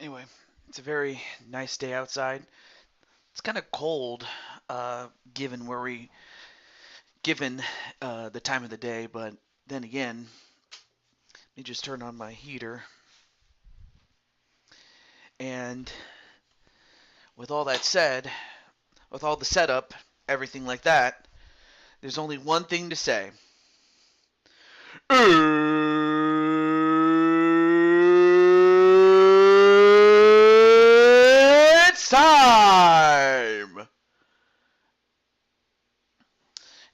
Anyway, it's a very nice day outside. It's kind of cold, given given the time of the day. But then again, let me just turn on my heater. And with all that said, with all the setup, everything like that, there's only one thing to say. It's time!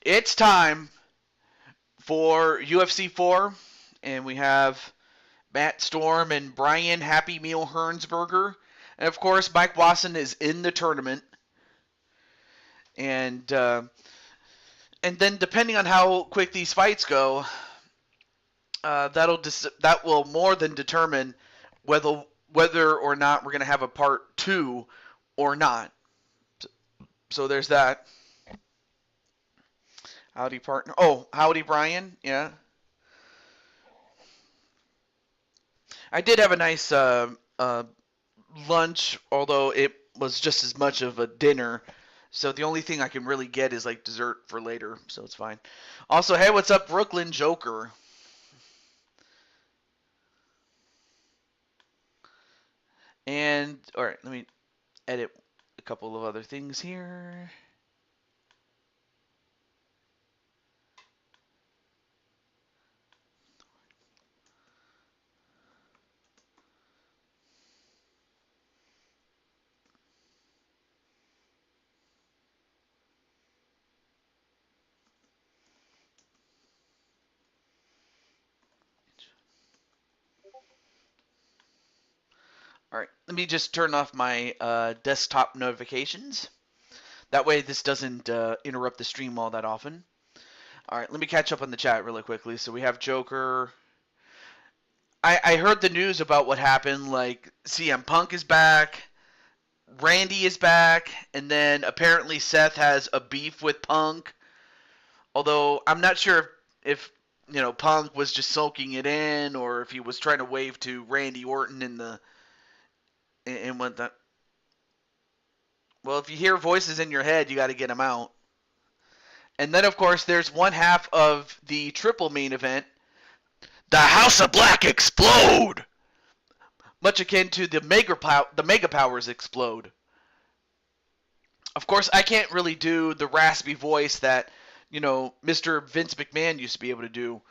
It's time for UFC 4, and we have Matt Storm and Brian Happy Meal Hernsberger. And of course, Mike Wasson is in the tournament. And then depending on how quick these fights go, that will more than determine whether or not we're going to have a part 2 or not. So there's that. Howdy, partner. Oh, howdy, Brian. Yeah. I did have a nice lunch, although it was just as much of a dinner. So the only thing I can really get is like dessert for later, so it's fine. Also, hey, what's up, Brooklyn Joker? And all right, let me edit a couple of other things here. All right, let me just turn off my desktop notifications. That way this doesn't interrupt the stream all that often. All right, let me catch up on the chat really quickly. So we have Joker. I heard the news about what happened. Like, CM Punk is back, Randy is back, and then apparently Seth has a beef with Punk. Although I'm not sure if Punk was just soaking it in, or if he was trying to wave to Randy Orton in what that. Well, if you hear voices in your head, you got to get them out. And then, of course, there's one half of the triple main event. The House of Black explode! Much akin to the Mega Powers explode. Of course, I can't really do the raspy voice that, Mr. Vince McMahon used to be able to do.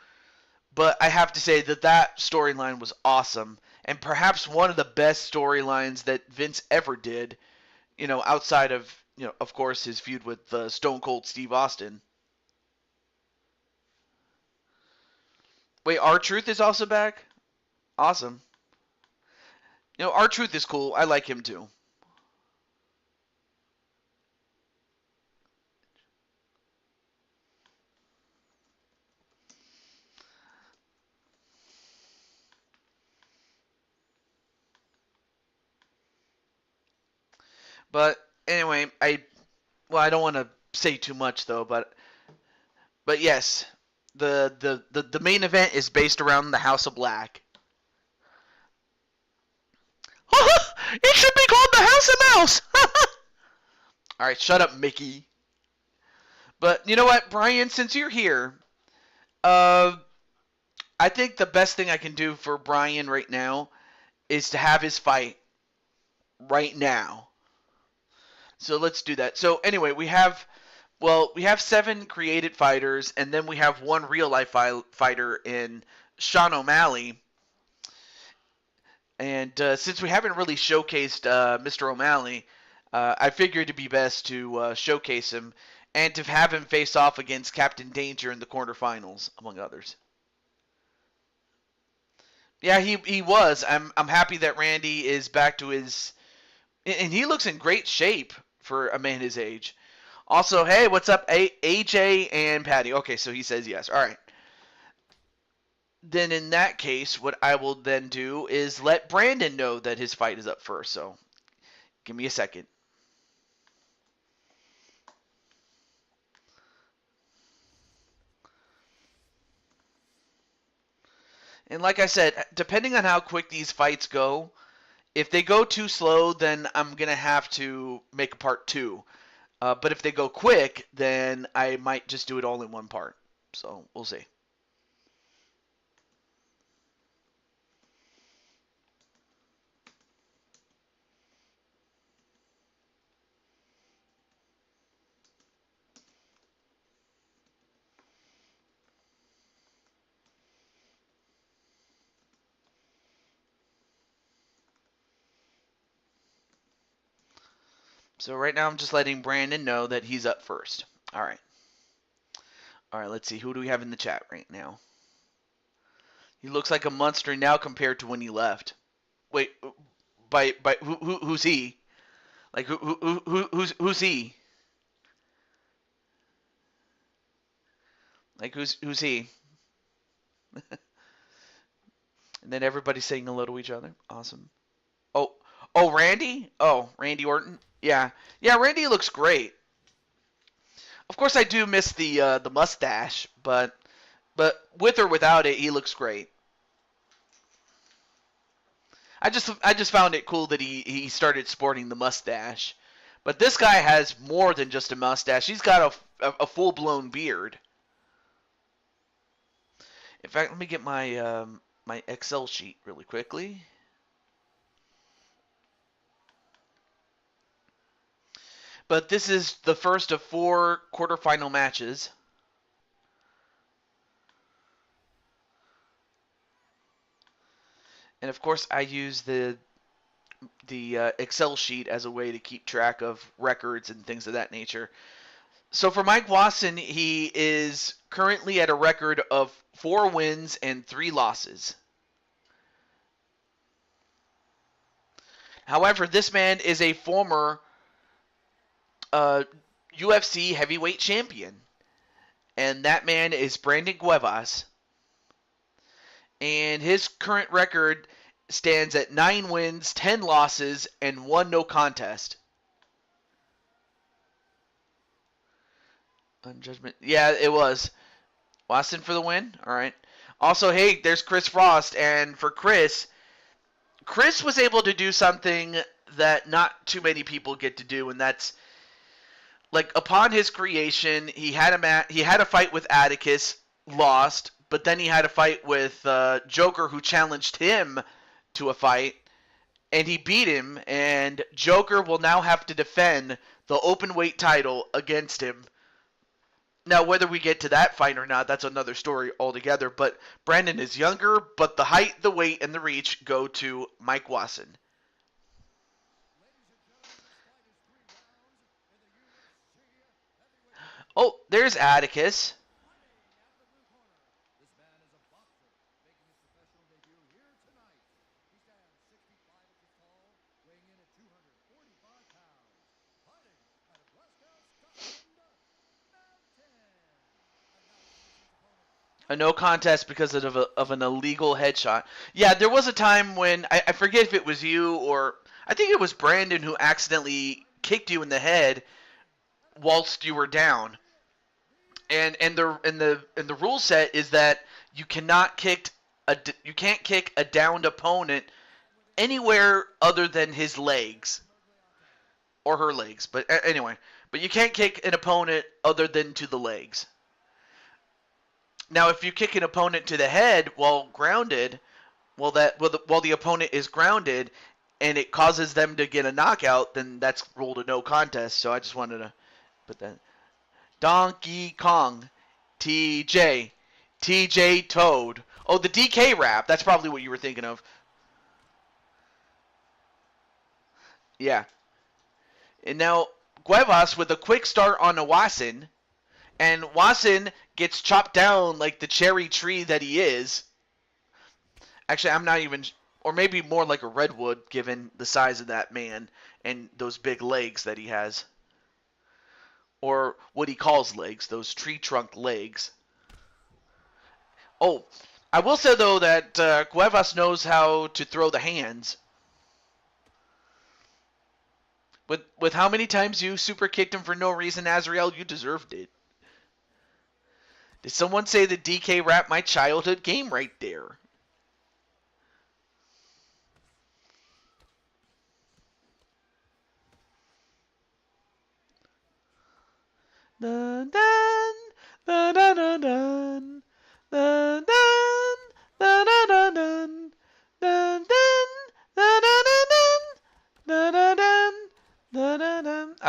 But I have to say that storyline was awesome. And perhaps one of the best storylines that Vince ever did, outside of, of course, his feud with Stone Cold Steve Austin. Wait, R-Truth is also back? Awesome. R-Truth is cool. I like him too. But anyway, I don't want to say too much though, but yes, the main event is based around the House of Black. It should be called the House of Mouse. All right, shut up, Mickey. But you know what, Brian? Since you're here, I think the best thing I can do for Brian right now is to have his fight right now. So let's do that. So anyway, we have 7 created fighters, and then we have one real life fighter in Sean O'Malley. And since we haven't really showcased Mr. O'Malley, I figured it'd be best to showcase him and to have him face off against Captain Danger in the quarterfinals, among others. Yeah, he was. I'm happy that Randy is back to his, and he looks in great shape for a man his age. Also, hey, what's up, AJ and Patty? Okay, so he says yes. All right. Then in that case, what I will then do is let Brandon know that his fight is up first. So give me a second. And like I said, depending on how quick these fights go, If they go too slow, then I'm going to have to make a part 2. But if they go quick, then I might just do it all in one part. So we'll see. So right now I'm just letting Brandon know that he's up first. All right. All right, let's see. Who do we have in the chat right now? He looks like a monster now compared to when he left. Wait, by who's he? Like who's he? Like who's he? And then everybody's saying hello to each other. Awesome. Oh, Randy? Oh, Randy Orton? Yeah. Yeah, Randy looks great. Of course I do miss the mustache, but with or without it, he looks great. I just found it cool that he started sporting the mustache. But this guy has more than just a mustache. He's got a full-blown beard. In fact, let me get my my Excel sheet really quickly. But this is the first of 4 quarterfinal matches. And of course, I use the Excel sheet as a way to keep track of records and things of that nature. So for Mike Wasson, he is currently at a record of 4 wins and 3 losses. However, this man is a former UFC heavyweight champion. And that man is Brandon Cuevas. And his current record stands at 9 wins, 10 losses, and 1 no contest. On judgment. Yeah, it was. Wasson for the win? All right. Also, hey, there's Chris Frost. And for Chris was able to do something that not too many people get to do, and that's like upon his creation, he had a fight with Atticus, lost, but then he had a fight with Joker, who challenged him to a fight, and he beat him. And Joker will now have to defend the open weight title against him. Now, whether we get to that fight or not, that's another story altogether. But Brandon is younger, but the height, the weight, and the reach go to Mike Wasson. Oh, there's Atticus. A no contest because of an illegal headshot. Yeah, there was a time when, I forget if it was you or I think it was Brandon who accidentally kicked you in the head whilst you were down. And the rule set is that you can't kick a downed opponent anywhere other than his legs or her legs. But anyway, but you can't kick an opponent other than to the legs. Now, if you kick an opponent to the head while grounded, while the opponent is grounded, and it causes them to get a knockout, then that's ruled a no contest. So I just wanted to put that. Donkey Kong, TJ Toad. Oh, the DK rap. That's probably what you were thinking of. Yeah. And now Cuevas with a quick start on Wasson. And Wasson gets chopped down like the cherry tree that he is. Actually, I'm not even, or maybe more like a redwood given the size of that man and those big legs that he has. Or what he calls legs, those tree trunk legs. Oh, I will say though that Cuevas knows how to throw the hands. With how many times you super kicked him for no reason, Azrael, you deserved it. Did someone say that DK rap my childhood game right there?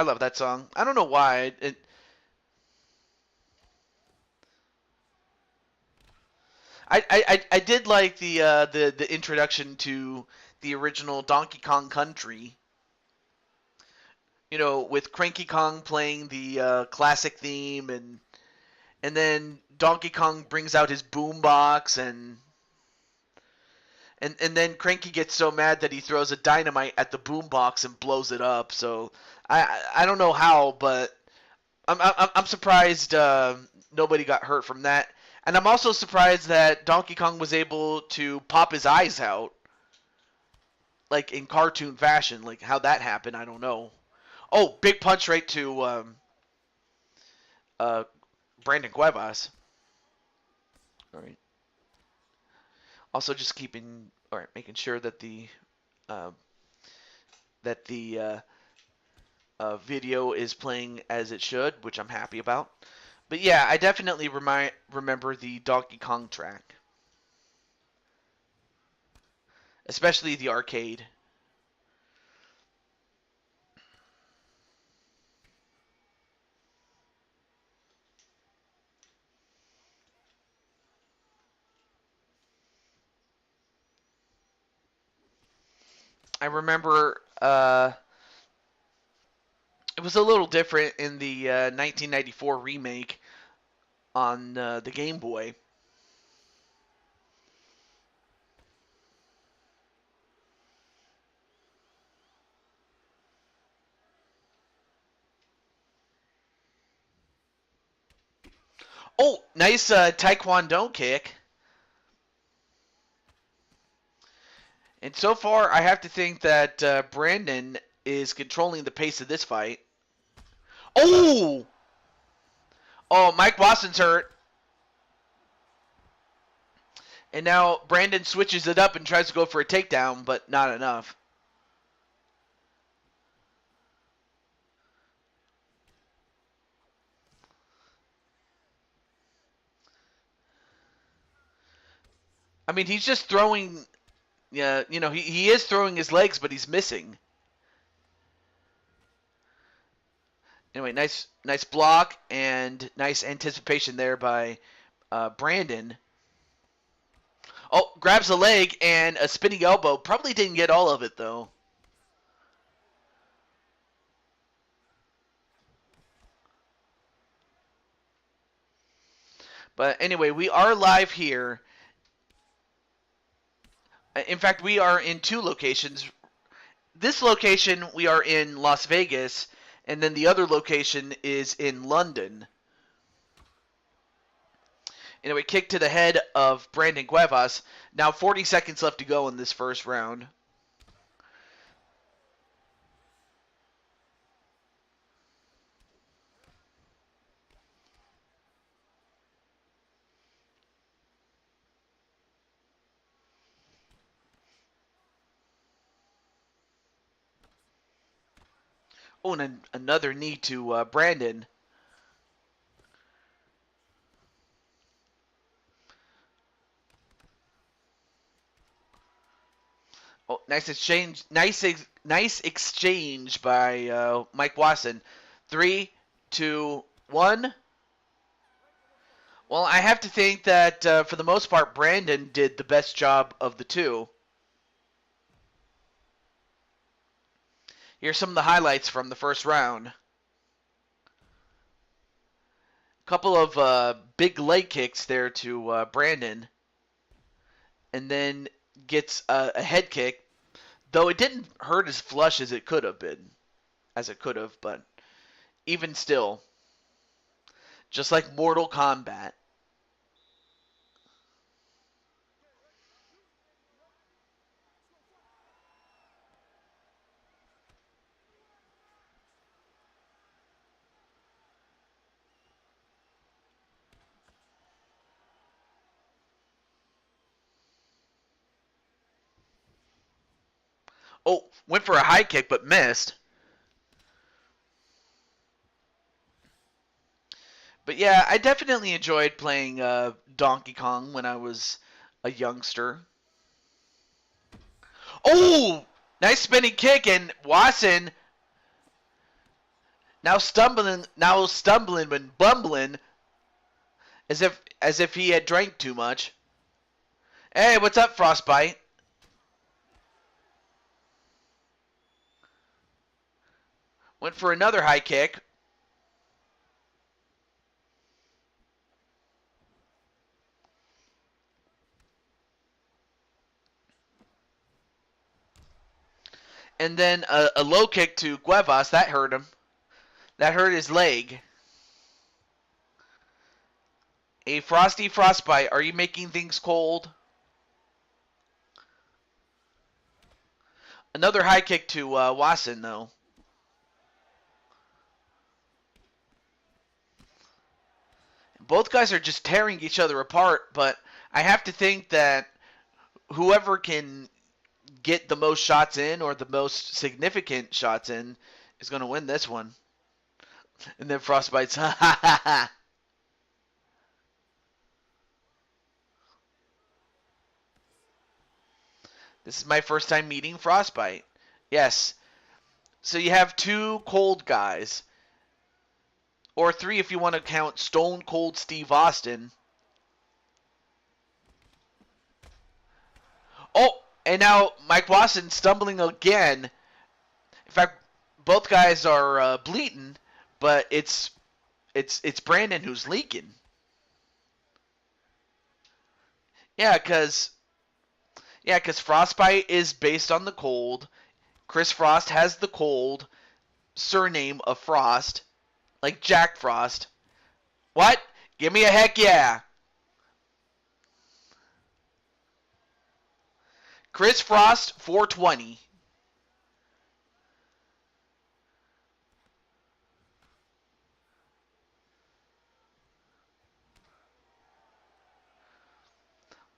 love that song. I don't know why. I did like the introduction to the original Donkey Kong Country. You know, with Cranky Kong playing the classic theme, and then Donkey Kong brings out his boombox, and then Cranky gets so mad that he throws a dynamite at the boombox and blows it up. So I don't know how, but I'm surprised nobody got hurt from that. And I'm also surprised that Donkey Kong was able to pop his eyes out, like in cartoon fashion. Like how that happened, I don't know. Oh, big punch right to uh, Brandon Cuevas. All right. Also, just making sure that uh, the video is playing as it should, which I'm happy about. But yeah, I definitely remember the Donkey Kong track, especially the arcade. I remember it was a little different in the 1994 remake on the Game Boy. Oh, nice Taekwondo kick. And so far, I have to think that Brandon is controlling the pace of this fight. Oh! Oh, Mike Watson's hurt. And now Brandon switches it up and tries to go for a takedown, but not enough. I mean, he's just throwing. Yeah, you know, he is throwing his legs, but he's missing. Anyway, nice block and nice anticipation there by Brandon. Oh, grabs a leg and a spinning elbow. Probably didn't get all of it though. But anyway, we are live here. In fact, we are in two locations. This location, we are in Las Vegas, and then the other location is in London. Anyway, kick to the head of Brandon Cuevas. Now 40 seconds left to go in this first round. Oh, and another knee to Brandon. Oh, nice exchange! Nice exchange by Mike Watson. 3, 2, 1. Well, I have to think that for the most part, Brandon did the best job of the two. Here's some of the highlights from the first round. Couple of big leg kicks there to Brandon, and then gets a head kick, though it didn't hurt as flush as it could have been, but even still, just like Mortal Kombat. Oh, went for a high kick but missed. But yeah, I definitely enjoyed playing Donkey Kong when I was a youngster. Oh, nice spinning kick, and Watson Now stumbling when bumbling, as if he had drank too much. Hey, what's up, Frostbite? Went for another high kick. And then a low kick to Cuevas. That hurt him. That hurt his leg. A frosty frostbite. Are you making things cold? Another high kick to Wasson, though. Both guys are just tearing each other apart, but I have to think that whoever can get the most shots in or the most significant shots in is going to win this one. And then Frostbite's, ha ha ha ha. This is my first time meeting Frostbite. Yes. So you have two cold guys. Or three if you want to count Stone Cold Steve Austin. Oh, and now Mike Wasson stumbling again. In fact, both guys are bleeding, but it's Brandon who's leaking. Yeah, because Frostbite is based on the cold. Chris Frost has the cold surname of Frost, like Jack Frost. What? Give me a heck yeah. Chris Frost, 420.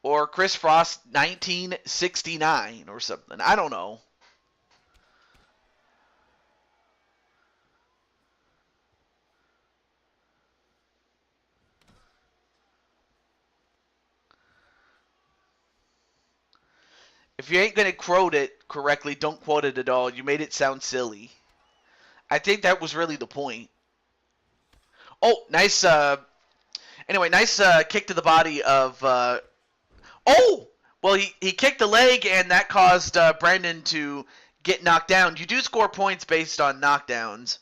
Or Chris Frost, 1969 or something. I don't know. If you ain't going to quote it correctly, don't quote it at all. You made it sound silly. I think that was really the point. Oh, nice. Anyway, nice kick to the body of. Oh! Well, he kicked the leg, and that caused Brandon to get knocked down. You do score points based on knockdowns.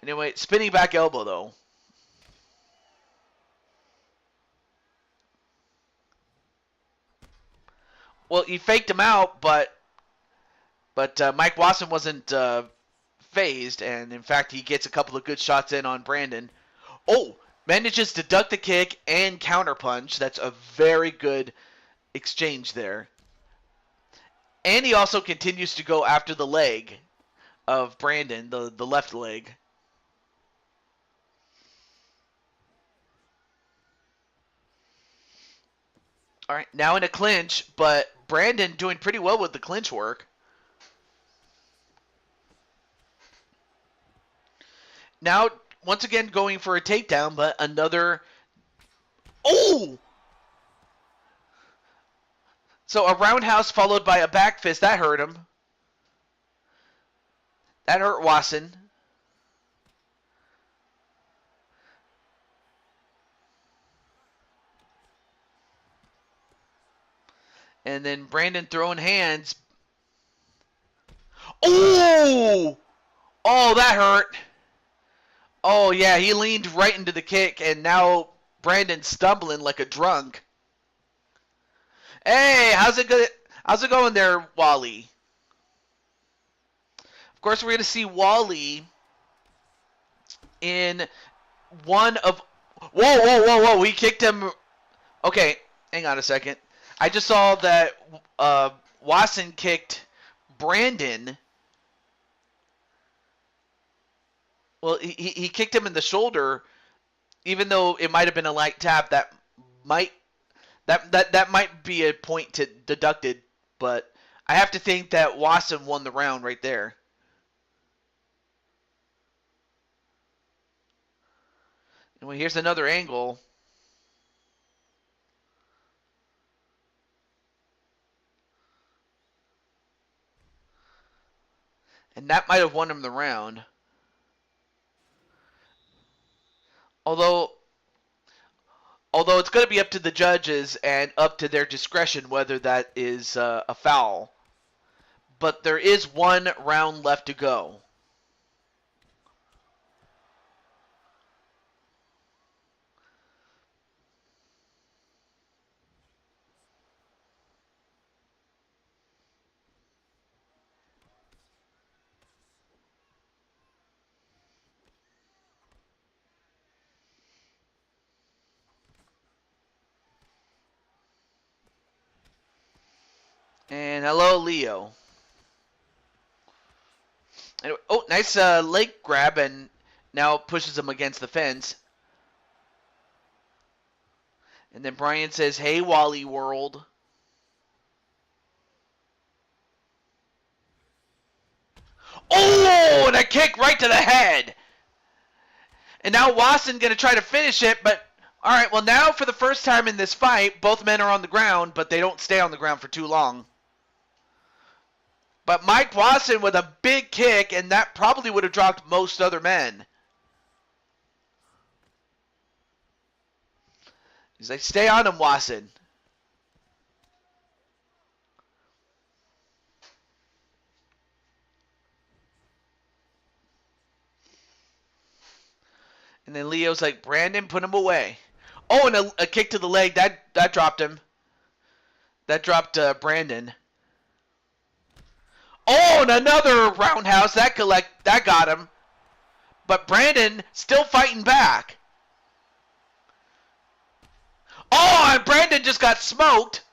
Anyway, spinning back elbow, though. Well, he faked him out, but Mike Wasson wasn't phased, and in fact, he gets a couple of good shots in on Brandon. Oh, manages to duck the kick and counterpunch. That's a very good exchange there. And he also continues to go after the leg of Brandon, the left leg. All right, now in a clinch, but Brandon doing pretty well with the clinch work. Now, once again, going for a takedown, but another... Oh! So a roundhouse followed by a back fist. That hurt him. That hurt Wasson. And then Brandon throwing hands. Oh! Oh, that hurt. Oh, yeah, he leaned right into the kick, and now Brandon's stumbling like a drunk. Hey, how's it going there, Wally? Of course, we're going to see Wally in one of... Whoa, whoa, whoa, whoa, we kicked him... Okay, hang on a second. I just saw that Wasson kicked Brandon. Well, he kicked him in the shoulder, even though it might have been a light tap. That might be a point to deducted, but I have to think that Wasson won the round right there. Well, here's another angle. And that might have won him the round. Although although it's going to be up to the judges and up to their discretion whether that is a foul. But there is one round left to go. And hello, Leo. Anyway, oh, nice leg grab, and now pushes him against the fence. And then Brian says, "Hey, Wally World." Oh, and a kick right to the head. And now Wasson going to try to finish it, but all right, well, now for the first time in this fight, both men are on the ground, but they don't stay on the ground for too long. But Mike Wasson with a big kick, and that probably would have dropped most other men. He's like, stay on him, Wasson. And then Leo's like, Brandon, put him away. Oh, and a kick to the leg. That dropped him. That dropped Brandon. Oh, and another roundhouse. That got him. But Brandon still fighting back. Oh, and Brandon just got smoked.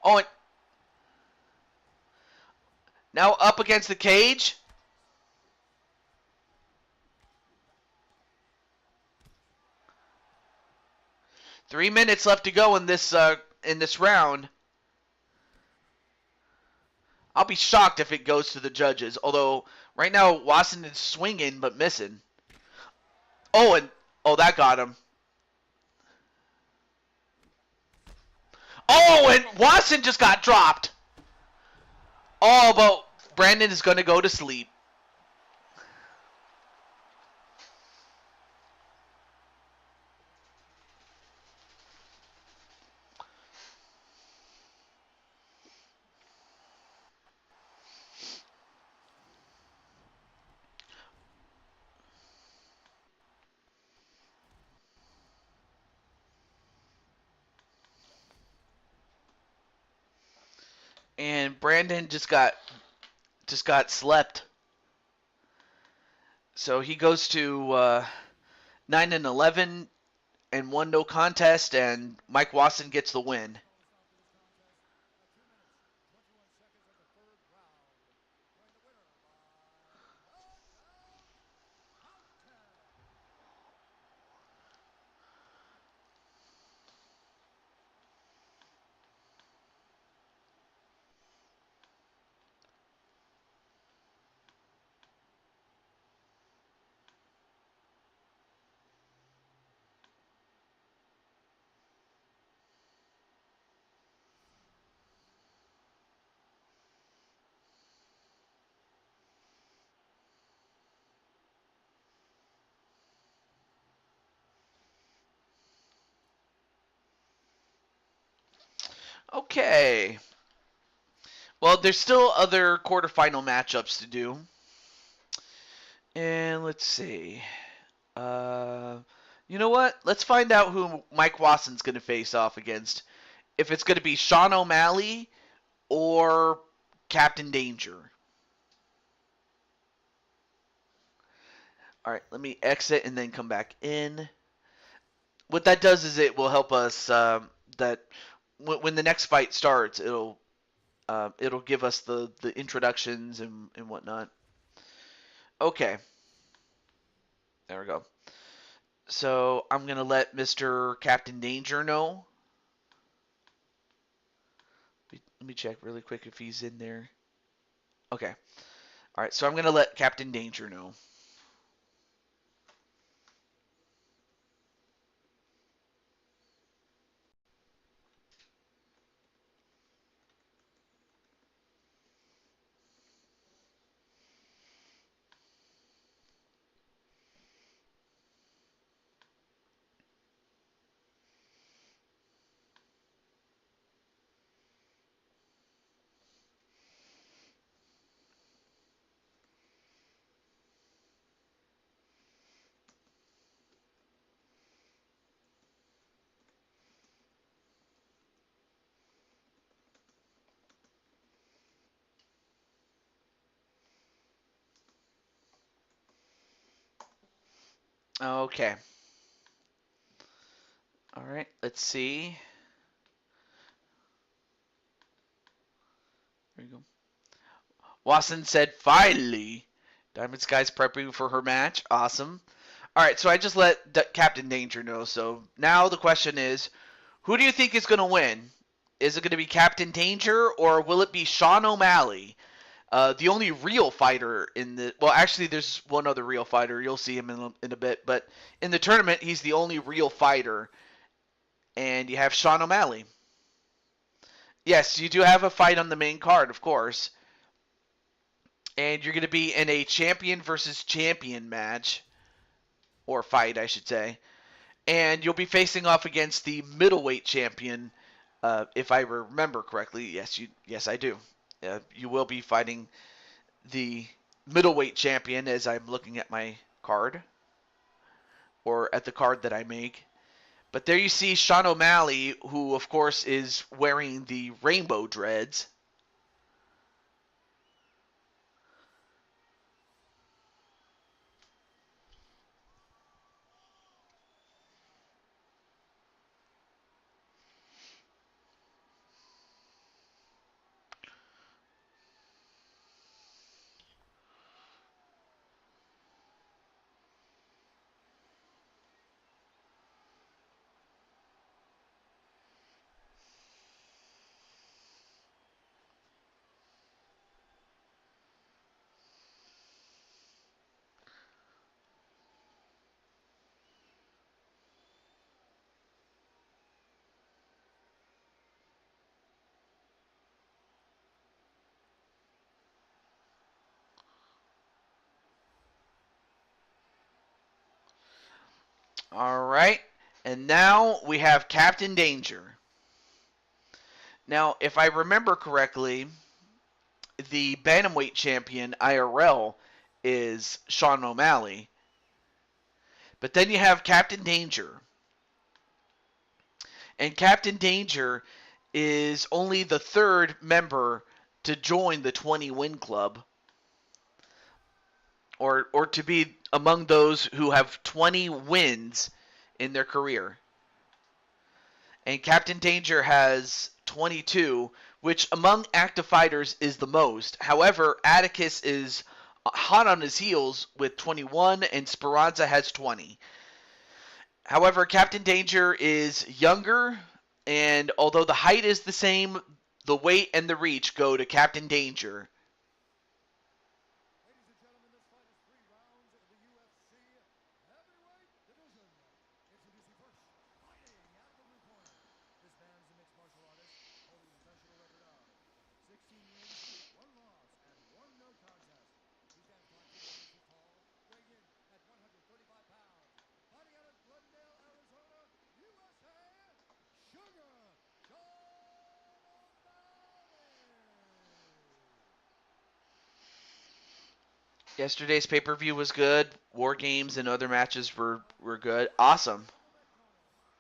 Oh, and now up against the cage. Three minutes left to go in this round. I'll be shocked if it goes to the judges. Although right now Wasson is swinging but missing. Oh, and that got him. Oh, and Wasson just got dropped. Oh, but Brandon is going to go to sleep. And Brandon just got slept. So he goes to 9-11 and 1 no contest, and Mike Wasson gets the win. Okay. Well, there's still other quarterfinal matchups to do. And let's see. You know what? Let's find out who Mike Wasson's going to face off against. If it's going to be Sean O'Malley or Captain Danger. All right, let me exit and then come back in. What that does is it will help us that when the next fight starts, it'll give us the introductions and whatnot. Okay, there we go. So I'm gonna let Mr. Captain Danger know. Let me check really quick if he's in there. Okay. All right. So I'm gonna let Captain Danger know. Okay. All right. Let's see. There you go. Watson said, finally. Diamond Sky's prepping for her match. Awesome. All right, so I just let Captain Danger know. So now the question is, who do you think is going to win? Is it going to be Captain Danger or will it be Sean O'Malley? The only real fighter in the well, actually, there's one other real fighter. You'll see him in a bit, but in the tournament, he's the only real fighter, and you have Sean O'Malley. Yes, you do have a fight on the main card, of course, and you're going to be in a champion versus champion match, or fight, I should say, and you'll be facing off against the middleweight champion, if I remember correctly. Yes, I do. You will be fighting the middleweight champion as I'm looking at my card, or at the card that I make. But there you see Sean O'Malley, who of course is wearing the rainbow dreads. All right. And now we have Captain Danger. Now, if I remember correctly, the bantamweight champion IRL is Sean O'Malley. But then you have Captain Danger. And Captain Danger is only the third member to join the 20 win club, or to be among those who have 20 wins in their career. And Captain Danger has 22, which among active fighters is the most. However, Atticus is hot on his heels with 21, and Speranza has 20. However, Captain Danger is younger, and although the height is the same, the weight and the reach go to Captain Danger. Ladies and gentlemen, this fight is 3 rounds of the UFC heavyweight division. Introducing first, fighting out of the blue corner. This man is a mixed martial artist holding a professional record of 16 wins, 1 loss, and 1 no contest. He stands 5 feet 11 inches tall, weighing in at 135 pounds. Fighting out of Glendale, Arizona, USA, Sugar Sean Yesterday's pay-per-view was good. War Games and other matches were good. Awesome.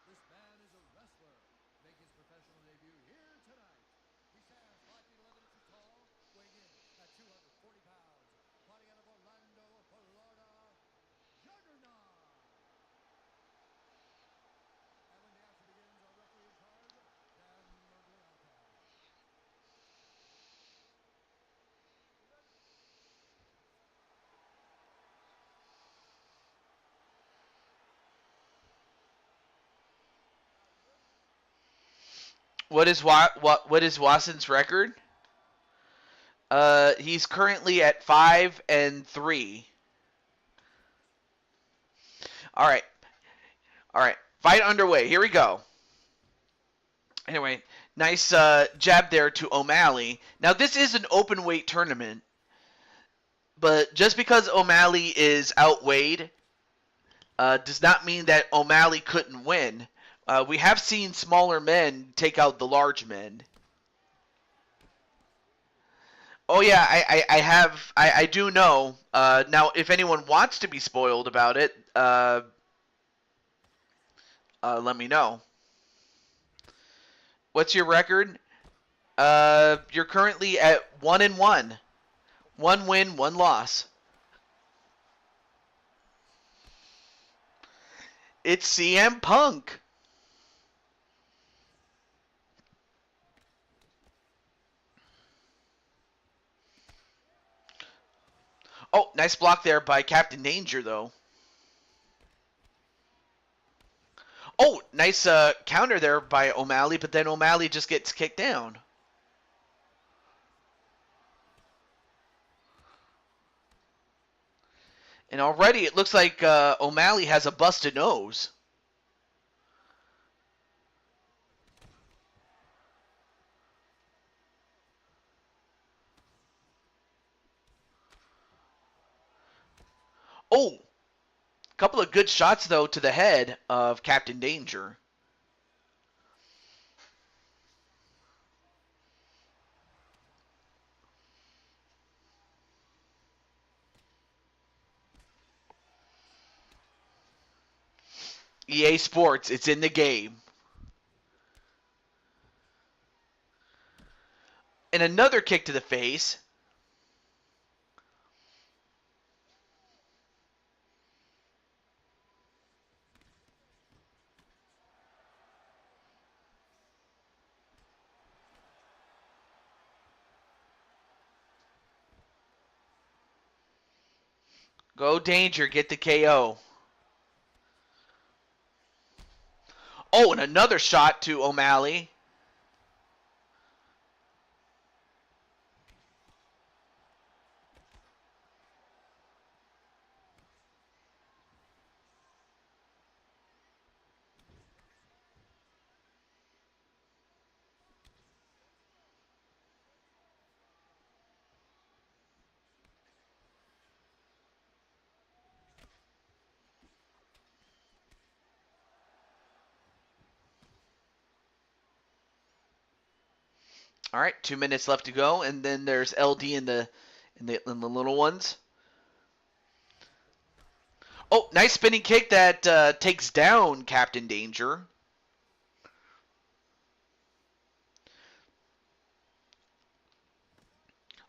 This man is a wrestler. Make his professional debut here tonight. He stands 5 feet 11 inches tall, weighing in at 240 pounds. Fighting out of Orlando, Florida, Juggernaut. And when the action begins, our referee in charge, Dan Murgliata. What is Watson's record? He's currently at 5-3. All right. All right. Fight underway. Here we go. Anyway, nice jab there to O'Malley. Now, this is an open weight tournament, but just because O'Malley is outweighed does not mean that O'Malley couldn't win. We have seen smaller men take out the large men. Oh yeah, I do know. Now, if anyone wants to be spoiled about it, let me know. What's your record? You're currently at 1-1. 1 win, 1 loss. It's CM Punk. Oh, nice block there by Captain Danger, though. Oh, nice counter there by O'Malley, but then O'Malley just gets kicked down. And already it looks like O'Malley has a busted nose. Oh, couple of good shots, though, to the head of Captain Danger. EA Sports, it's in the game. And another kick to the face. Go Danger, get the KO. Oh, and another shot to O'Malley. All right, 2 minutes left to go, and then there's LD in the little ones. Oh, nice spinning kick that takes down Captain Danger.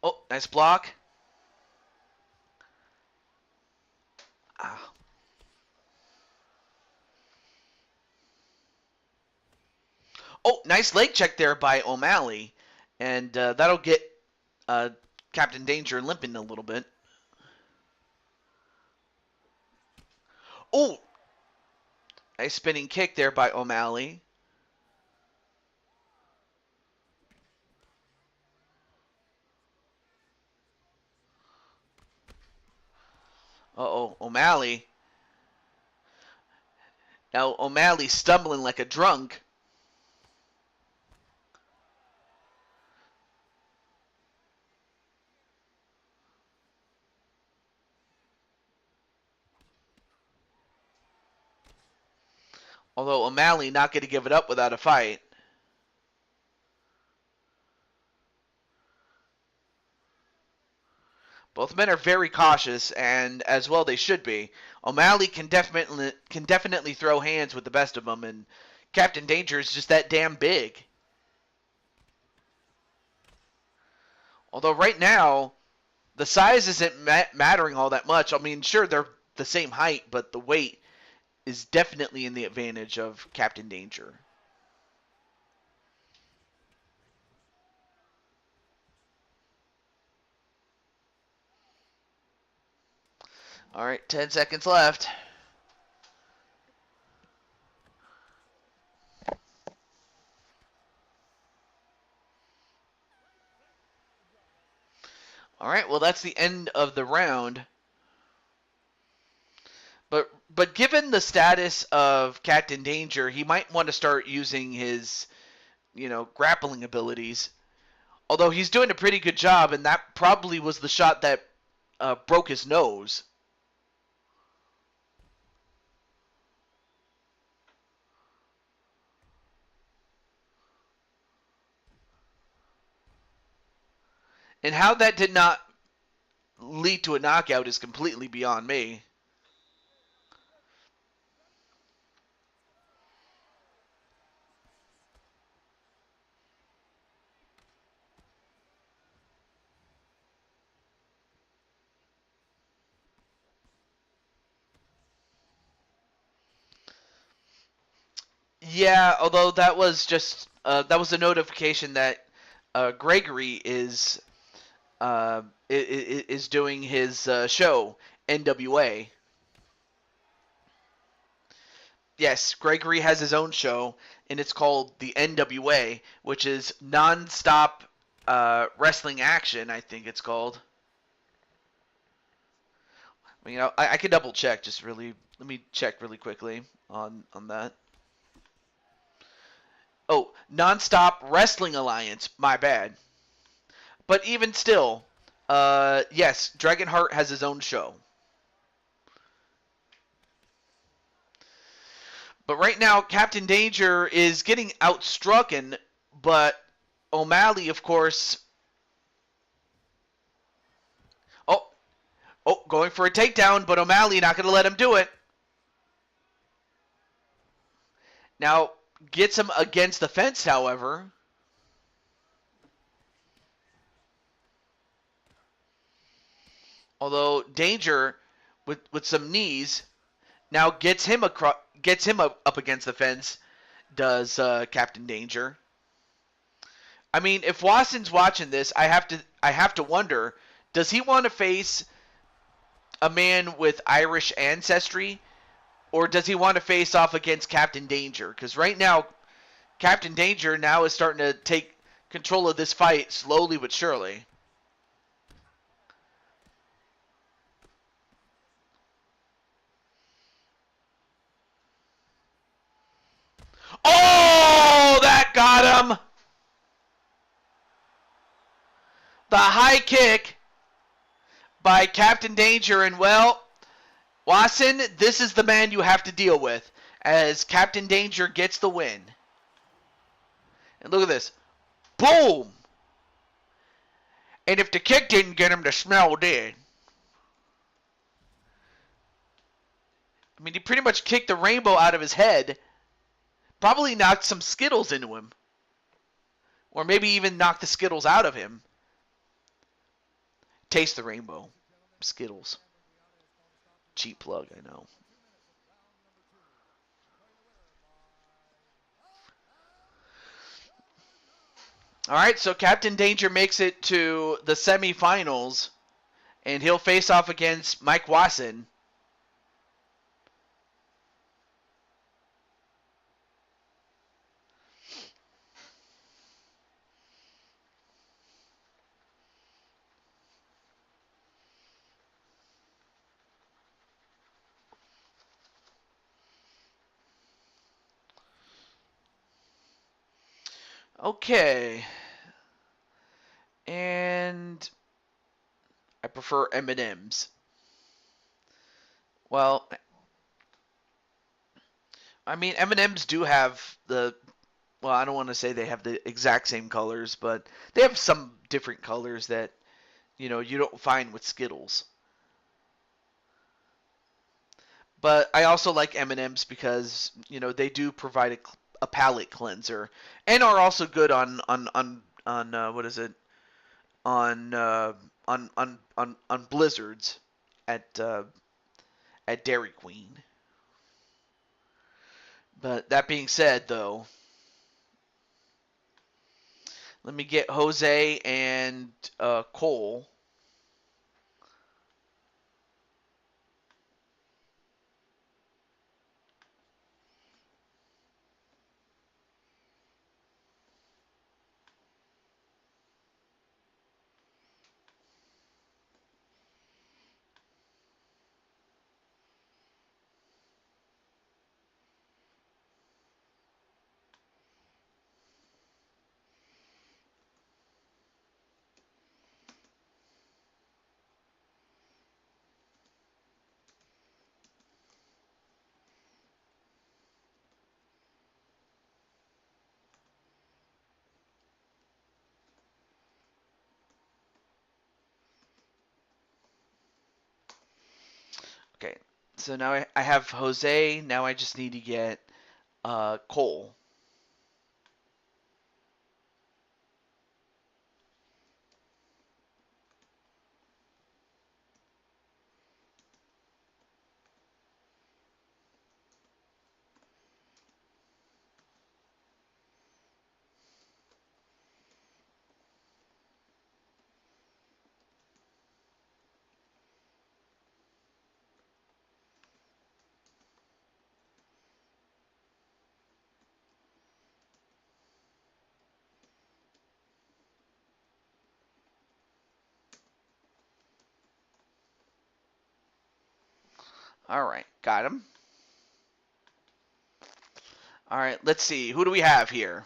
Oh, nice block. Ah. Oh, nice leg check there by O'Malley, and that'll get uh, Captain Danger limping a little bit. Oh, nice spinning kick there by O'Malley. Uh-oh, O'Malley. Now O'Malley's stumbling like a drunk. Although O'Malley not going to give it up without a fight. Both men are very cautious, and as well they should be. O'Malley can definitely throw hands with the best of them, and Captain Danger is just that damn big. Although right now the size isn't mattering all that much. I mean, sure they're the same height, but the weight is definitely in the advantage of Captain Danger. All right, 10 seconds left. All right, well that's the end of the round. But given the status of Captain Danger, he might want to start using his, grappling abilities. Although he's doing a pretty good job, and that probably was the shot that broke his nose. And how that did not lead to a knockout is completely beyond me. Yeah, although that was just that was a notification that Gregory is doing his show NWA. Yes, Gregory has his own show, and it's called the NWA, which is nonstop wrestling action. I think it's called. I could double check. Just really, let me check really quickly on that. Oh, Nonstop Wrestling Alliance. My bad. But even still, yes, Dragonheart has his own show. But right now, Captain Danger is getting outstrucken, but O'Malley, of course. Oh, going for a takedown, but O'Malley not going to let him do it. Now, gets him against the fence, however. Although Danger, with some knees, now gets him up against the fence. Does Captain Danger? I mean, if Watson's watching this, I have to wonder: does he want to face a man with Irish ancestry, or does he want to face off against Captain Danger? Because right now, Captain Danger now is starting to take control of this fight slowly but surely. Oh, that got him! The high kick by Captain Danger, and well, Watson, this is the man you have to deal with as Captain Danger gets the win. And look at this. Boom! And if the kick didn't get him, the smell did. I mean, he pretty much kicked the rainbow out of his head. Probably knocked some Skittles into him. Or maybe even knocked the Skittles out of him. Taste the rainbow. Skittles. Cheap plug, I know. Alright, so Captain Danger makes it to the semifinals. And he'll face off against Mike Wasson. Okay. And I prefer M&M's. Well, I mean M&M's do have the well, I don't want to say they have the exact same colors, but they have some different colors that you don't find with Skittles. But I also like M&Ms because they do provide a palate cleanser and are also good on what is it on on blizzards at Dairy Queen. But that being said, though, let me get Jose and Cole. Okay, so now I have Jose. Now I just need to get Cole. All right, got him. All right, let's see. Who do we have here?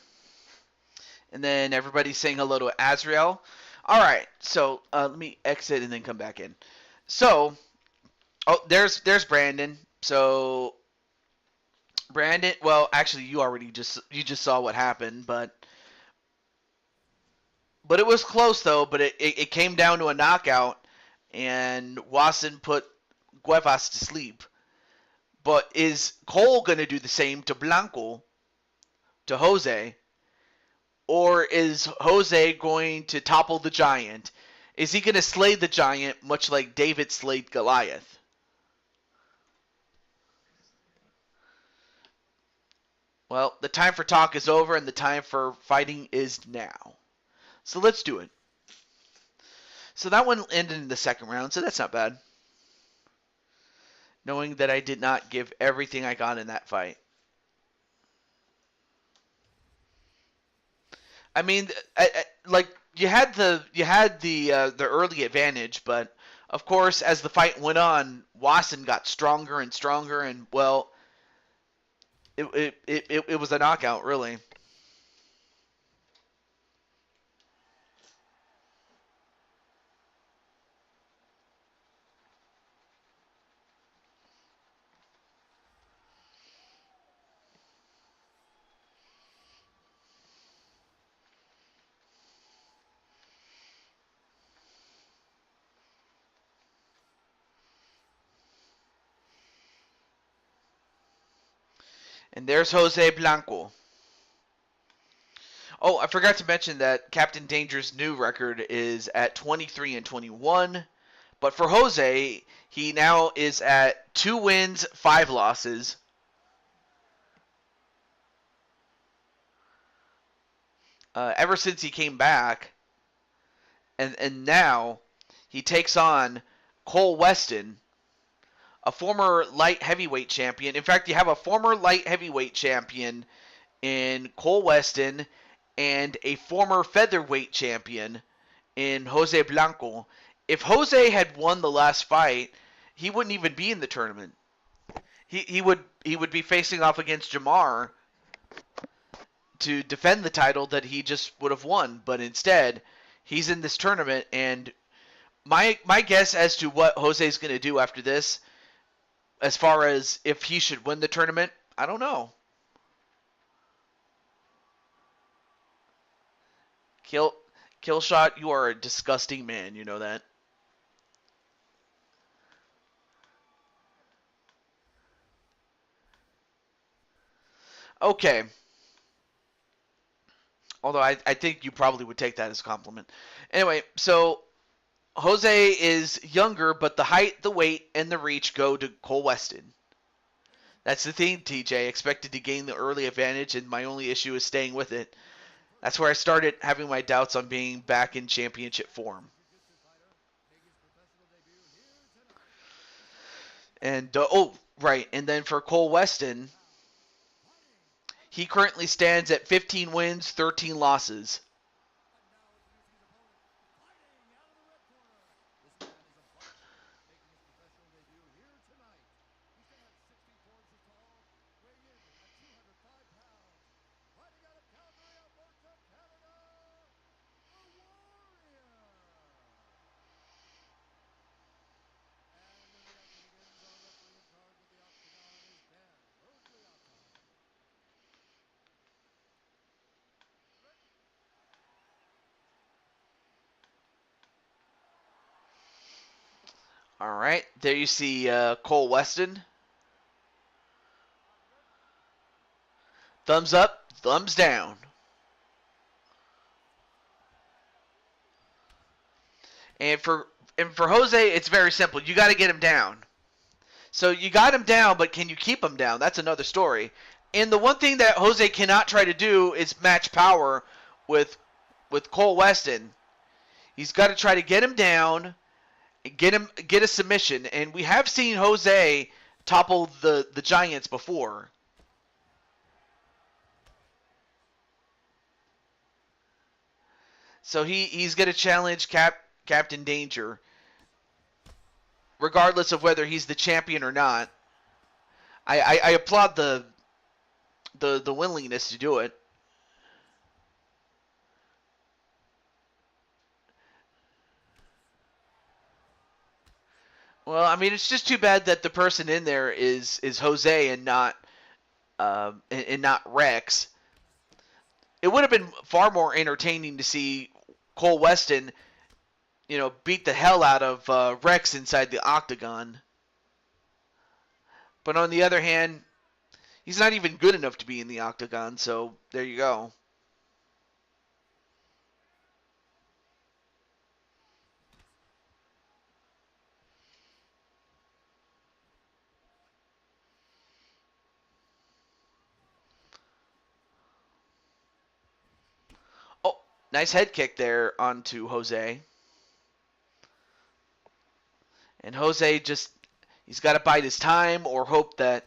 And then everybody's saying hello to Azrael. All right, so let me exit and then come back in. So, there's Brandon. So Brandon, well, actually, you just saw what happened, but it was close though. But it came down to a knockout, and Wasson put Cuevas to sleep. But is Cole gonna do the same to Blanco, to Jose, or is Jose going to topple the giant? Is he gonna slay the giant much like David slayed Goliath? Well, the time for talk is over, and the time for fighting is now. So let's do it. So that one ended in the second round, so that's not bad. Knowing that I did not give everything I got in that fight. I mean, like you had the early advantage, but of course, as the fight went on, Wasson got stronger and stronger, and well, it was a knockout, really. And there's Jose Blanco. Oh, I forgot to mention that Captain Danger's new record is at 23-21. But for Jose, he now is at 2 wins, 5 losses. Ever since he came back, and now he takes on Cole Weston, a former light heavyweight champion. In fact, you have a former light heavyweight champion in Cole Weston and a former featherweight champion in Jose Blanco. If Jose had won the last fight, he wouldn't even be in the tournament. He would be facing off against Jamar to defend the title that he just would have won, but instead he's in this tournament. And my guess as to what Jose's going to do after this, as far as if he should win the tournament, I don't know. Kill Killshot, you are a disgusting man. You know that. Okay. Although I think you probably would take that as a compliment. Anyway, so Jose is younger, but the height, the weight, and the reach go to Cole Weston. That's the thing, TJ. Expected to gain the early advantage, and my only issue is staying with it. That's where I started having my doubts on being back in championship form. And, oh, right. And then for Cole Weston, he currently stands at 15 wins, 13 losses. All right, there you see Cole Weston. Thumbs up, thumbs down. And for Jose, it's very simple. You got to get him down. So you got him down, but can you keep him down? That's another story. And the one thing that Jose cannot try to do is match power with Cole Weston. He's got to try to get him down, get a submission. And we have seen Jose topple the Giants before. So he's going to challenge Captain Danger regardless of whether he's the champion or not. I applaud the willingness to do it. Well, I mean, it's just too bad that the person in there is Jose and not Rex. It would have been far more entertaining to see Cole Weston, beat the hell out of Rex inside the octagon. But on the other hand, he's not even good enough to be in the octagon, so there you go. Oh, nice head kick there onto Jose. And Jose he's got to bide his time or hope that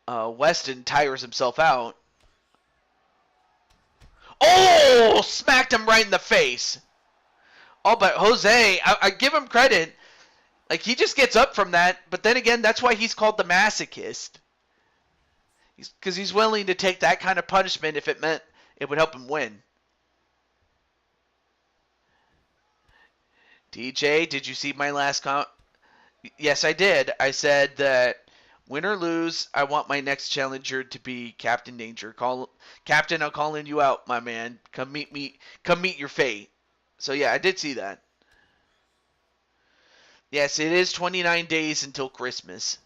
Weston tires himself out. Oh, smacked him right in the face. Oh, but Jose, I give him credit. Like, he just gets up from that, but then again, that's why he's called the masochist. Because he's willing to take that kind of punishment if it meant it would help him win. DJ, did you see my last comment? Yes, I did. I said that win or lose, I want my next challenger to be Captain Danger. Captain, I'm calling you out, my man. Come meet me. Come meet your fate. So yeah, I did see that. Yes, it is 29 days until Christmas.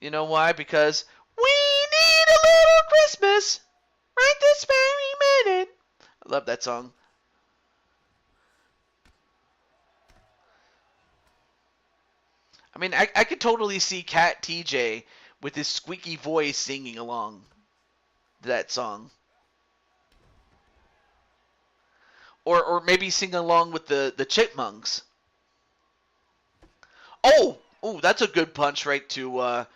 You know why? Because we need a little Christmas right this very minute. I love that song. I mean, I could totally see Cat TJ with his squeaky voice singing along to that song. Or maybe sing along with the Chipmunks. Oh, that's a good punch right to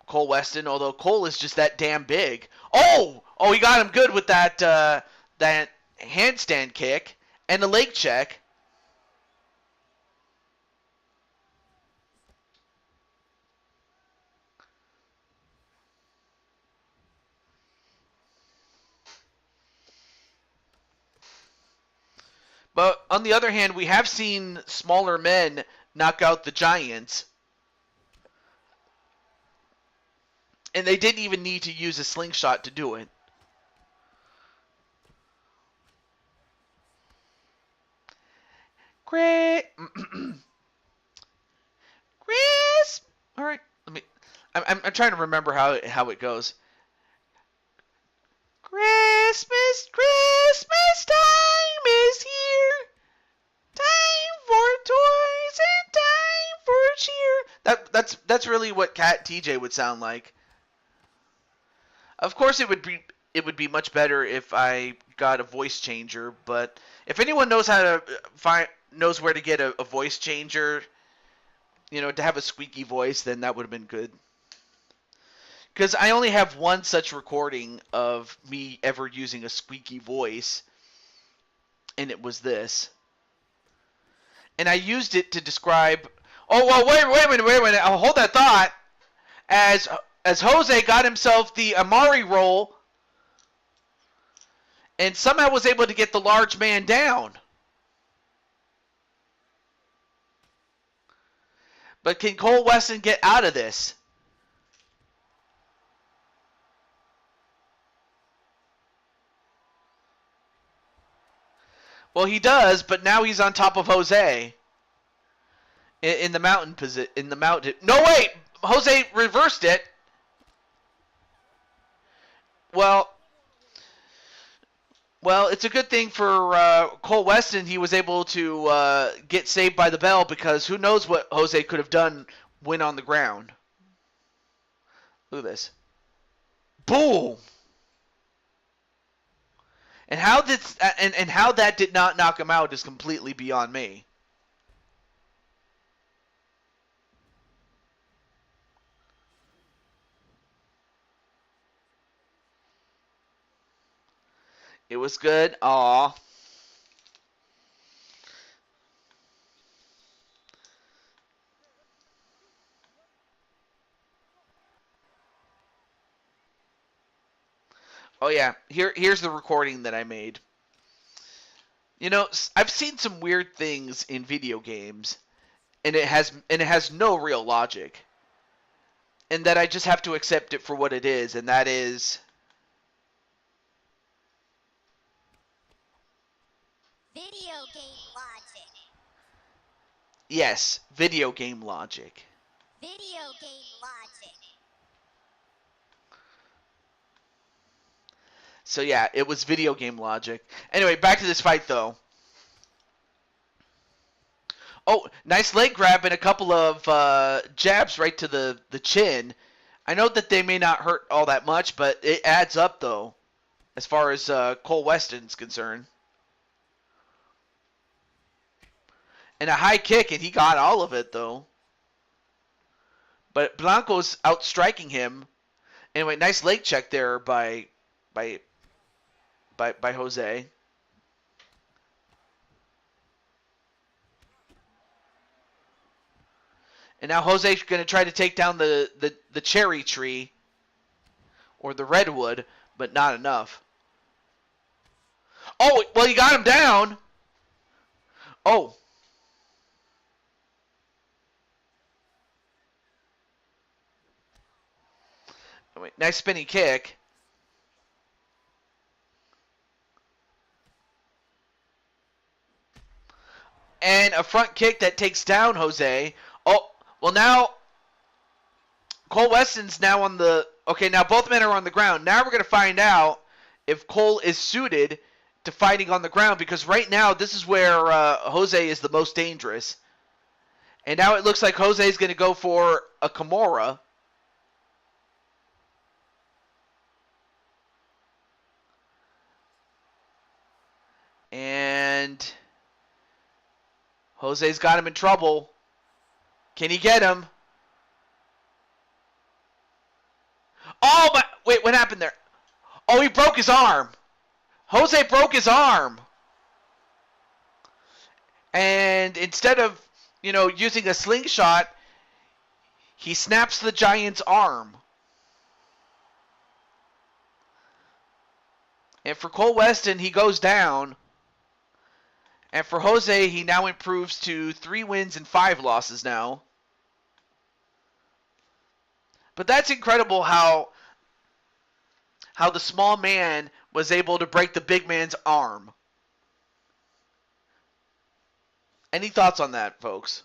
Cole Weston. Although Cole is just that damn big. Oh, he got him good with that handstand kick and the leg check. But on the other hand, we have seen smaller men knock out the giants. And they didn't even need to use a slingshot to do it. Great. Chris. All right. I'm trying to remember how it goes. Christmas time is here. Time for toys and time for cheer. That's really what Cat TJ would sound like. Of course, it would be much better if I got a voice changer. But if anyone knows how to knows where to get a voice changer, to have a squeaky voice, then that would have been good. Because I only have one such recording of me ever using a squeaky voice, and it was this. And I used it to describe. Oh well, wait a minute. I'll hold that thought. As Jose got himself the Amari roll, and somehow was able to get the large man down. But can Cole Weston get out of this? Well, he does, but now he's on top of Jose in the mountain position. In the mountain. No, wait. Jose reversed it. Well, it's a good thing for Cole Weston. He was able to get saved by the bell because who knows what Jose could have done when on the ground. Look at this. Boom. And how that did not knock him out is completely beyond me. It was good. Aw. Oh yeah, here's the recording that I made. You know, I've seen some weird things in video games, and it has no real logic, and that I just have to accept it for what it is, and that is Video game logic. yes, video game logic. Video game logic. So yeah, it was video game logic. Anyway, back to this fight though. Oh, nice leg grab and a couple of jabs right to the chin. I know that they may not hurt all that much, but it adds up though, as far as Cole Weston's concerned. And a high kick, and he got all of it though. But Blanco's outstriking him. Anyway, nice leg check there by by Jose. And now Jose's going to try to take down the cherry tree or the redwood, but not enough. Oh, well, you got him down. Oh. Wait, nice spinning kick. And a front kick that takes down Jose. Oh, well, now Cole Weston's now on the... Okay, now both men are on the ground. Now we're going to find out if Cole is suited to fighting on the ground, because right now this is where Jose is the most dangerous. And now it looks like Jose is going to go for a Kimura. And Jose's got him in trouble. Can he get him? Oh, my... Wait, what happened there? Oh, he broke his arm. Jose broke his arm. And instead of, using a slingshot, he snaps the giant's arm. And for Cole Weston, he goes down. And for Jose, he now improves to 3 wins and 5 losses now. But that's incredible how the small man was able to break the big man's arm. Any thoughts on that, folks?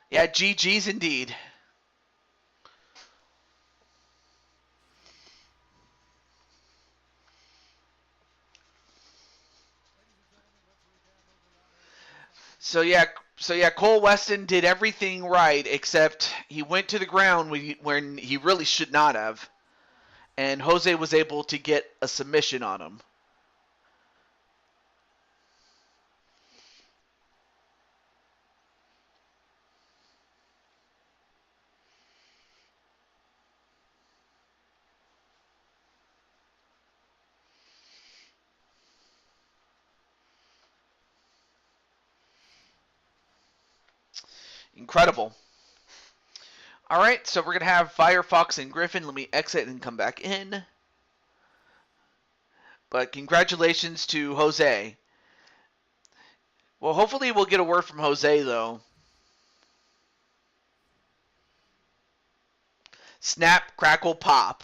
Yeah, GG's indeed. So yeah, Cole Weston did everything right except he went to the ground when he really should not have, and Jose was able to get a submission on him. Incredible. All right, so we're gonna have Firefox and Griffin. Let me exit and come back in. But congratulations to Jose. Well, hopefully we'll get a word from Jose though. Snap, crackle, pop.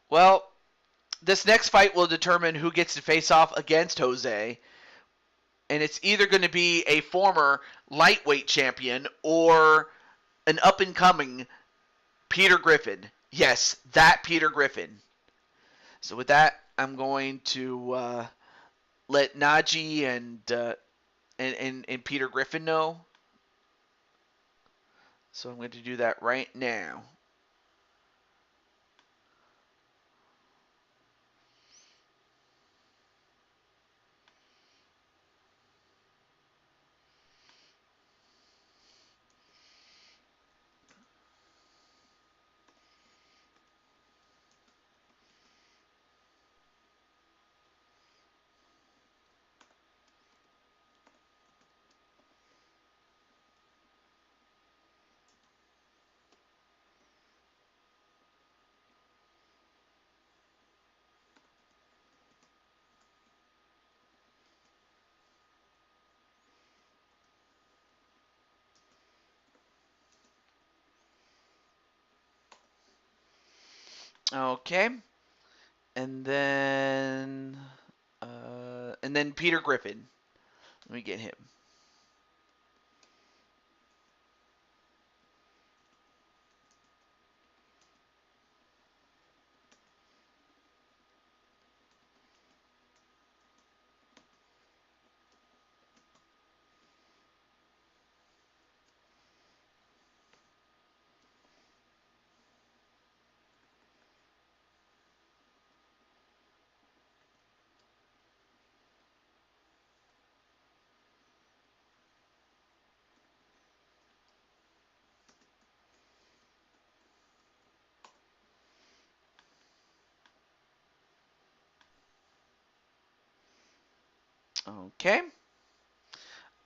Well, this next fight will determine who gets to face off against Jose. And it's either going to be a former lightweight champion or an up-and-coming Peter Griffin. Yes, that Peter Griffin. So with that, I'm going to let Najee and Peter Griffin know. So I'm going to do that right now. Okay. And then Peter Griffin. Let me get him. Okay.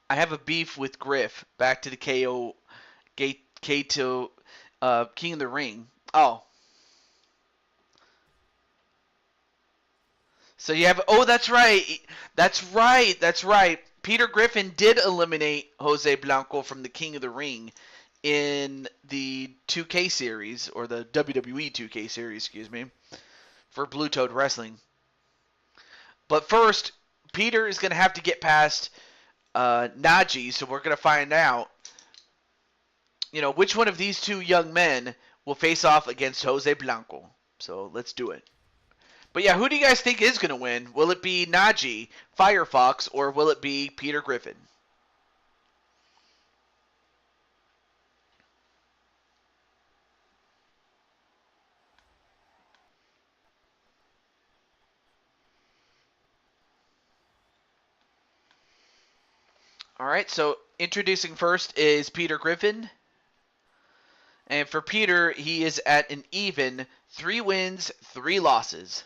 I have a beef with Griff. Back to the KO, K2, King of the Ring. Oh, so you have. Oh, that's right. That's right. That's right. Peter Griffin did eliminate Jose Blanco from the King of the Ring in the 2K series, or the WWE 2K series, excuse me, for Blue Toad Wrestling. But first, Peter is going to have to get past Najee, so we're going to find out, which one of these two young men will face off against Jose Blanco. So let's do it. But yeah, who do you guys think is going to win? Will it be Najee, Firefox, or will it be Peter Griffin? All right, so introducing first is Peter Griffin. And for Peter, he is at an even 3 wins, 3 losses.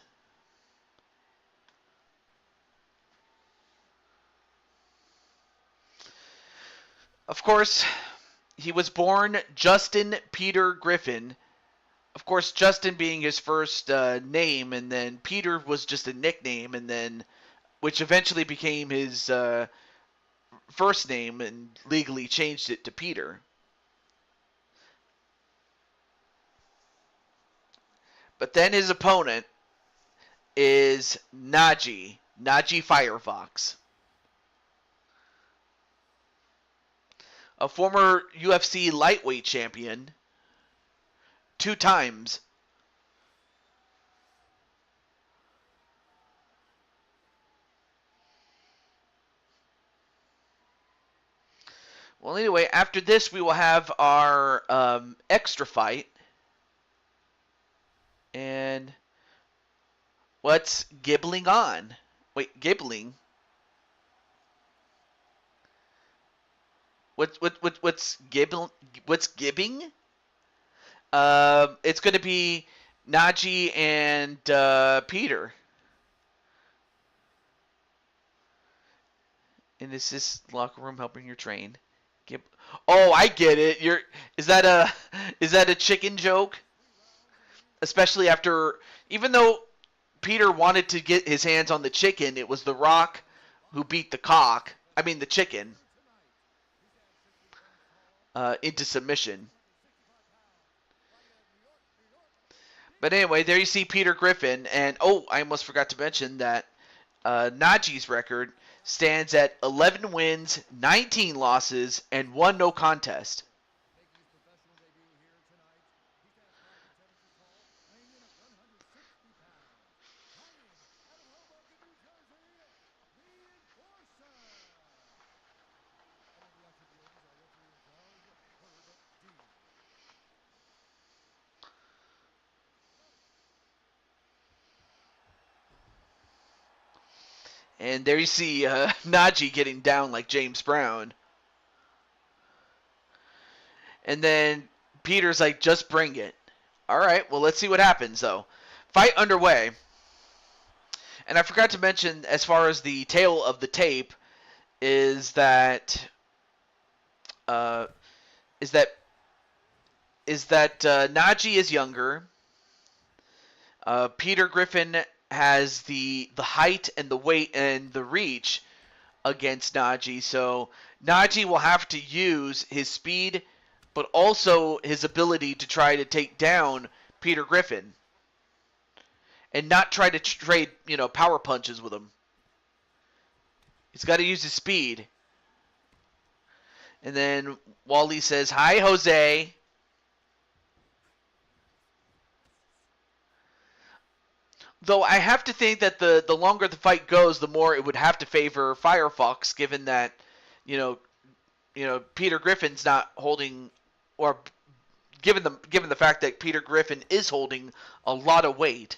Of course, he was born Justin Peter Griffin. Of course, Justin being his first name, and then Peter was just a nickname, and then which eventually became his first name and legally changed it to Peter. But then his opponent is Najee Firefox, a former UFC lightweight champion, 2 times. Well, anyway, after this, we will have our extra fight. And what's gibbling on? Wait, gibbling? What's gibbling? What's gibbing? It's going to be Najee and Peter. And is this locker room helping your train? Oh, I get it. Is that a chicken joke? Especially after, even though Peter wanted to get his hands on the chicken, it was The Rock who beat the chicken, into submission. But anyway, there you see Peter Griffin, and I almost forgot to mention that Najee's record stands at 11 wins, 19 losses, and 1 no contest. Making his professional debut here tonight, he stands 5'10" tall, weighing in at 160 pounds. Fighting out of Hoboken, New Jersey, the Enforcer. And in the action rings, our referee in charge, Herb D. And there you see Najee getting down like James Brown. And then Peter's like, just bring it. All right, well, let's see what happens, though. Fight underway. And I forgot to mention, as far as the tail of the tape, is that Najee is younger. Peter Griffin has the height and the weight and the reach against Najee, so Najee will have to use his speed, but also his ability to try to take down Peter Griffin. and not try to trade, power punches with him. He's got to use his speed. And then Wally says, "Hi, Jose." Though I have to think that the longer the fight goes, the more it would have to favor Firefox, given that, you know, Peter Griffin's not holding, or given the fact that Peter Griffin is holding a lot of weight.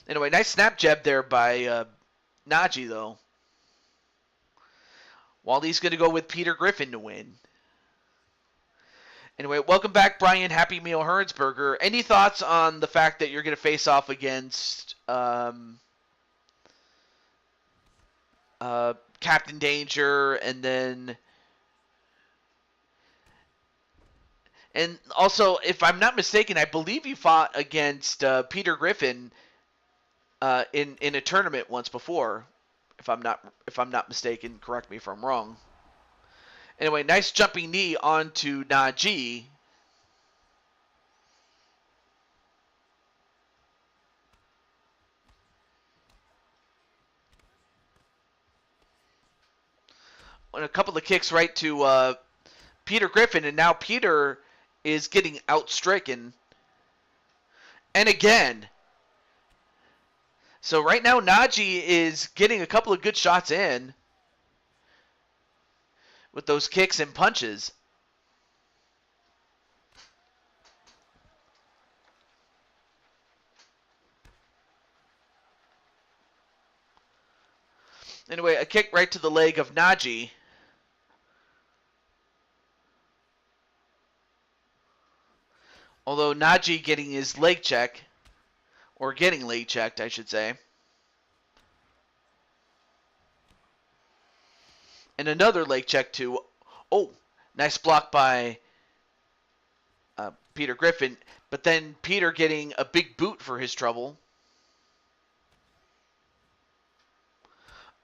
Anyway, nice snap jab there by Najee, though. Wally's going to go with Peter Griffin to win. Anyway, welcome back, Brian Happy Meal Hertzberger. Any thoughts on the fact that you're going to face off against Captain Danger, and also, if I'm not mistaken, I believe you fought against Peter Griffin in a tournament once before. If I'm not mistaken, correct me if I'm wrong. Anyway, nice jumping knee onto Najee. And a couple of kicks right to Peter Griffin, and now Peter is getting outstricken. And again. So right now Najee is getting a couple of good shots in with those kicks and punches. Anyway, a kick right to the leg of Najee. Although Najee getting his leg check, or getting leg checked, I should say. And another leg check too. Oh, nice block by Peter Griffin. But then Peter getting a big boot for his trouble.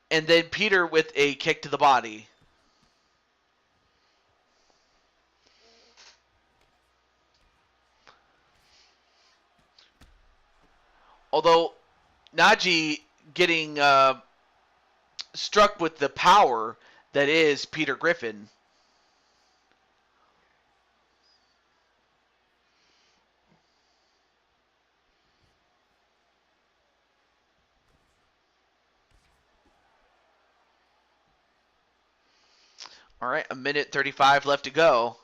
And then Peter with a kick to the body. Although Najee getting struck with the power that is Peter Griffin. All right, a minute 35 left to go.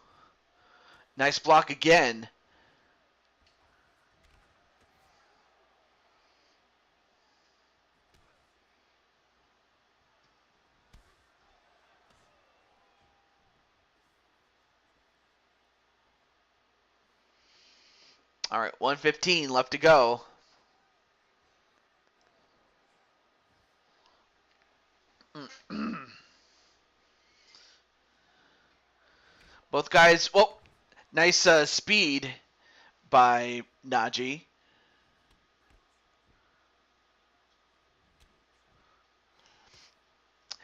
Nice block again. All right, 1:15 left to go. Both guys, well, nice speed by Najee.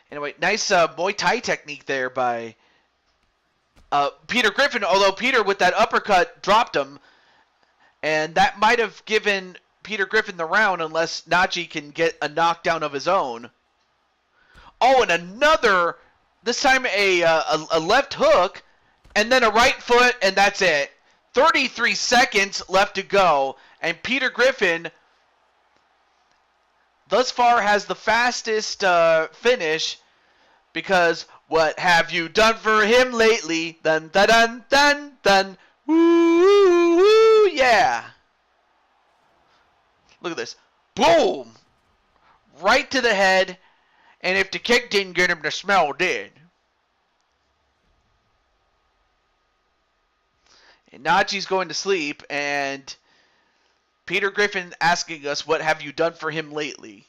Anyway, nice Muay Thai technique there by Peter Griffin, although Peter with that uppercut dropped him, and that might have given Peter Griffin the round unless Najee can get a knockdown of his own. Oh, and another, this time a left hook, and then a right foot, and that's it. 33 seconds left to go, and Peter Griffin thus far has the fastest finish, because what have you done for him lately? Dun dun dun dun dun. Woo woo yeah. Look at this. Boom! Right to the head, and if the kick didn't get him, the smell did. And Najee's going to sleep, and Peter Griffin asking us, what have you done for him lately?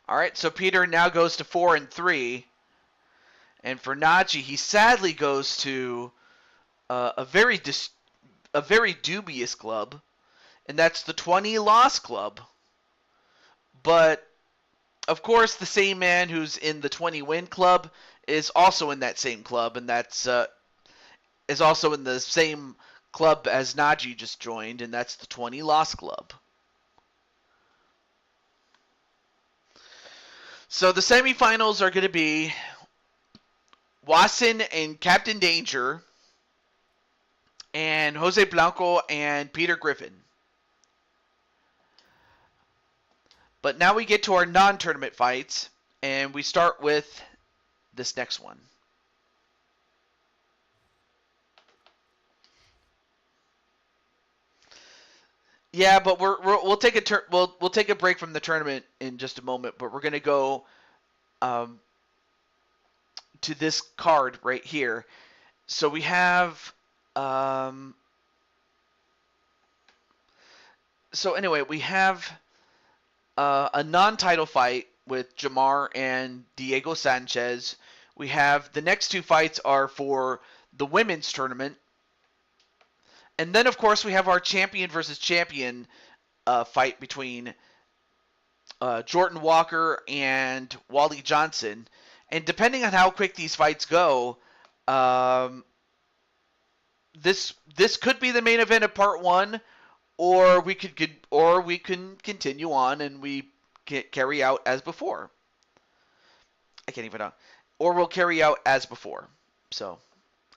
All right, so Peter now goes to 4-3, and for Najee, he sadly goes to a very dubious club, and that's the 20 Loss Club. But of course, the same man who's in the 20 Win Club is also in that same club, and that's is also in the same club as Najee just joined, and that's the 20 Loss Club. So the semifinals are going to be Watson and Captain Danger, and Jose Blanco and Peter Griffin. But now we get to our non-tournament fights, and we start with this next one. Yeah, but we'll take a we'll take a break from the tournament in just a moment, but we're gonna go to this card right here. So we have so anyway, we have a non-title fight with Jamar and Diego Sanchez. We have the next two fights are for the women's tournament. And then, of course, we have our champion versus champion fight between Jordan Walker and Wally Johnson. And depending on how quick these fights go, this could be the main event of part one, or we can continue on and we carry out as before. I can't even know. Or we'll carry out as before. So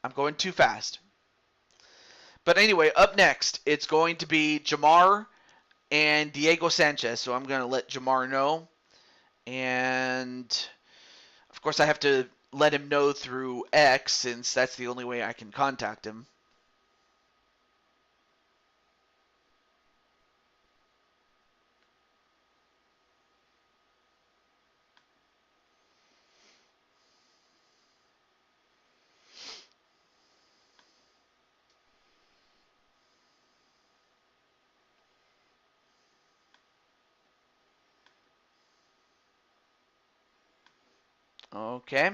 I'm going too fast. But anyway, up next, it's going to be Jamar and Diego Sanchez. So I'm going to let Jamar know. And, of course, I have to let him know through X, since that's the only way I can contact him. Okay.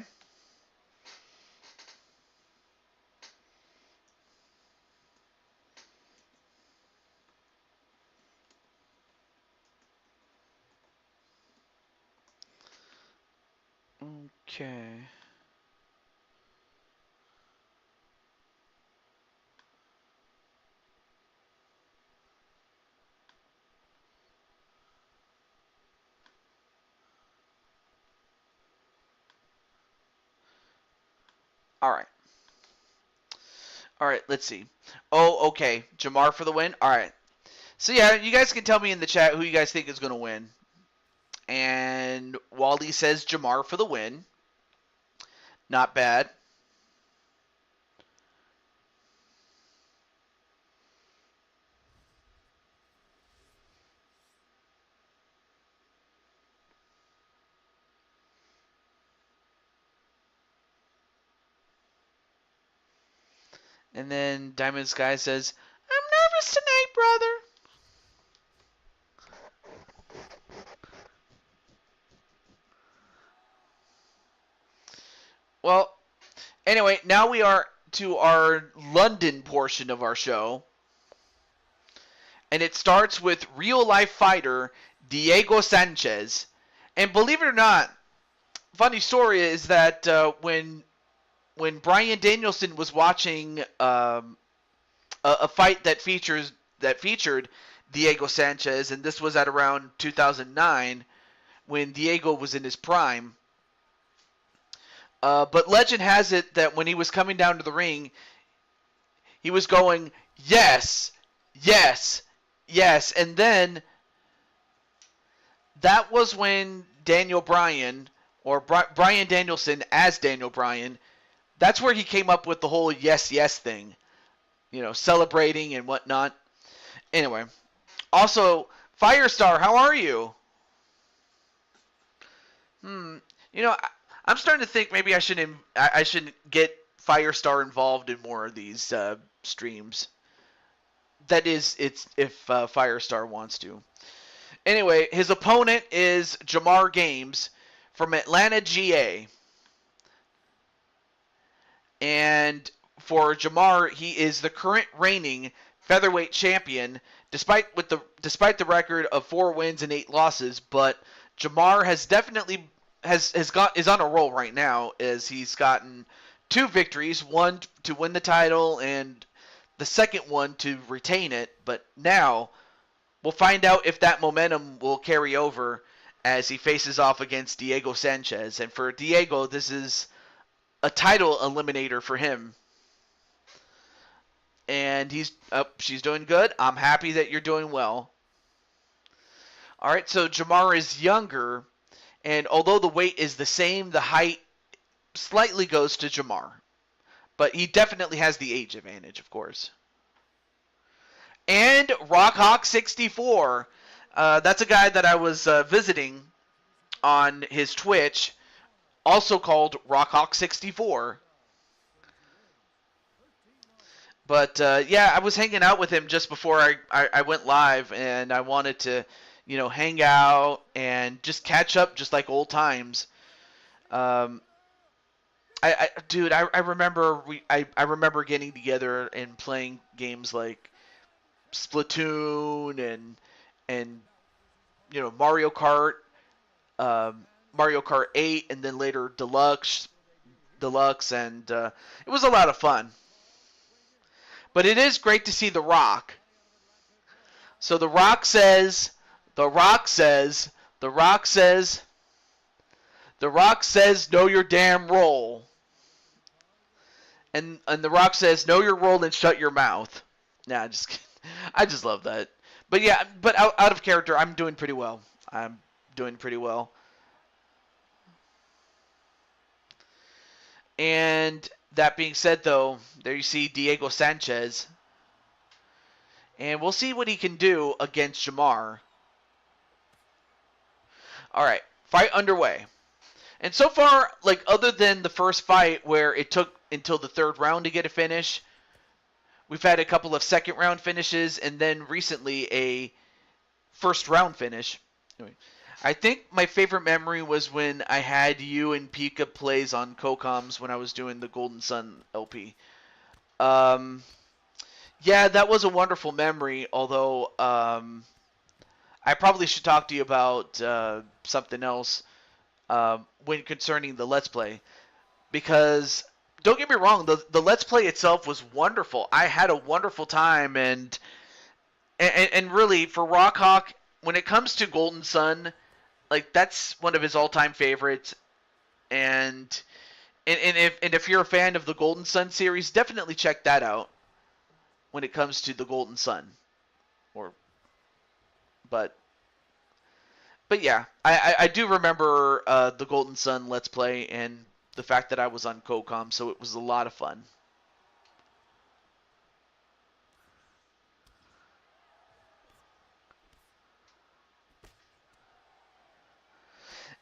Okay. All right. All right, let's see. Oh, okay. Jamar for the win? All right. So, yeah, you guys can tell me in the chat who you guys think is going to win. And Wally says Jamar for the win. Not bad. And then Diamond Sky says, I'm nervous tonight, brother. Well, anyway, now we are to our London portion of our show. And it starts with real-life fighter Diego Sanchez. And believe it or not, funny story is that when Bryan Danielson was watching a fight that featured Diego Sanchez, and this was at around 2009 when Diego was in his prime. But legend has it that when he was coming down to the ring, he was going, yes, yes, yes. And then that was when Daniel Bryan, or Bryan Danielson as Daniel Bryan, that's where he came up with the whole yes, yes thing. You know, celebrating and whatnot. Anyway. Also, Firestar, how are you? You know, I'm starting to think maybe I should get Firestar involved in more of these streams. That is, it's if Firestar wants to. Anyway, his opponent is Jamar Games from Atlanta, GA. And for Jamar, he is the current reigning featherweight champion, despite the record of 4 wins and 8 losses, but Jamar has definitely is on a roll right now, as he's gotten 2 victories, one to win the title and the second one to retain it. But now we'll find out if that momentum will carry over as he faces off against Diego Sanchez. And for Diego, this is a title eliminator for him. And she's doing good. I'm happy that you're doing well. All right, so Jamar is younger, and although the weight is the same, the height slightly goes to Jamar. But he definitely has the age advantage, of course. And Rockhawk64. That's a guy that I was visiting on his Twitch, also called Rockhawk64. But yeah, I was hanging out with him just before I went live, and I wanted to, hang out and just catch up, just like old times. Dude, I remember I remember getting together and playing games like Splatoon and Mario Kart, Mario Kart 8, and then later Deluxe, and it was a lot of fun. But it is great to see The Rock. So The Rock says, know your damn role. And The Rock says, know your role and shut your mouth. Nah, just kidding. I just love that. But yeah, out of character, I'm doing pretty well. And that being said, though, there you see Diego Sanchez. And we'll see what he can do against Jamar. All right, fight underway. And so far, like, other than the first fight where it took until the 3rd round to get a finish, we've had a couple of 2nd round finishes, and then recently a 1st round finish. Anyway, I think my favorite memory was when I had you and Pika plays on CoComs when I was doing the Golden Sun LP. Yeah, that was a wonderful memory, although I probably should talk to you about something else when concerning the Let's Play. Because, don't get me wrong, the Let's Play itself was wonderful. I had a wonderful time, and really, for Rockhawk, when it comes to Golden Sun, like, that's one of his all-time favorites. And if you're a fan of the Golden Sun series, definitely check that out when it comes to the Golden Sun. But yeah, I do remember the Golden Sun Let's Play and the fact that I was on CoCom, so it was a lot of fun.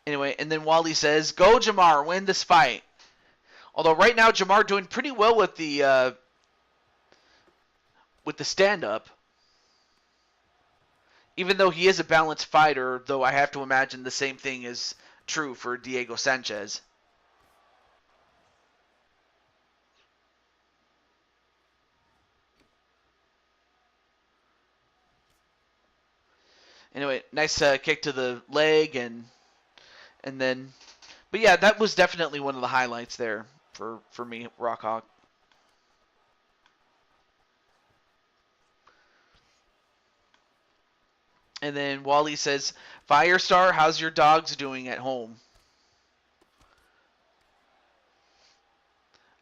Anyway, and then Wally says, "Go Jamar, win this fight." Although right now Jamar doing pretty well with the stand-up. Even though he is a balanced fighter, though I have to imagine the same thing is true for Diego Sanchez. Anyway, nice kick to the leg, and then, but yeah, that was definitely one of the highlights there for me, Rockhawk. And then Wally says, "Firestar, how's your dogs doing at home?"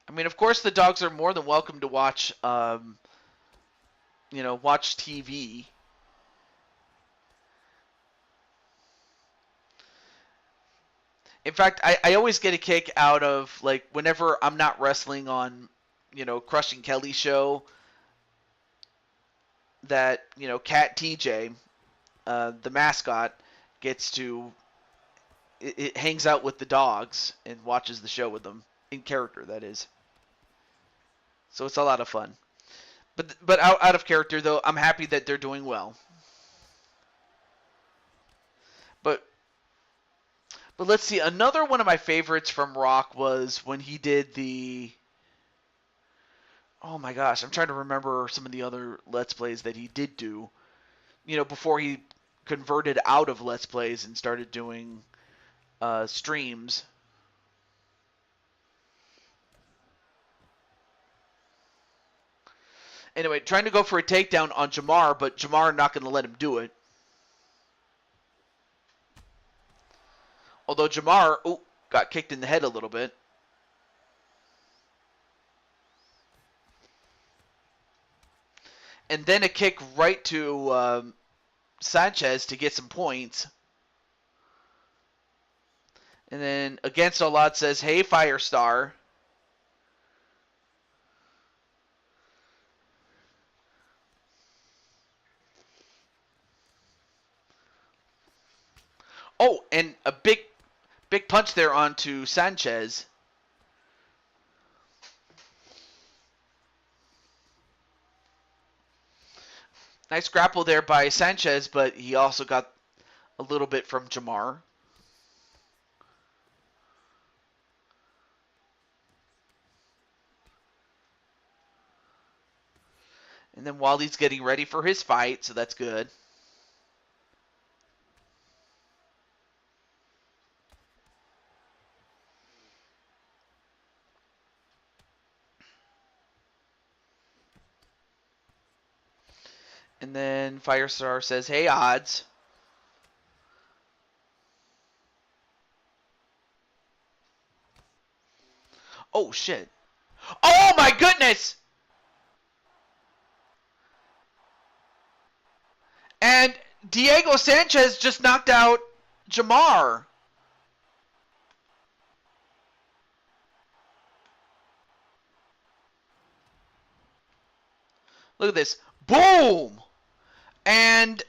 I mean, of course, the dogs are more than welcome to watch, watch TV. In fact, I always get a kick out of, like, whenever I'm not wrestling on, Crushing Kelly's show, that, Cat TJ, the mascot, gets to, it hangs out with the dogs and watches the show with them, in character, that is. So it's a lot of fun. But out of character, though, I'm happy that they're doing well. But let's see, another one of my favorites from Rock was when he did the... Oh my gosh, I'm trying to remember some of the other Let's Plays that he did do. before he converted out of Let's Plays and started doing streams. Anyway, trying to go for a takedown on Jamar, but Jamar not going to let him do it. Although Jamar got kicked in the head a little bit. And then a kick right to Sanchez to get some points. And then Against All Odds says, hey, Firestar. Oh, and a big punch there onto Sanchez. Nice grapple there by Sanchez, but he also got a little bit from Jamar. And then Wally's getting ready for his fight, so that's good. And then Firestar says, hey, Odds. Oh, shit. Oh, my goodness! And Diego Sanchez just knocked out Jamar. Look at this. Boom! And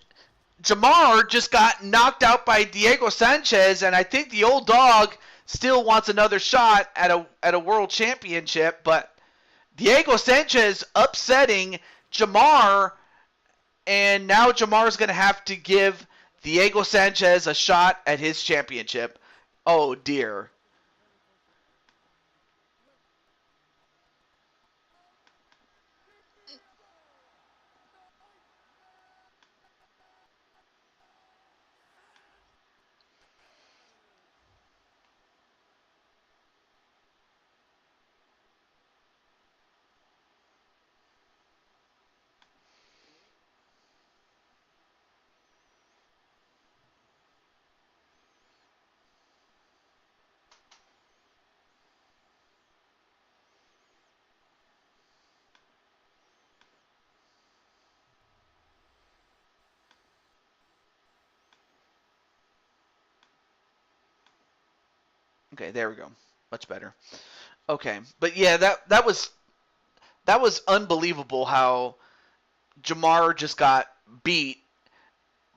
Jamar just got knocked out by Diego Sanchez, and I think the old dog still wants another shot at a world championship, but Diego Sanchez upsetting Jamar, and now Jamar's going to have to give Diego Sanchez a shot at his championship. Oh, dear. Okay, there we go. Much better. Okay, but yeah, that was unbelievable how Jamar just got beat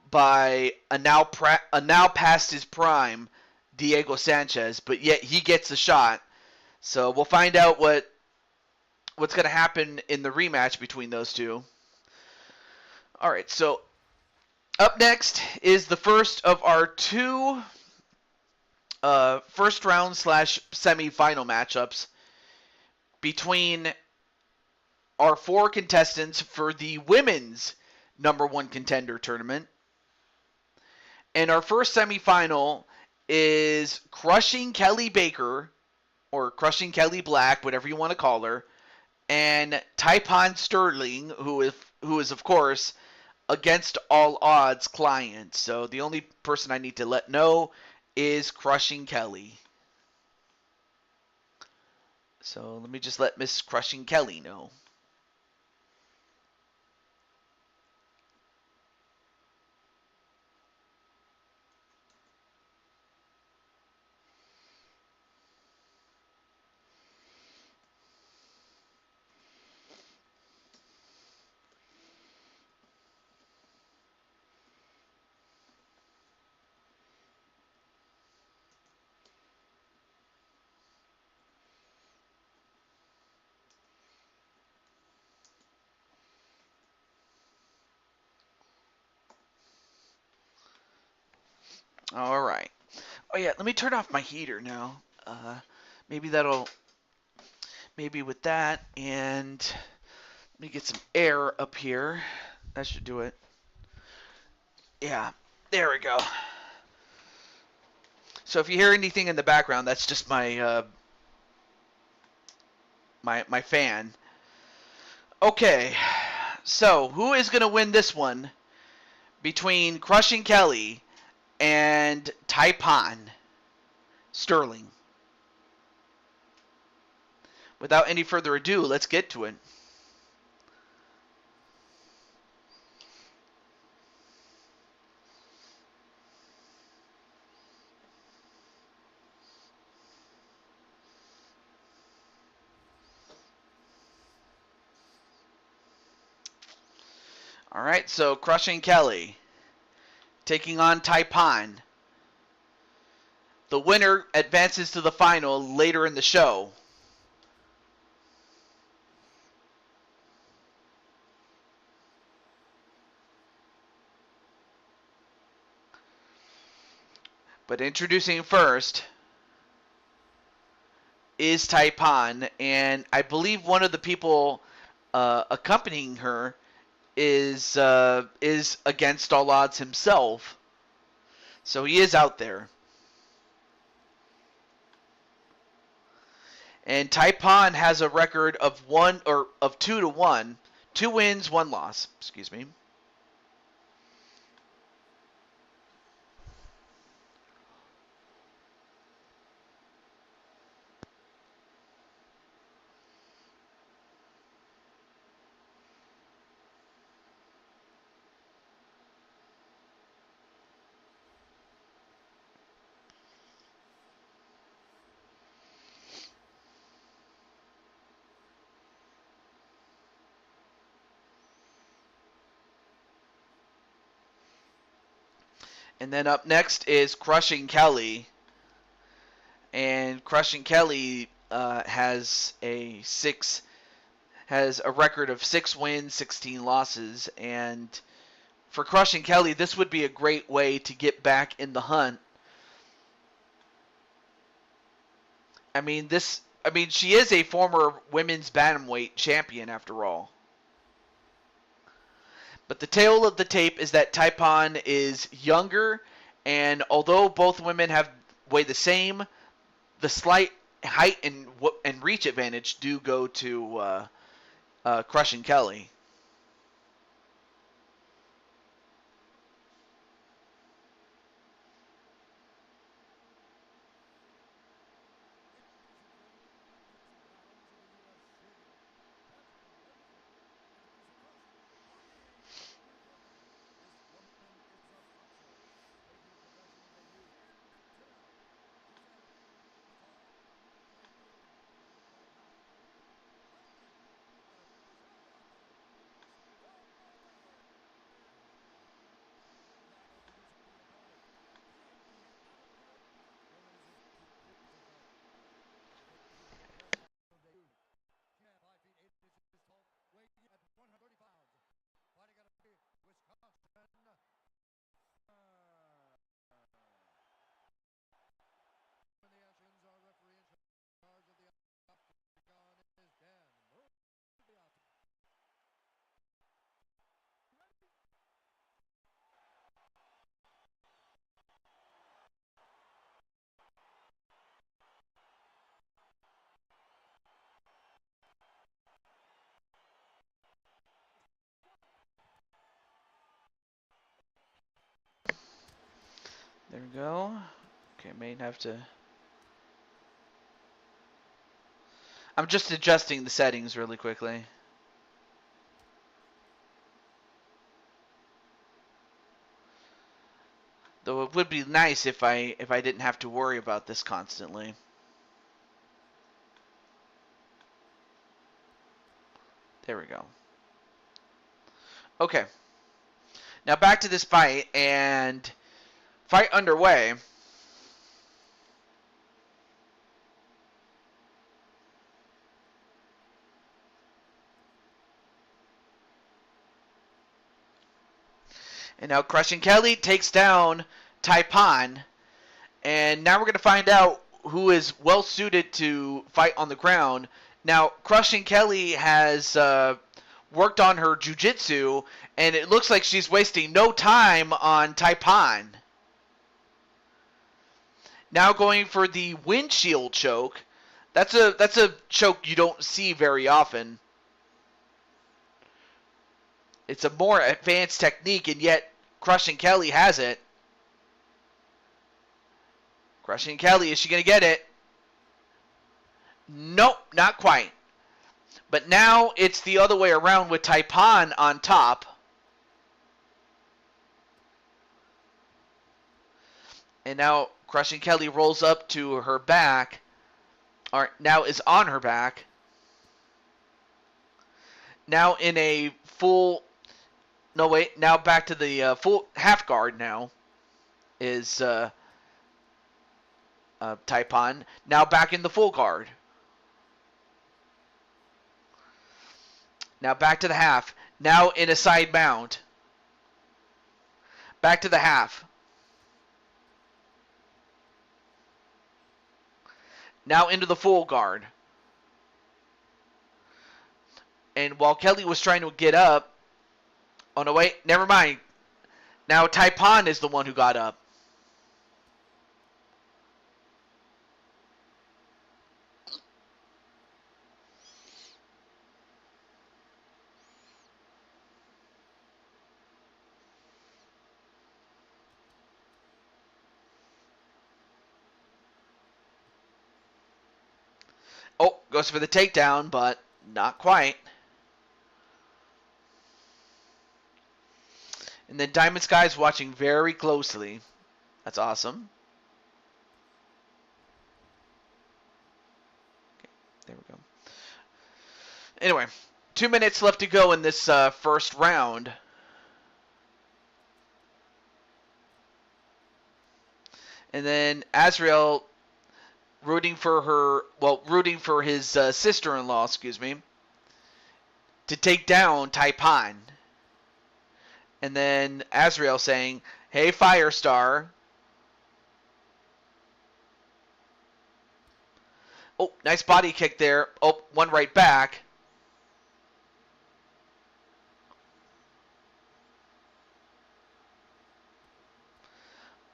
by a now past his prime Diego Sanchez, but yet he gets a shot. So we'll find out what's going to happen in the rematch between those two. All right, so up next is the first of our two first round / semi-final matchups between our 4 contestants for the women's #1 contender tournament. And our first semifinal is Crushing Kelly Baker, or Crushing Kelly Black, whatever you want to call her, and Taipon Sterling, who is of course Against All Odds client. So the only person I need to let know is Crushing Kelly. So let me just let Miss Crushing Kelly know. All right. Oh yeah, let me turn off my heater now. Maybe with that, and let me get some air up here. That should do it. Yeah, there we go. So if you hear anything in the background, that's just my my fan. Okay, so who is gonna win this one between Crushing Kelly and Taipan Sterling? Without any further ado, let's get to it. All right, so Crushing Kelly taking on Taipan. The winner advances to the final later in the show. But introducing first is Taipan, and I believe one of the people accompanying her is against all odds himself. So he is out there. And Taipan has a record of 2-1, 2 wins, 1 loss. Excuse me. And then up next is Crushing Kelly. And Crushing Kelly has a record of 6 wins, 16 losses, and for Crushing Kelly, this would be a great way to get back in the hunt. She is a former women's bantamweight champion after all. But the tale of the tape is that Taipan is younger, and although both women weigh the same, the slight height and reach advantage do go to Crushing Kelly. There we go. Okay, may have to. I'm just adjusting the settings really quickly. Though it would be nice if I didn't have to worry about this constantly. There we go. Okay. Now back to this fight, and fight underway. And now Crushing Kelly takes down Taipan. And now we're going to find out who is well suited to fight on the ground. Now, Crushing Kelly has worked on her jiu-jitsu And it looks like she's wasting no time on Taipan. Now going for the windshield choke. That's a choke you don't see very often. It's a more advanced technique, and yet Crushing Kelly has it. Crushing Kelly, is she going to get it? Nope, not quite. But now it's the other way around with Taipan on top. And now Crushing Kelly rolls up to her back. Or now is on her back. Now in a full... No, wait. Now back to the full half guard now is Taipan. Now back in the full guard. Now back to the half. Now in a side mount. Back to the half. Now into the full guard. And while Kelly was trying to get up... Oh, no, wait. Never mind. Now Taipan is the one who got up. Oh, goes for the takedown, but not quite. And then Diamond Sky's watching very closely. That's awesome. Okay, there we go. Anyway, 2 minutes left to go in this first round. And then Azrael rooting for his sister-in-law, to take down Taipan. And then Azrael saying, "Hey, Firestar." Oh, nice body kick there. Oh, one right back.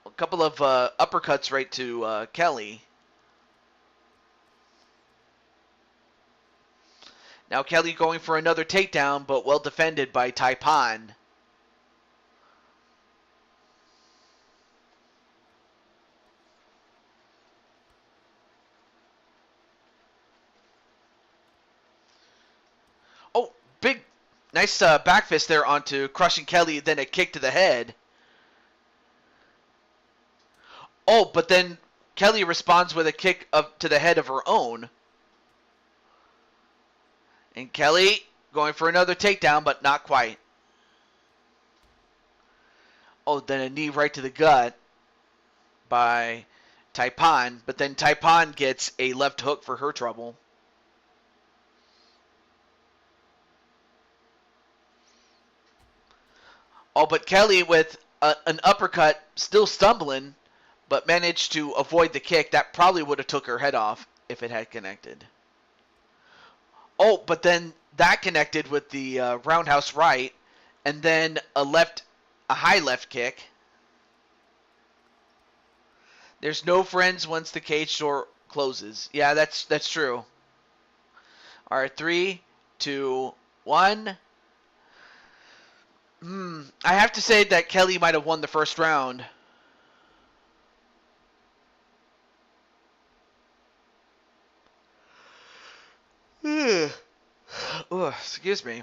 A couple of uppercuts right to Kelly. Now Kelly going for another takedown, but well defended by Taipan. Oh, big, nice back fist there onto Crushing Kelly, then a kick to the head. Oh, but then Kelly responds with a kick up to the head of her own. And Kelly going for another takedown, but not quite. Oh, then a knee right to the gut by Taipan, but then Taipan gets a left hook for her trouble. Oh, but Kelly with an uppercut, still stumbling, but managed to avoid the kick. That probably would have took her head off if it had connected. Oh, but then that connected with the roundhouse right, and then a high left kick. There's no friends once the cage door closes. Yeah, that's true. All right, 3, 2, 1. I have to say that Kelly might have won the first round. Oh, excuse me.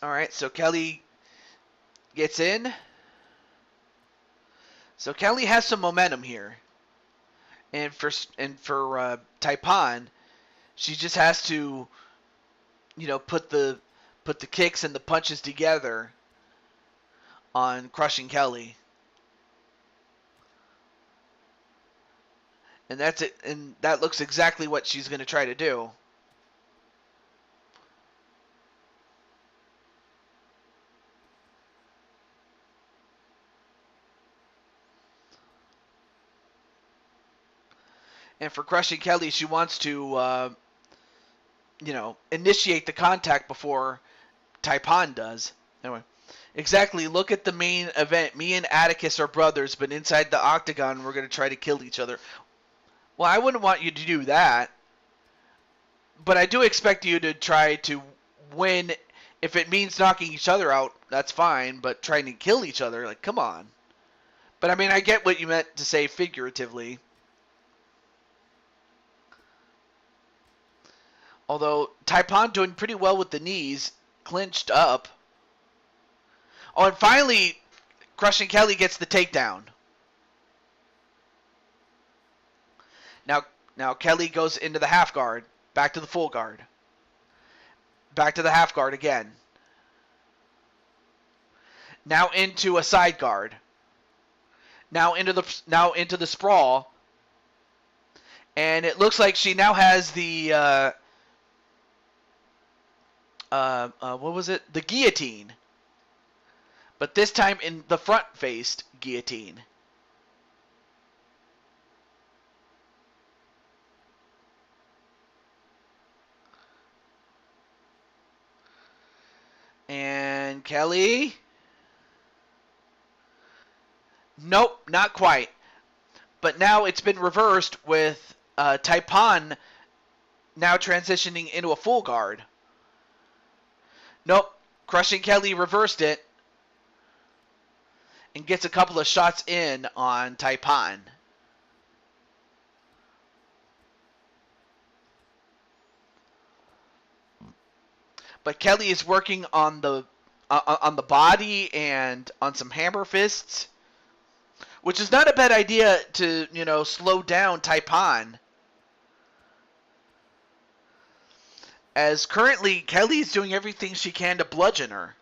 All right, so Kelly gets in. So Kelly has some momentum here. And for Taipan, she just has to, put the kicks and the punches together on Crushing Kelly. And that's it. And that looks exactly what she's going to try to do. And for Crushing Kelly, she wants to, initiate the contact before Taipan does. Anyway, exactly. Look at the main event. Me and Atticus are brothers, but inside the octagon, we're going to try to kill each other. Well, I wouldn't want you to do that. But I do expect you to try to win. If it means knocking each other out, that's fine. But trying to kill each other, like, come on. But I mean, I get what you meant to say figuratively. Although Taipan doing pretty well with the knees, clinched up. Oh, and finally, Crushing Kelly gets the takedown. Now Kelly goes into the half guard, back to the full guard, back to the half guard again. Now into a side guard. Now into the sprawl, and it looks like she now has the what was it? The guillotine, but this time in the front-faced guillotine. And Kelly, nope, not quite. But now it's been reversed with Taipan now transitioning into a full guard. Nope, Crushing Kelly reversed it and gets a couple of shots in on Taipan. But Kelly is working on the body and on some hammer fists, which is not a bad idea to slow down Taipan. As currently Kelly's doing everything she can to bludgeon her.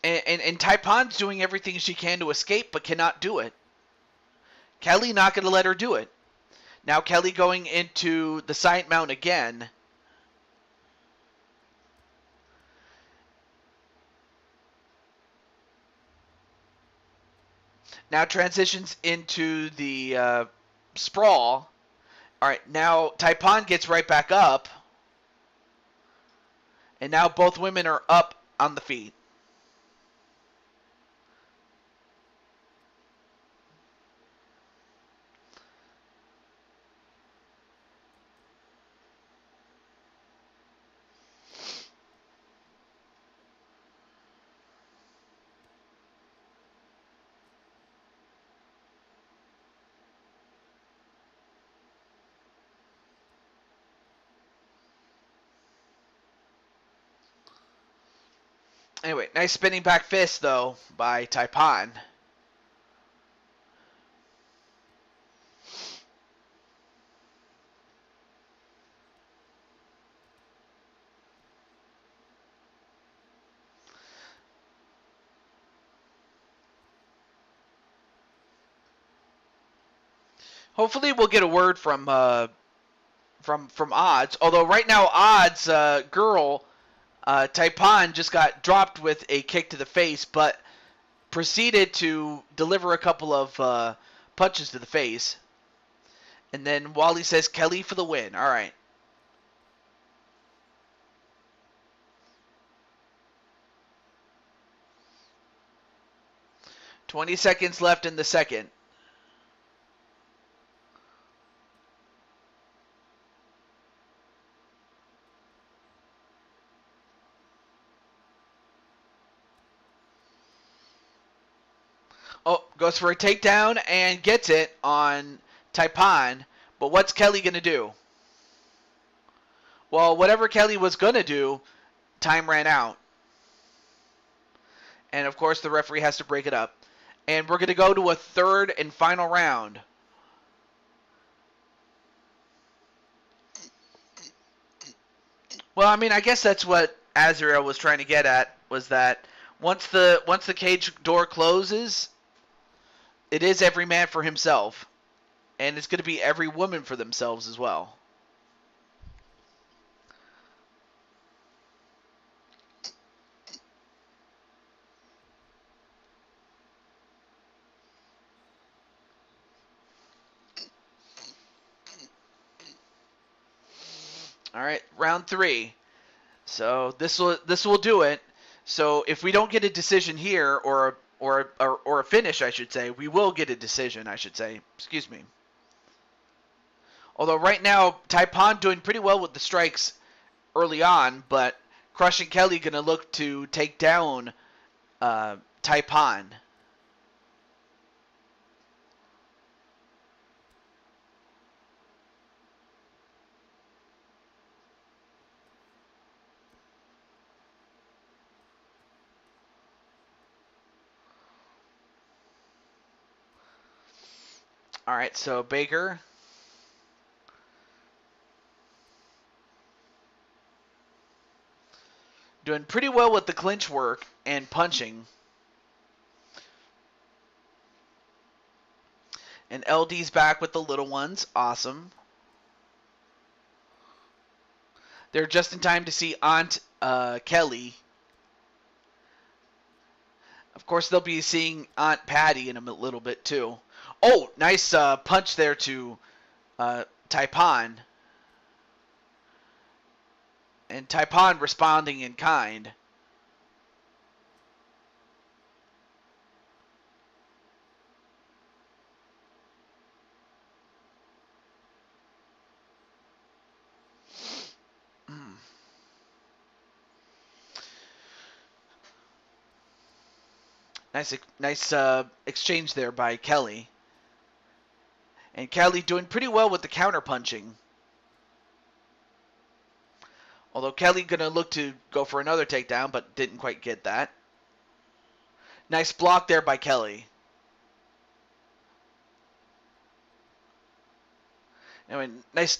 And Taipan's doing everything she can to escape, but cannot do it. Kelly not going to let her do it. Now Kelly going into the side mount again. Now transitions into the sprawl. All right, now Taipan gets right back up. And now both women are up on the feet. Anyway, nice spinning back fist, though, by Taipan. Hopefully we'll get a word from Odds. Although right now Odds girl Taipan just got dropped with a kick to the face, but proceeded to deliver a couple of punches to the face. And then Wally says Kelly for the win. All right. "20 seconds left in the second." Oh, goes for a takedown and gets it on Taipan. But what's Kelly going to do? Well, whatever Kelly was going to do, time ran out. And, of course, the referee has to break it up. And we're going to go to a third and final round. Well, I mean, I guess that's what Azrael was trying to get at, was that Once the cage door closes, it is every man for himself, and it's going to be every woman for themselves as well. All right, round 3. So this will do it. So if we don't get a decision here, or a finish, I should say, we will get a decision. I should say. Excuse me. Although right now, Taipan doing pretty well with the strikes early on, but Crushing Kelly going to look to take down Taipan. All right, so Baker doing pretty well with the clinch work and punching. And LD's back with the little ones. Awesome. They're just in time to see Aunt Kelly. Of course, they'll be seeing Aunt Patty in a little bit, too. Oh, nice punch there to Taipan. And Taipan responding in kind. Nice exchange there by Kelly. And Kelly doing pretty well with the counter punching. Although Kelly going to look to go for another takedown, but didn't quite get that. Nice block there by Kelly. Anyway, nice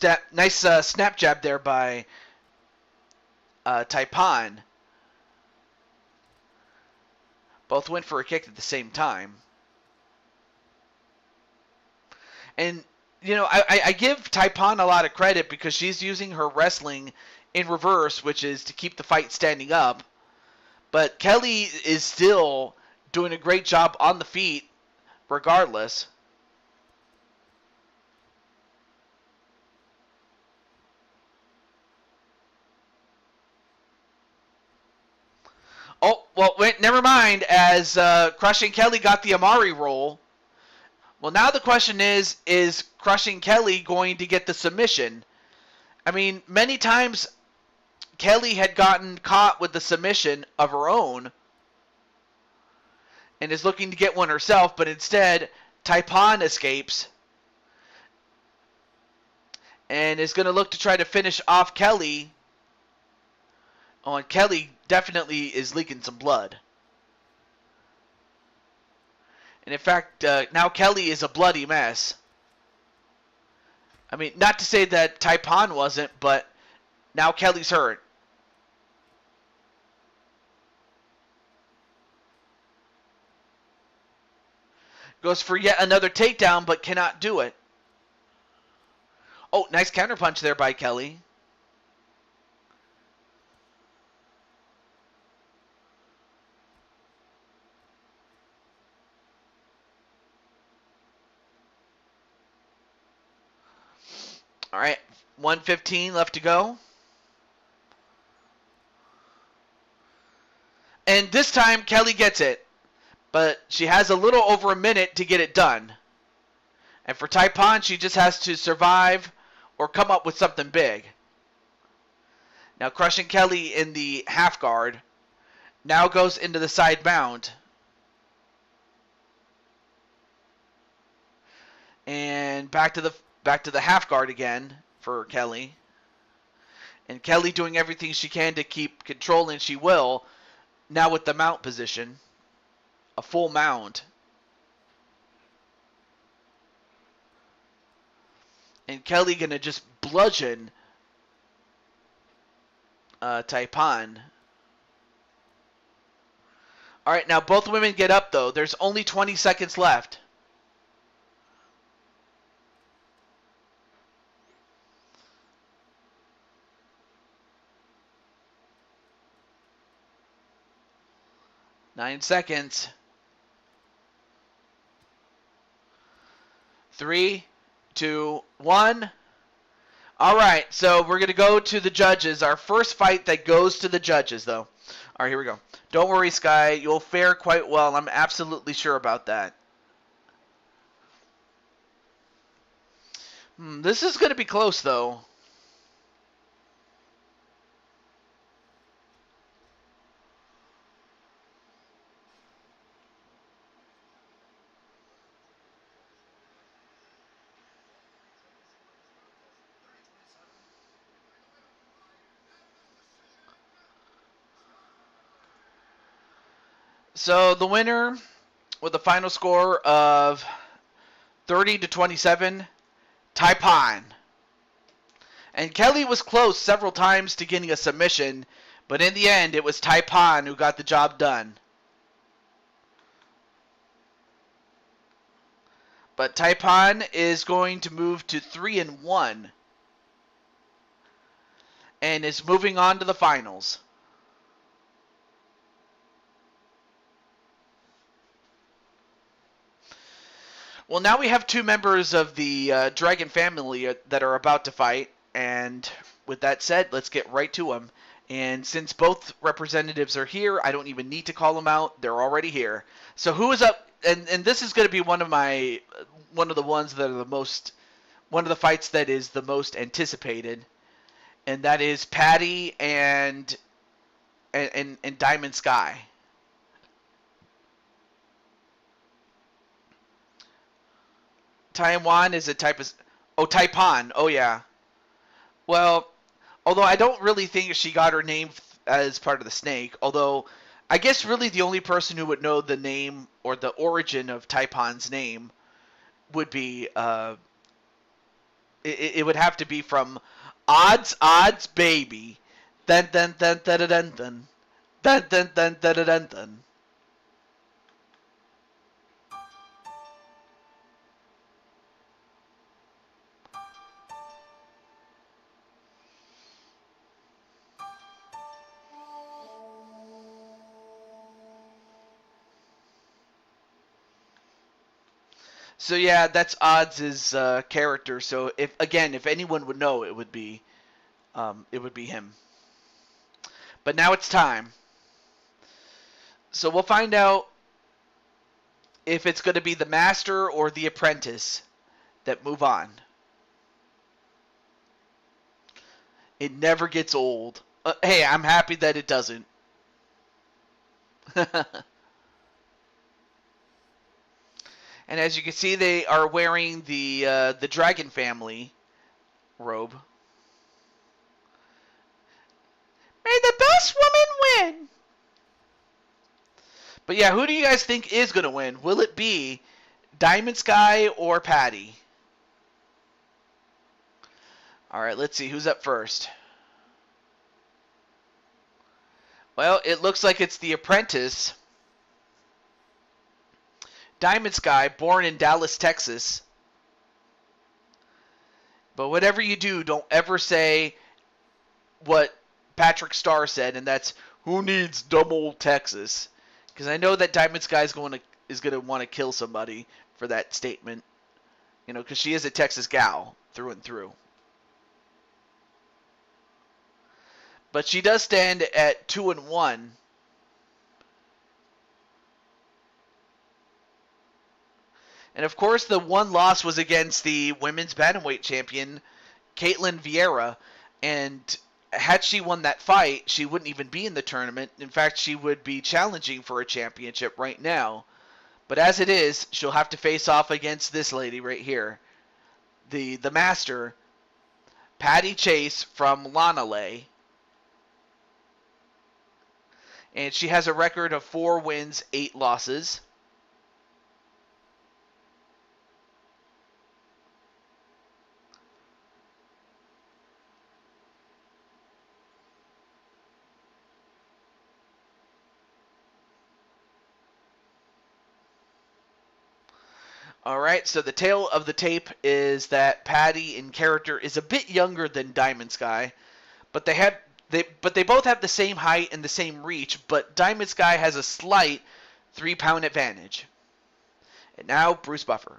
snap jab there by Taipan. Both went for a kick at the same time. And, you know, I give Taipan a lot of credit because she's using her wrestling in reverse, which is to keep the fight standing up. But Kelly is still doing a great job on the feet regardless. Oh, well, wait, never mind, as Crushing Kelly got the Amari roll. Well, now the question is Crushing Kelly going to get the submission? I mean, many times Kelly had gotten caught with the submission of her own and is looking to get one herself, but instead Taipan escapes and is going to look to try to finish off Kelly. Oh, and Kelly definitely is leaking some blood. And in fact, now Kelly is a bloody mess. I mean, not to say that Taipan wasn't, but now Kelly's hurt. Goes for yet another takedown, but cannot do it. Oh, nice counterpunch there by Kelly. All right, 1:15 left to go. And this time, Kelly gets it. But she has a little over a minute to get it done. And for Taipan, she just has to survive or come up with something big. Now Crushing Kelly in the half guard. Now goes into the side mount. And back to the half guard again for Kelly. And Kelly doing everything she can to keep control, and she will. Now with the mount position. A full mount. And Kelly gonna just bludgeon Taipan. All right, now both women get up, though. There's only 20 seconds left. Nine seconds. 3, 2, 1. All right, so we're going to go to the judges. Our first fight that goes to the judges, though. All right, here we go. Don't worry, Sky. You'll fare quite well. I'm absolutely sure about that. This is going to be close, though. So the winner with a final score of 30-27, Taipan. And Kelly was close several times to getting a submission, but in the end, it was Taipan who got the job done. But Taipan is going to move to 3-1 and is moving on to the finals. Well, now we have two members of the Dragon family that are about to fight, and with that said, let's get right to them. And since both representatives are here, I don't even need to call them out. They're already here. So who is up? And this is going to be one of the ones that are the most, one of the fights that is the most anticipated, and that is Patty and Diamond Sky. Taiwan is a type of... Oh, Taipan. Oh, yeah. Well, although I don't really think she got her name as part of the snake, although I guess really the only person who would know the name or the origin of Taipan's name would be... it would have to be from Odds Baby. Dun dun dun dun dun dun dun. Dun dun dun dun dun dun dun. So yeah, that's Odds' character. So if anyone would know, it would be him. But now it's time. So we'll find out if it's going to be the master or the apprentice that move on. It never gets old. Hey, I'm happy that it doesn't. And as you can see, they are wearing the Dragon family robe. May the best woman win. But yeah, who do you guys think is going to win? Will it be Diamond Sky or Patty? All right, let's see who's up first. Well, it looks like it's the apprentice, Diamond Sky, born in Dallas, Texas. But whatever you do, don't ever say what Patrick Starr said, and that's, who needs dumb old Texas? Because I know that Diamond Sky is going to want to kill somebody for that statement. You know, because she is a Texas gal through and through. But she does stand at 2-1. And of course, the one loss was against the women's bantamweight champion, Caitlin Vieira. And had she won that fight, she wouldn't even be in the tournament. In fact, she would be challenging for a championship right now. But as it is, she'll have to face off against this lady right here, the master, Patty Chase from Lanalei. And she has a record of 4 wins, 8 losses. All right, so the tale of the tape is that Patty in character is a bit younger than Diamond Sky, but they both have the same height and the same reach, but Diamond Sky has a slight 3-pound advantage. And now Bruce Buffer.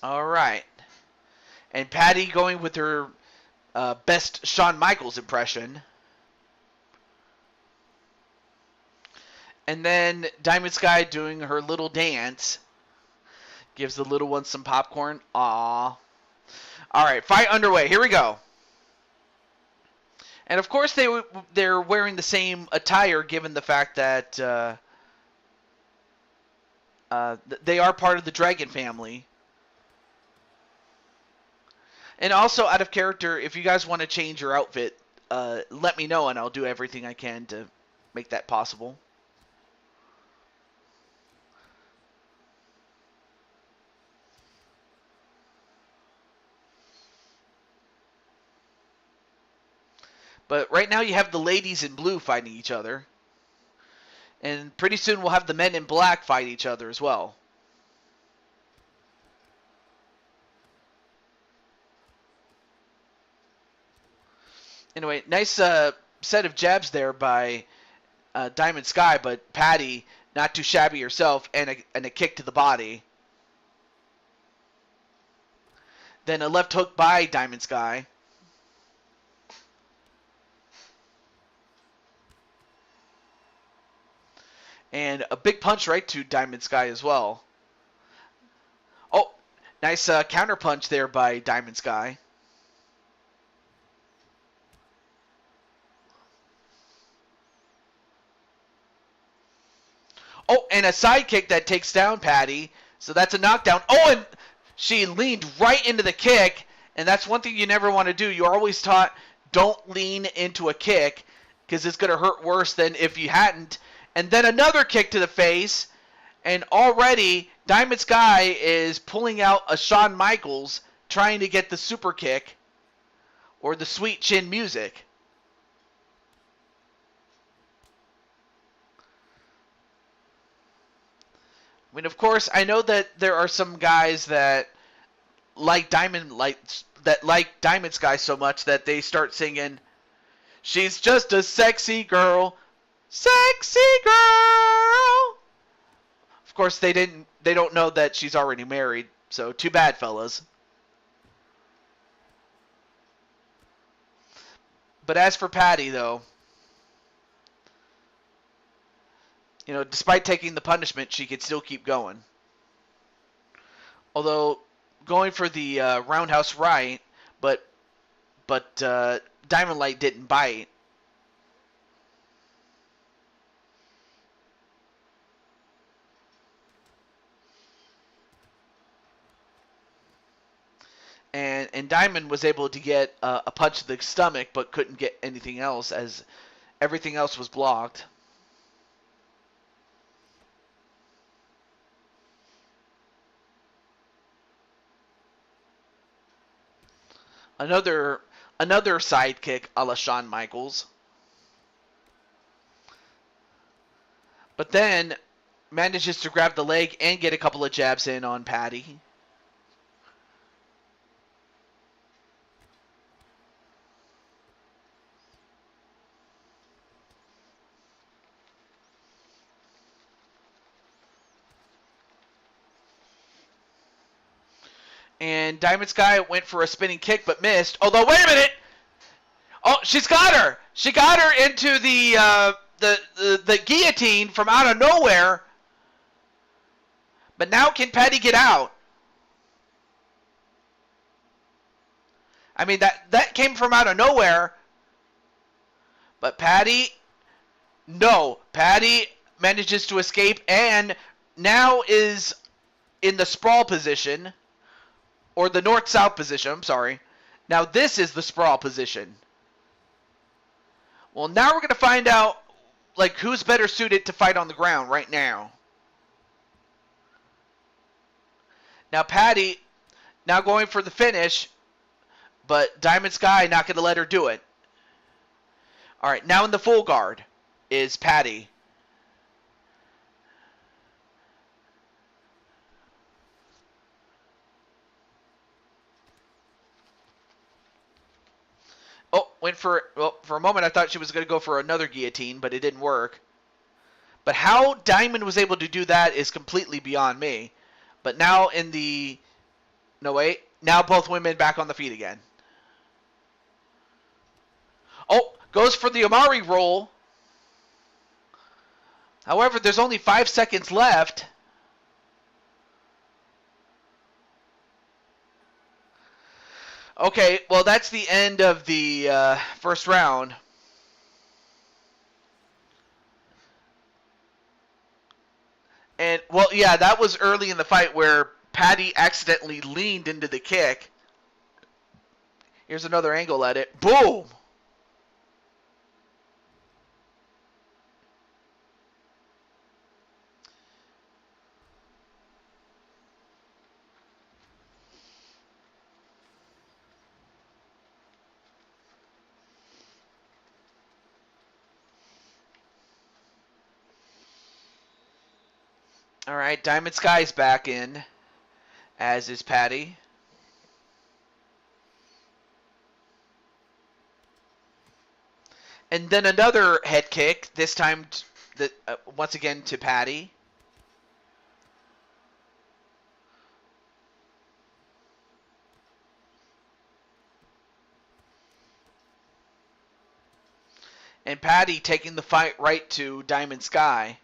All right. And Patty going with her best Shawn Michaels impression. And then Diamond Sky doing her little dance. Gives the little one some popcorn. Aww. All right, fight underway. Here we go. And of course they're wearing the same attire, given the fact that they are part of the Dragon family. And also, out of character, if you guys want to change your outfit, let me know, and I'll do everything I can to make that possible. But right now you have the ladies in blue fighting each other. And pretty soon we'll have the men in black fight each other as well. Anyway, nice set of jabs there by Diamond Sky, but Patty not too shabby herself, and a kick to the body. Then a left hook by Diamond Sky. And a big punch right to Diamond Sky as well. Oh, nice counter punch there by Diamond Sky. Oh, and a side kick that takes down Patty. So that's a knockdown. Oh, and she leaned right into the kick. And that's one thing you never want to do. You're always taught don't lean into a kick because it's going to hurt worse than if you hadn't. And then another kick to the face. And already Diamond Sky is pulling out a Shawn Michaels trying to get the super kick or the sweet chin music. I mean, of course, I know that there are some guys that like Diamond Sky so much that they start singing, "She's just a sexy girl, sexy girl." Of course, they don't know that she's already married, so too bad, fellas. But as for Patty, though, despite taking the punishment, she could still keep going. Although going for the roundhouse right, but Diamond Light didn't bite. And Diamond was able to get a punch to the stomach, but couldn't get anything else as everything else was blocked. Another sidekick a la Shawn Michaels. But then manages to grab the leg and get a couple of jabs in on Patty. And Diamond Sky went for a spinning kick but missed. Although, wait a minute! Oh, she's got her! She got her into the guillotine from out of nowhere. But now can Patty get out? I mean, that came from out of nowhere. But Patty, no. Patty manages to escape and now is in the sprawl position. Or the north-south position, I'm sorry. Now this is the sprawl position. Well, now we're going to find out, like, who's better suited to fight on the ground right now. Now Patty, now going for the finish, but Diamond Sky not going to let her do it. All right, now in the full guard is Patty. Oh, went for, well, for a moment I thought she was going to go for another guillotine, but it didn't work. But how Diamond was able to do that is completely beyond me. But now in the, no wait, now both women back on the feet again. Oh, goes for the Omari roll. However, there's only 5 seconds left. Okay, well, that's the end of the first round. And, well, yeah, that was early in the fight where Patty accidentally leaned into the kick. Here's another angle at it. Boom! All right, Diamond Sky's back in, as is Patty. And then another head kick, this time once again to Patty. And Patty taking the fight right to Diamond Sky.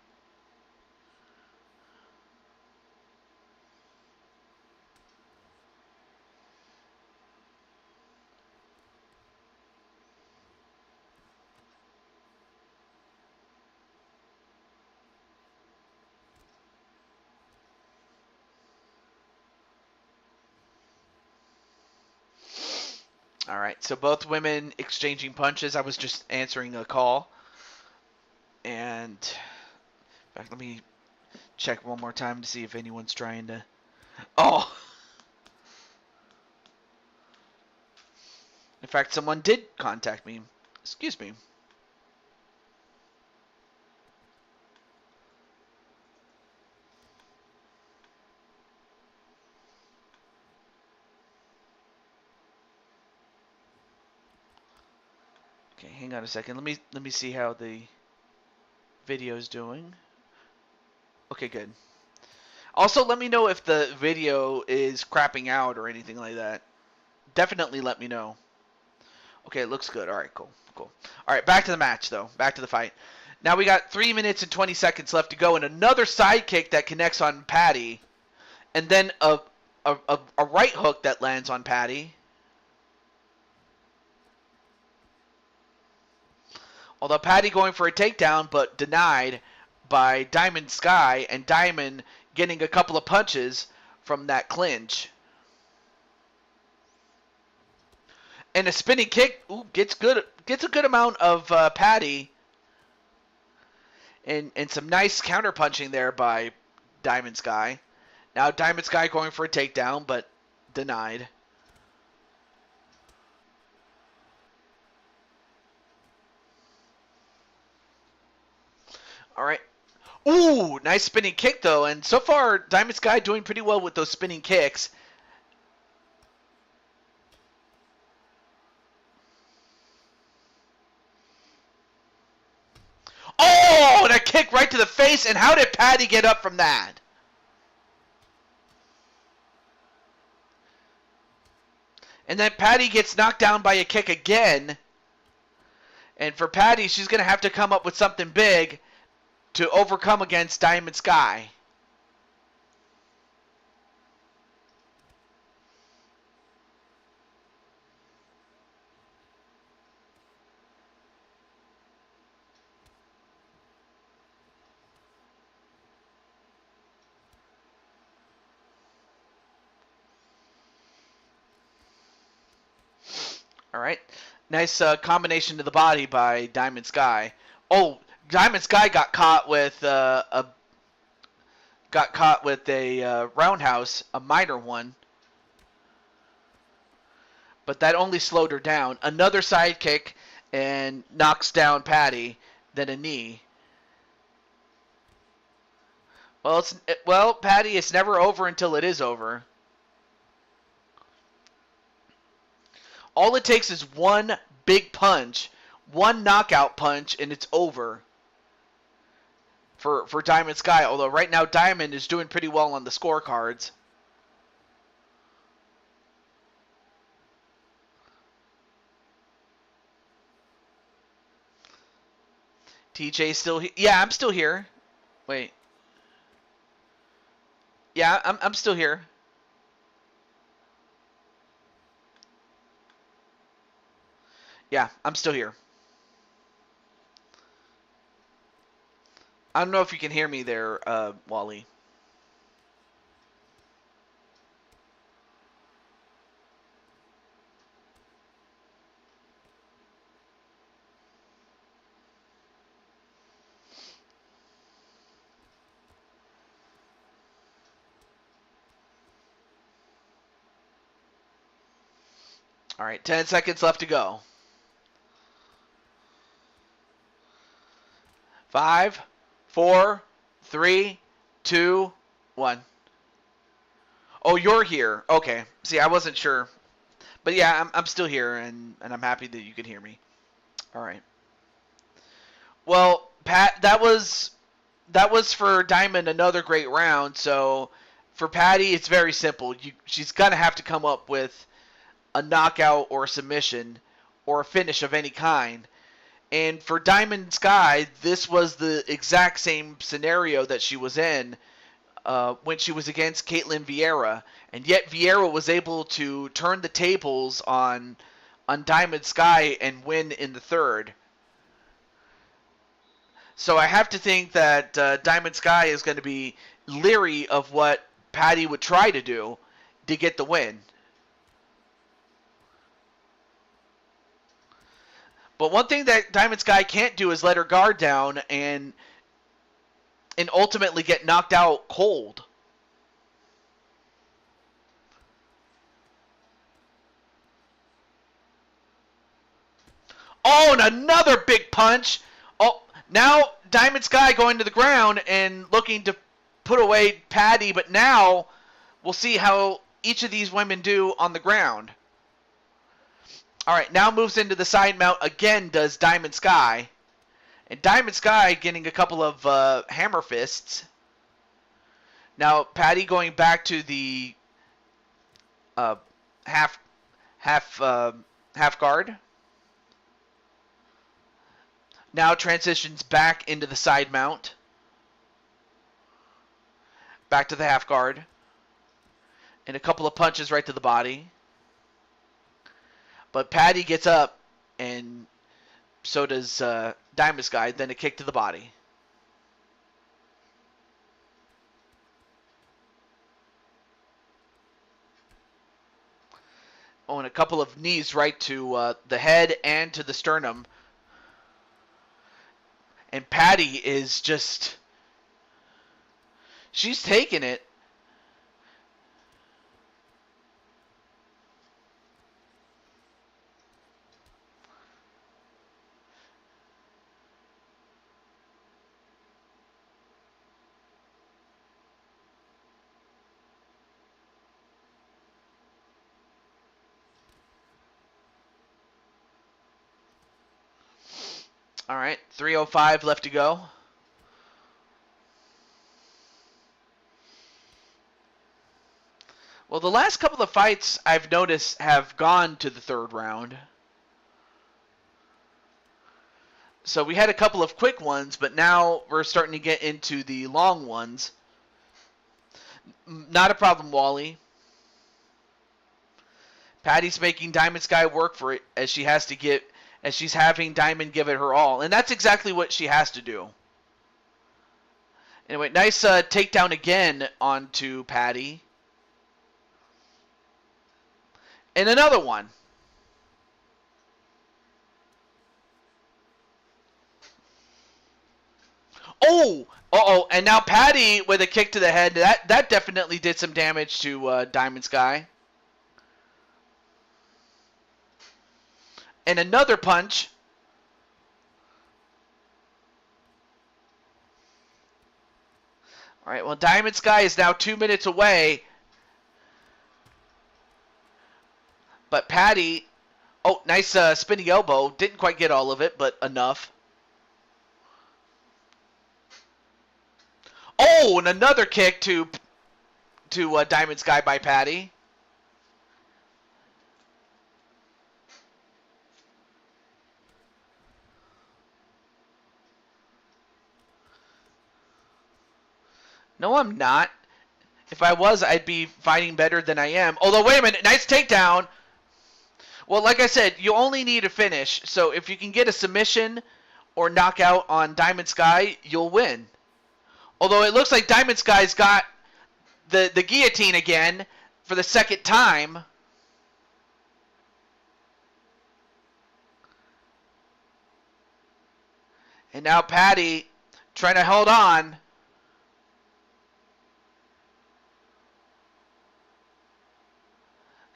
All right, so both women exchanging punches. I was just answering a call. And in fact, let me check one more time to see if anyone's trying to... Oh! In fact, someone did contact me. Excuse me. Okay, hang on a second. Let me see how the video's doing. Okay, good. Also, let me know if the video is crapping out or anything like that. Definitely let me know. Okay, it looks good. All right, cool. All right, back to the match, though. Back to the fight. Now we got 3 minutes and 20 seconds left to go, and another side kick that connects on Patty, and then a right hook that lands on Patty. Although Patty going for a takedown, but denied by Diamond Sky, and Diamond getting a couple of punches from that clinch. And a spinning kick gets a good amount of Patty. And some nice counter punching there by Diamond Sky. Now Diamond Sky going for a takedown, but denied. All right. Ooh, nice spinning kick, though. And so far, Diamond Sky doing pretty well with those spinning kicks. Oh, and a kick right to the face. And how did Patty get up from that? And then Patty gets knocked down by a kick again. And for Patty, she's going to have to come up with something big to overcome against Diamond Sky. All right. Nice combination to the body by Diamond Sky. Oh, Diamond Sky got caught with a roundhouse, a minor one, but that only slowed her down. Another side kick and knocks down Patty, then a knee. Well, Patty, it's never over until it is over. All it takes is one big punch, one knockout punch, and it's over for Diamond Sky. Although right now Diamond is doing pretty well on the scorecards. TJ's still here. Yeah, I'm still here. Wait. Yeah, I'm still here. Yeah, I'm still here. I don't know if you can hear me there, Wally. All right, 10 seconds left to go. 5, 4, 3, 2, 1. Oh, you're here. Okay. See, I wasn't sure. But yeah, I'm still here, and I'm happy that you can hear me. All right. Well, Pat, that was for Diamond another great round. So for Patty, it's very simple. She's gonna have to come up with a knockout or a submission or a finish of any kind. And for Diamond Sky, this was the exact same scenario that she was in when she was against Caitlin Vieira, and yet Vieira was able to turn the tables on Diamond Sky and win in the third. So I have to think that Diamond Sky is going to be leery of what Patty would try to do to get the win. But one thing that Diamond Sky can't do is let her guard down and ultimately get knocked out cold. Oh, and another big punch. Oh, now Diamond Sky going to the ground and looking to put away Patty, but now we'll see how each of these women do on the ground. All right, now moves into the side mount again, does Diamond Sky. And Diamond Sky getting a couple of hammer fists. Now Patty going back to the half guard. Now transitions back into the side mount. Back to the half guard. And a couple of punches right to the body. But Patty gets up, and so does Diamond Sky, then a kick to the body. Oh, and a couple of knees right to the head and to the sternum. And Patty is just... she's taking it. All right, 3:05 left to go. Well, the last couple of fights I've noticed have gone to the third round. So we had a couple of quick ones, but now we're starting to get into the long ones. Not a problem, Wally. Patty's making Diamond Sky work for it as she's having Diamond give it her all, and that's exactly what she has to do. Anyway, nice takedown again onto Patty. And another one. Oh! Uh-oh, and now Patty with a kick to the head. That definitely did some damage to Diamond Sky. And another punch. All right, well, Diamond Sky is now 2 minutes away. But Patty, oh, nice spinning elbow. Didn't quite get all of it, but enough. Oh, and another kick to Diamond Sky by Patty. No, I'm not. If I was, I'd be fighting better than I am. Although, wait a minute, nice takedown. Well, like I said, you only need a finish. So if you can get a submission or knockout on Diamond Sky, you'll win. Although it looks like Diamond Sky's got the guillotine again for the second time. And now Patty trying to hold on.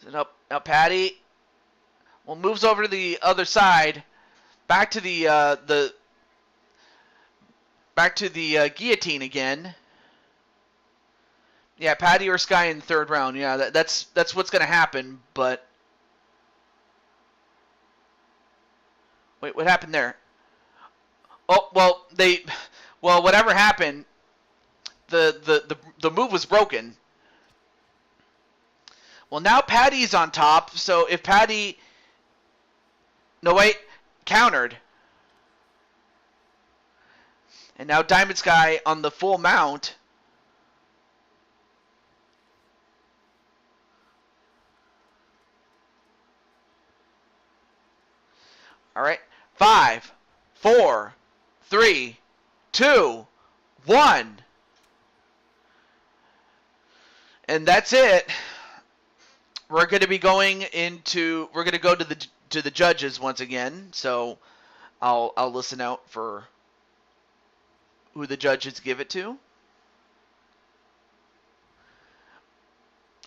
So now Patty moves over to the other side, back to the guillotine again. Yeah, Patty or Sky in the third round. Yeah, that's what's gonna happen. But wait, what happened there? Oh, well, whatever happened, the move was broken. Well, now Patty's on top. So if Patty, no wait, countered. And now Diamond Sky on the full mount. All right. 5, 4, 3, 2, 1. And that's it. We're going to go to the judges once again. So I'll listen out for who the judges give it to.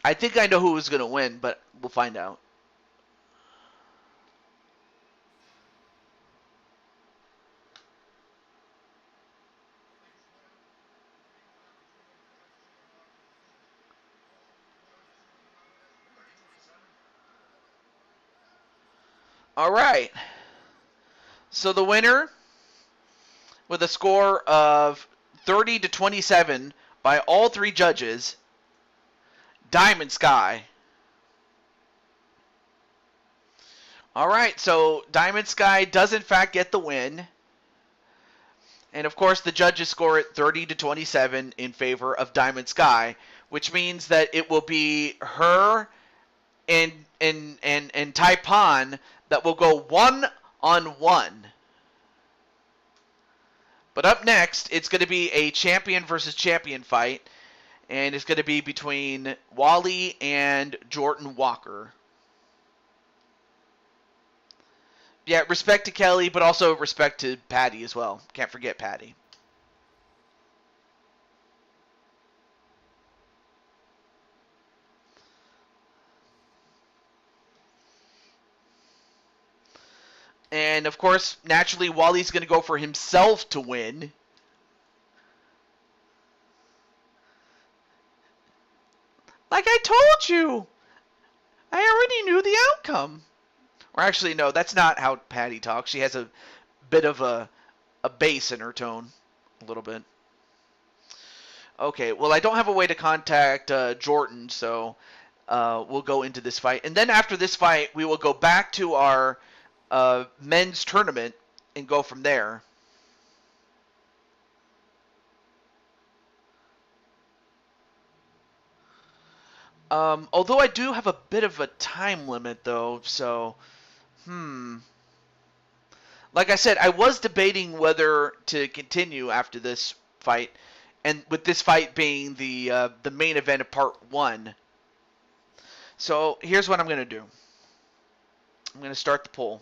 I think I know who is going to win, but we'll find out. All right. So the winner with a score of 30-27 by all three judges, Diamond Sky. All right, so Diamond Sky does in fact get the win. And of course, the judges score it 30-27 in favor of Diamond Sky, which means that it will be her and Taipan that will go 1-on-1. But up next, it's going to be a champion versus champion fight, and it's going to be between Wally and Jordan Walker. Yeah, respect to Kelly, but also respect to Patty as well. Can't forget Patty. And, of course, naturally, Wally's going to go for himself to win. Like I told you! I already knew the outcome. Or actually, no, that's not how Patty talks. She has a bit of a bass in her tone. A little bit. Okay, well, I don't have a way to contact Jordan, so we'll go into this fight. And then after this fight, we will go back to our men's tournament and go from there. Although I do have a bit of a time limit, though, so, Like I said, I was debating whether to continue after this fight, and with this fight being the main event of part 1. So here's what I'm going to do. I'm going to start the poll.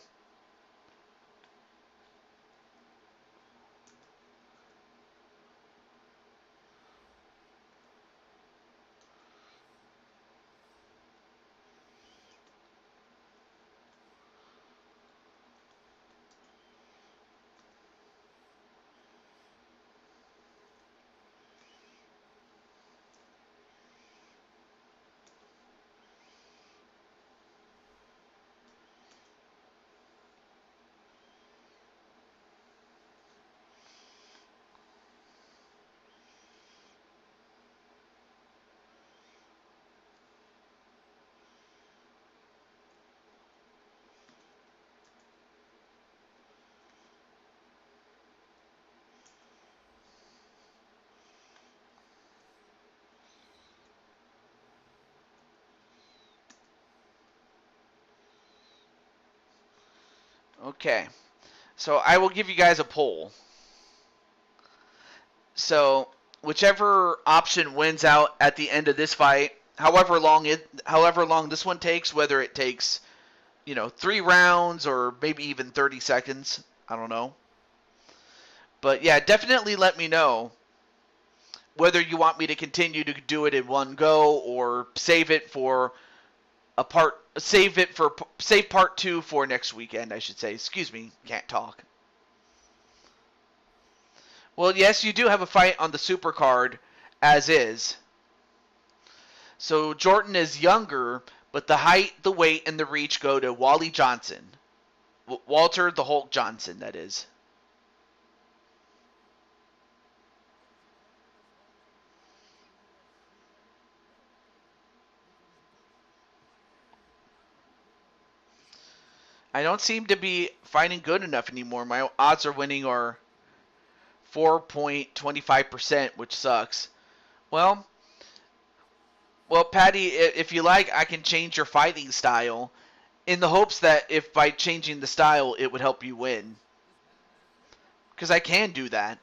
Okay, so I will give you guys a poll. So whichever option wins out at the end of this fight, however long this one takes, whether it takes 3 rounds or maybe even 30 seconds, I don't know. But yeah, definitely let me know whether you want me to continue to do it in one go or save part 2 for next weekend, I should say. Excuse me, can't talk. Well, yes, you do have a fight on the super card as is. So Jordan is younger, but the height, the weight, and the reach go to Wally Johnson. Walter the Hulk Johnson, that is. I don't seem to be fighting good enough anymore. My odds of winning are 4.25%, which sucks. Well, Patty, if you like, I can change your fighting style in the hopes that if by changing the style, it would help you win. Because I can do that.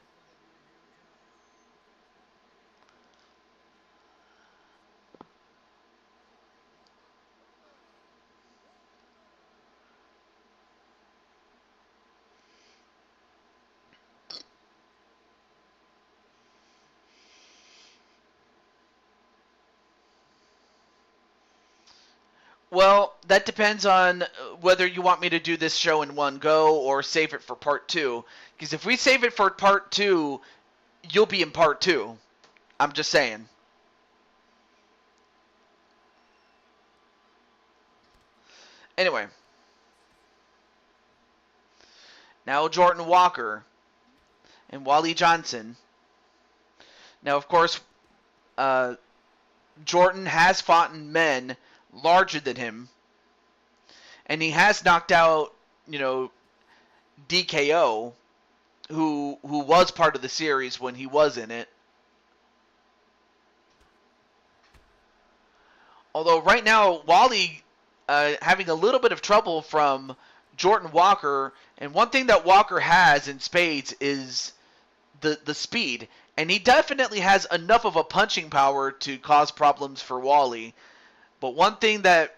Well, that depends on whether you want me to do this show in one go or save it for part 2. Because if we save it for part 2, you'll be in part 2. I'm just saying. Anyway. Now Jordan Walker and Wally Johnson. Now, of course, Jordan has fought in men larger than him. And he has knocked out, DKO, who was part of the series when he was in it. Although right now, Wally having a little bit of trouble from Jordan Walker, and one thing that Walker has in spades is the speed, and he definitely has enough of a punching power to cause problems for Wally. But one thing that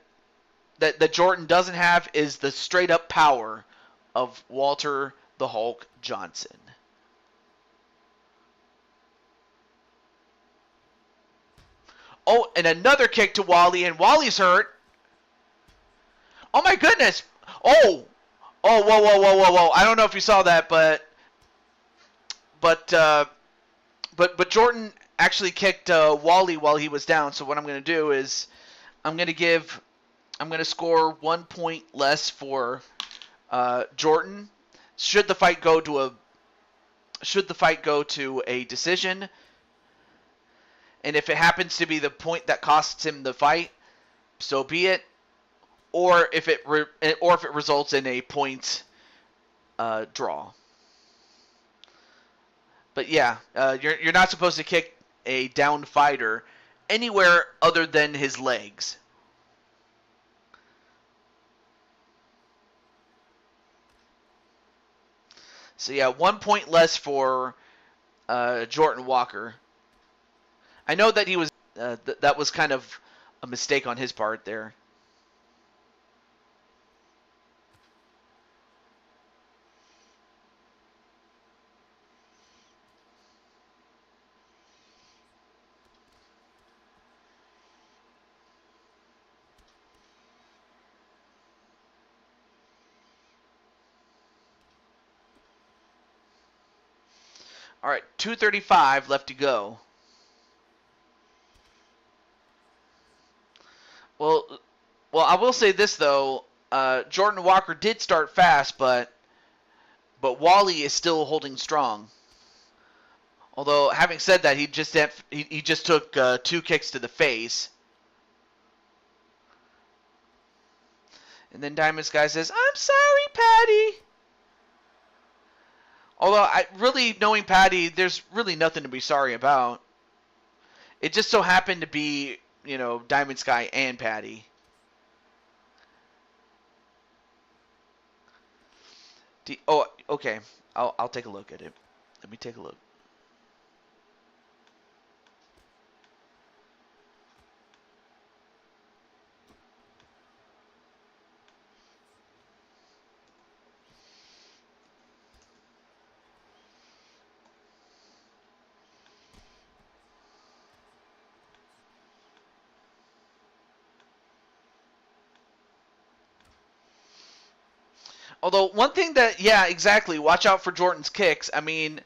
Jordan doesn't have is the straight up power of Walter the Hulk Johnson. Oh, and another kick to Wally, and Wally's hurt. Oh my goodness! Oh, whoa! I don't know if you saw that, but Jordan actually kicked Wally while he was down. So what I'm going to do is I'm going to score 1 point less for Jordan. Should the fight go to a decision, and if it happens to be the point that costs him the fight, so be it. Or if it results in a point draw. But yeah, you're not supposed to kick a downed fighter anywhere other than his legs. So yeah, 1 point less for Jordan Walker. I know that he was that was kind of a mistake on his part there. All right, 2:35 left to go. Well, I will say this though. Jordan Walker did start fast, but Wally is still holding strong. Although, having said that, he just took 2 kicks to the face. And then Diamond's guy says, "I'm sorry, Patty." Although, really knowing Patty, there's really nothing to be sorry about. It just so happened to be, Diamond Sky and Patty. Oh, okay. I'll take a look at it. Let me take a look. Although one thing that, yeah, exactly. Watch out for Jordan's kicks. I mean,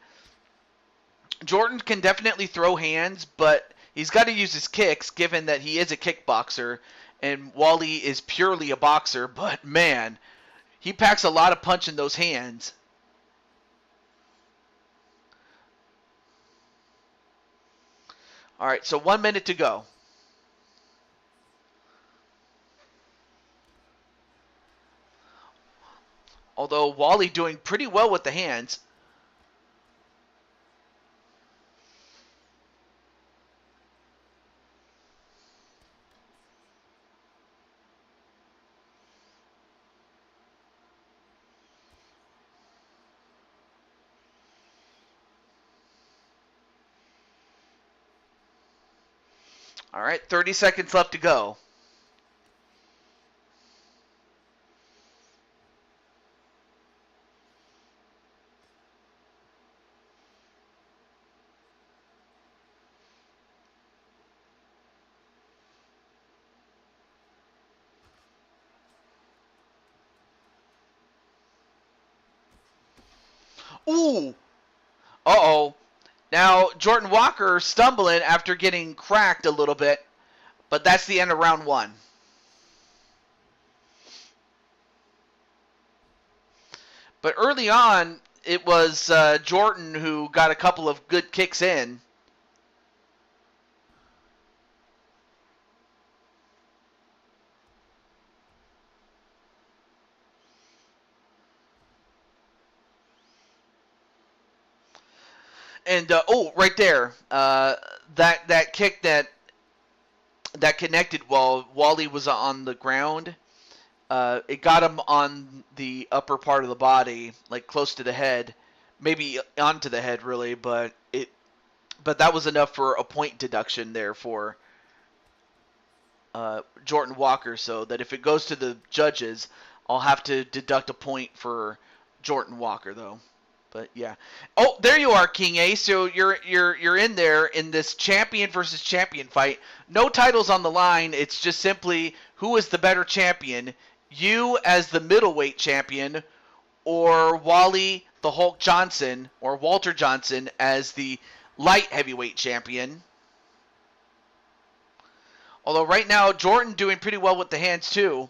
Jordan can definitely throw hands, but he's got to use his kicks, given that he is a kickboxer, and Wally is purely a boxer. But man, he packs a lot of punch in those hands. All right, so 1 minute to go. Although Wally doing pretty well with the hands. All right, 30 seconds left to go. Ooh! Uh-oh. Now, Jordan Walker stumbling after getting cracked a little bit, but that's the end of round 1. But early on, it was Jordan who got a couple of good kicks in. And right there, that kick that connected while Wally was on the ground. It got him on the upper part of the body, like close to the head, maybe onto the head, really. But that was enough for a point deduction there for Jordan Walker. So that if it goes to the judges, I'll have to deduct a point for Jordan Walker, though. But yeah. Oh, there you are, King A. So you're in there in this champion versus champion fight. No titles on the line. It's just simply who is the better champion. You as the middleweight champion, or Wally the Hulk Johnson, or Walter Johnson as the light heavyweight champion. Although right now Jordan doing pretty well with the hands too.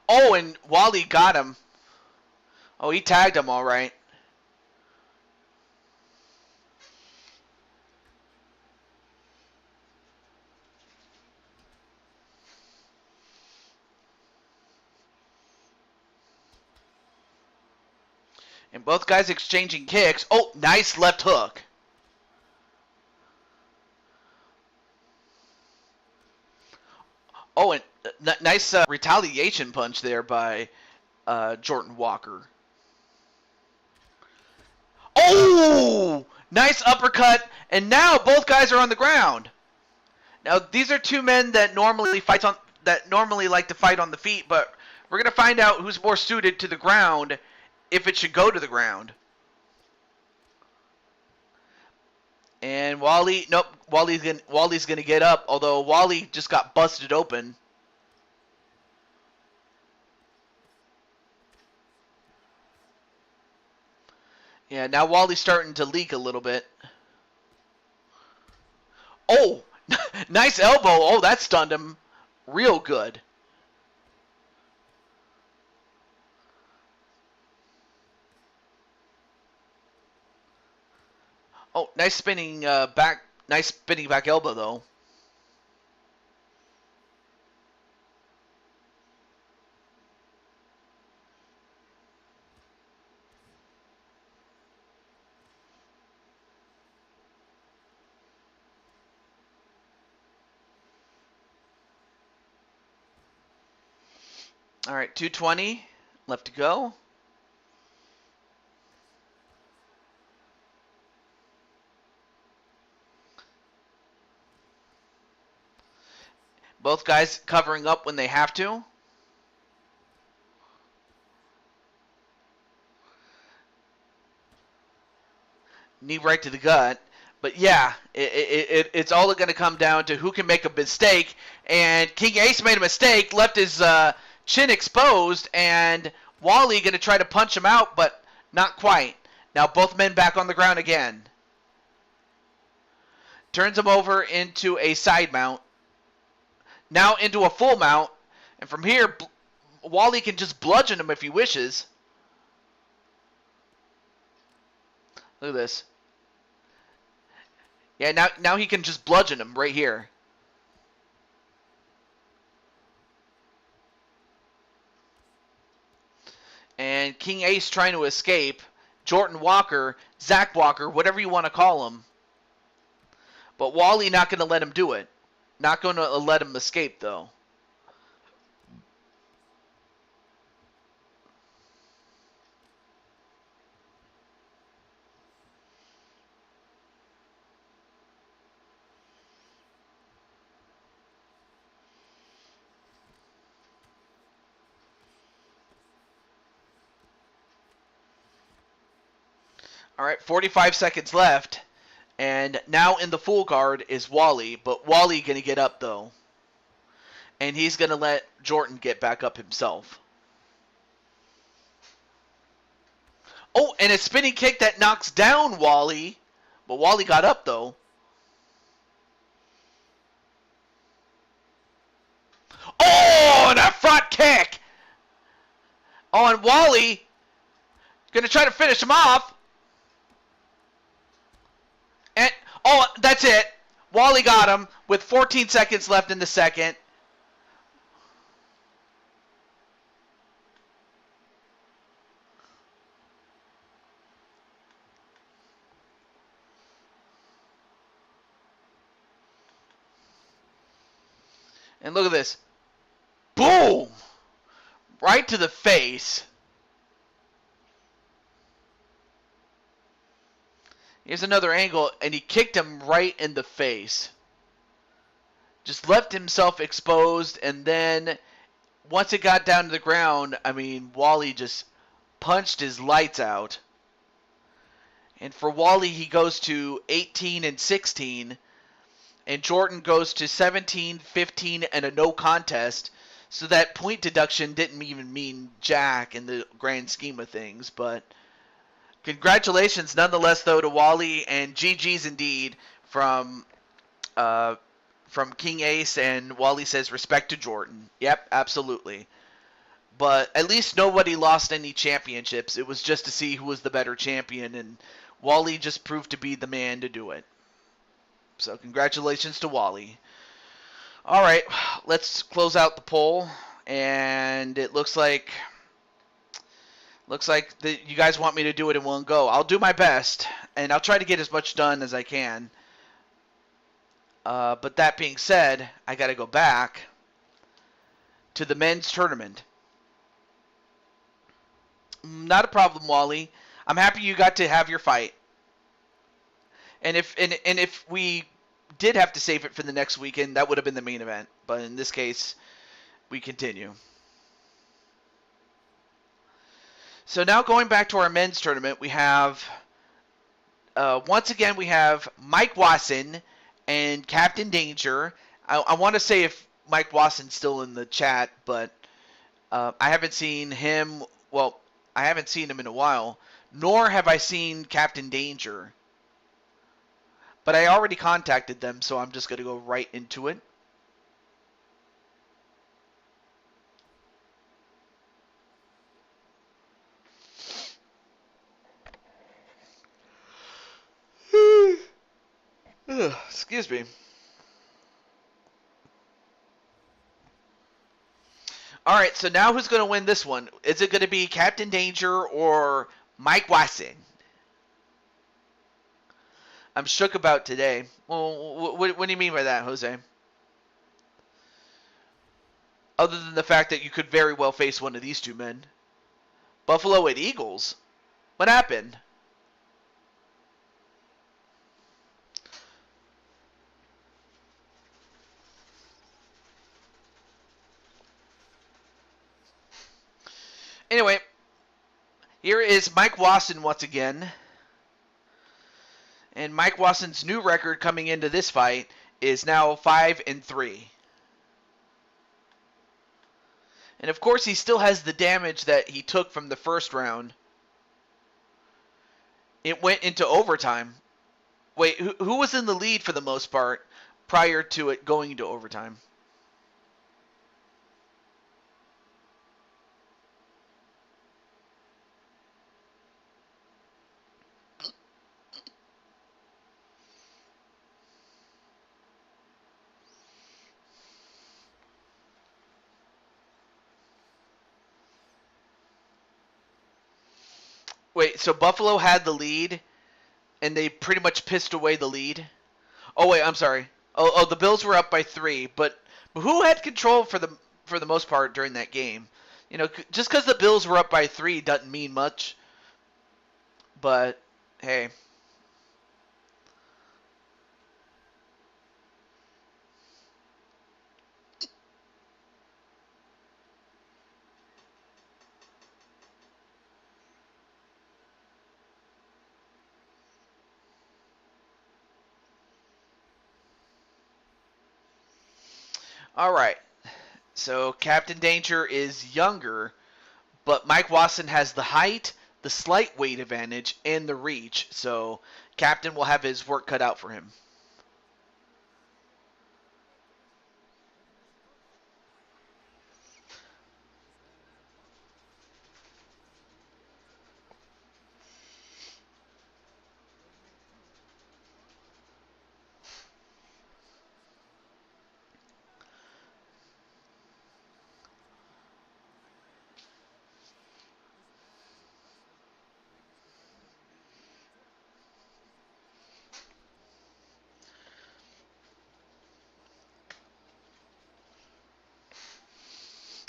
Oh, and Wally got him. Oh, he tagged him all right. And both guys exchanging kicks. Oh, nice left hook. Oh, and nice retaliation punch there by Jordan Walker. Oh, nice uppercut, and now both guys are on the ground. Now these are two men that normally like to fight on the feet, but we're gonna find out who's more suited to the ground if it should go to the ground. And Wally's gonna get up, although Wally just got busted open. Yeah, now Wally's starting to leak a little bit. Oh, nice elbow. Oh, that stunned him real good. Oh, nice spinning back elbow though. All right, 220 left to go. Both guys covering up when they have to. Knee right to the gut. But yeah, it's all going to come down to who can make a mistake. And King Ace made a mistake, left his chin exposed, and Wally going to try to punch him out, but not quite. Now both men back on the ground again. Turns him over into a side mount. Now into a full mount. And from here, Wally can just bludgeon him if he wishes. Look at this. Yeah, now he can just bludgeon him right here. And King Ace trying to escape. Jordan Walker, Zach Walker, whatever you want to call him. But Wally not going to let him do it. Not going to let him escape, though. All right, 45 seconds left. And now in the full guard is Wally. But Wally going to get up, though. And he's going to let Jordan get back up himself. Oh, and a spinning kick that knocks down Wally. But Wally got up, though. Oh, and a front kick. Oh, and Wally going to try to finish him off. And, oh, that's it. Wally got him with 14 seconds left in the second. And look at this. Boom! Right to the face. Here's another angle, and he kicked him right in the face. Just left himself exposed, and then once it got down to the ground, I mean, Wally just punched his lights out. And for Wally, he goes to 18 and 16. And Jordan goes to 17, 15, and a no contest. So that point deduction didn't even mean jack in the grand scheme of things. But congratulations nonetheless, though, to Wally, and GG's indeed from King Ace. And Wally says respect to Jordan. Yep, absolutely. But at least nobody lost any championships. It was just to see who was the better champion, and Wally just proved to be the man to do it. So congratulations to Wally. All right, let's close out the poll, and it looks like you guys want me to do it in one go. I'll do my best, and I'll try to get as much done as I can. But that being said, I got to go back to the men's tournament. Not a problem, Wally. I'm happy you got to have your fight. And if we did have to save it for the next weekend, that would have been the main event. But in this case, we continue. So now going back to our men's tournament, we have once again we have Mike Wasson and Captain Danger. I want to say if Mike Wasson's still in the chat, but I haven't seen him. Well, I haven't seen him in a while, nor have I seen Captain Danger. But I already contacted them, so I'm just going to go right into it. Excuse me. All right, so now who's going to win this one? Is it going to be Captain Danger or Mike Wasson? I'm shook about today. Well, what do you mean by that, Jose? Other than the fact that you could very well face one of these two men. Buffalo at Eagles? What happened? Anyway, here is Mike Wasson once again. And Mike Wasson's new record coming into this fight is now 5-3. And of course, he still has the damage that he took from the first round. It went into overtime. Wait, who was in the lead for the most part prior to it going into overtime? Wait, so Buffalo had the lead, and they pretty much pissed away the lead? Oh, wait, I'm sorry. Oh, the Bills were up by 3, but who had control for the most part during that game? You know, just because the Bills were up by 3 doesn't mean much. But, hey. All right. So Captain Danger is younger, but Mike Wasson has the height, the slight weight advantage, and the reach. So Captain will have his work cut out for him.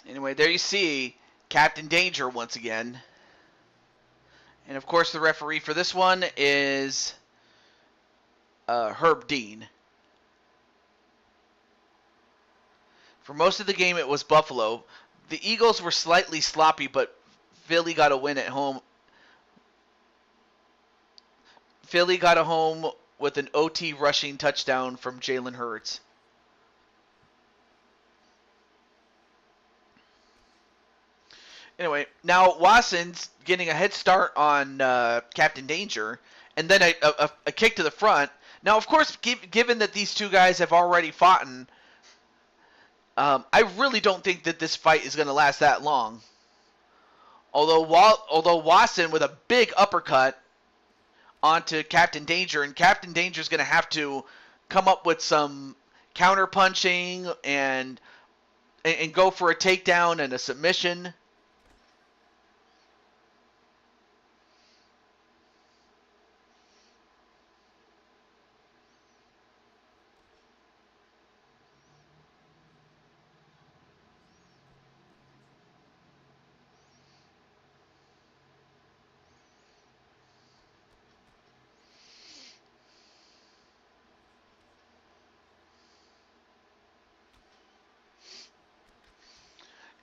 Anyway, there you see Captain Danger once again. And of course, the referee for this one is Herb Dean. For most of the game, it was Buffalo. The Eagles were slightly sloppy, but Philly got a win at home. Philly got a home with an OT rushing touchdown from Jalen Hurts. Anyway, now Wasson's getting a head start on Captain Danger, and then a kick to the front. Now, of course, given that these two guys have already fought, I really don't think that this fight is going to last that long. Although Watson with a big uppercut onto Captain Danger, and Captain Danger is going to have to come up with some counter punching and go for a takedown and a submission.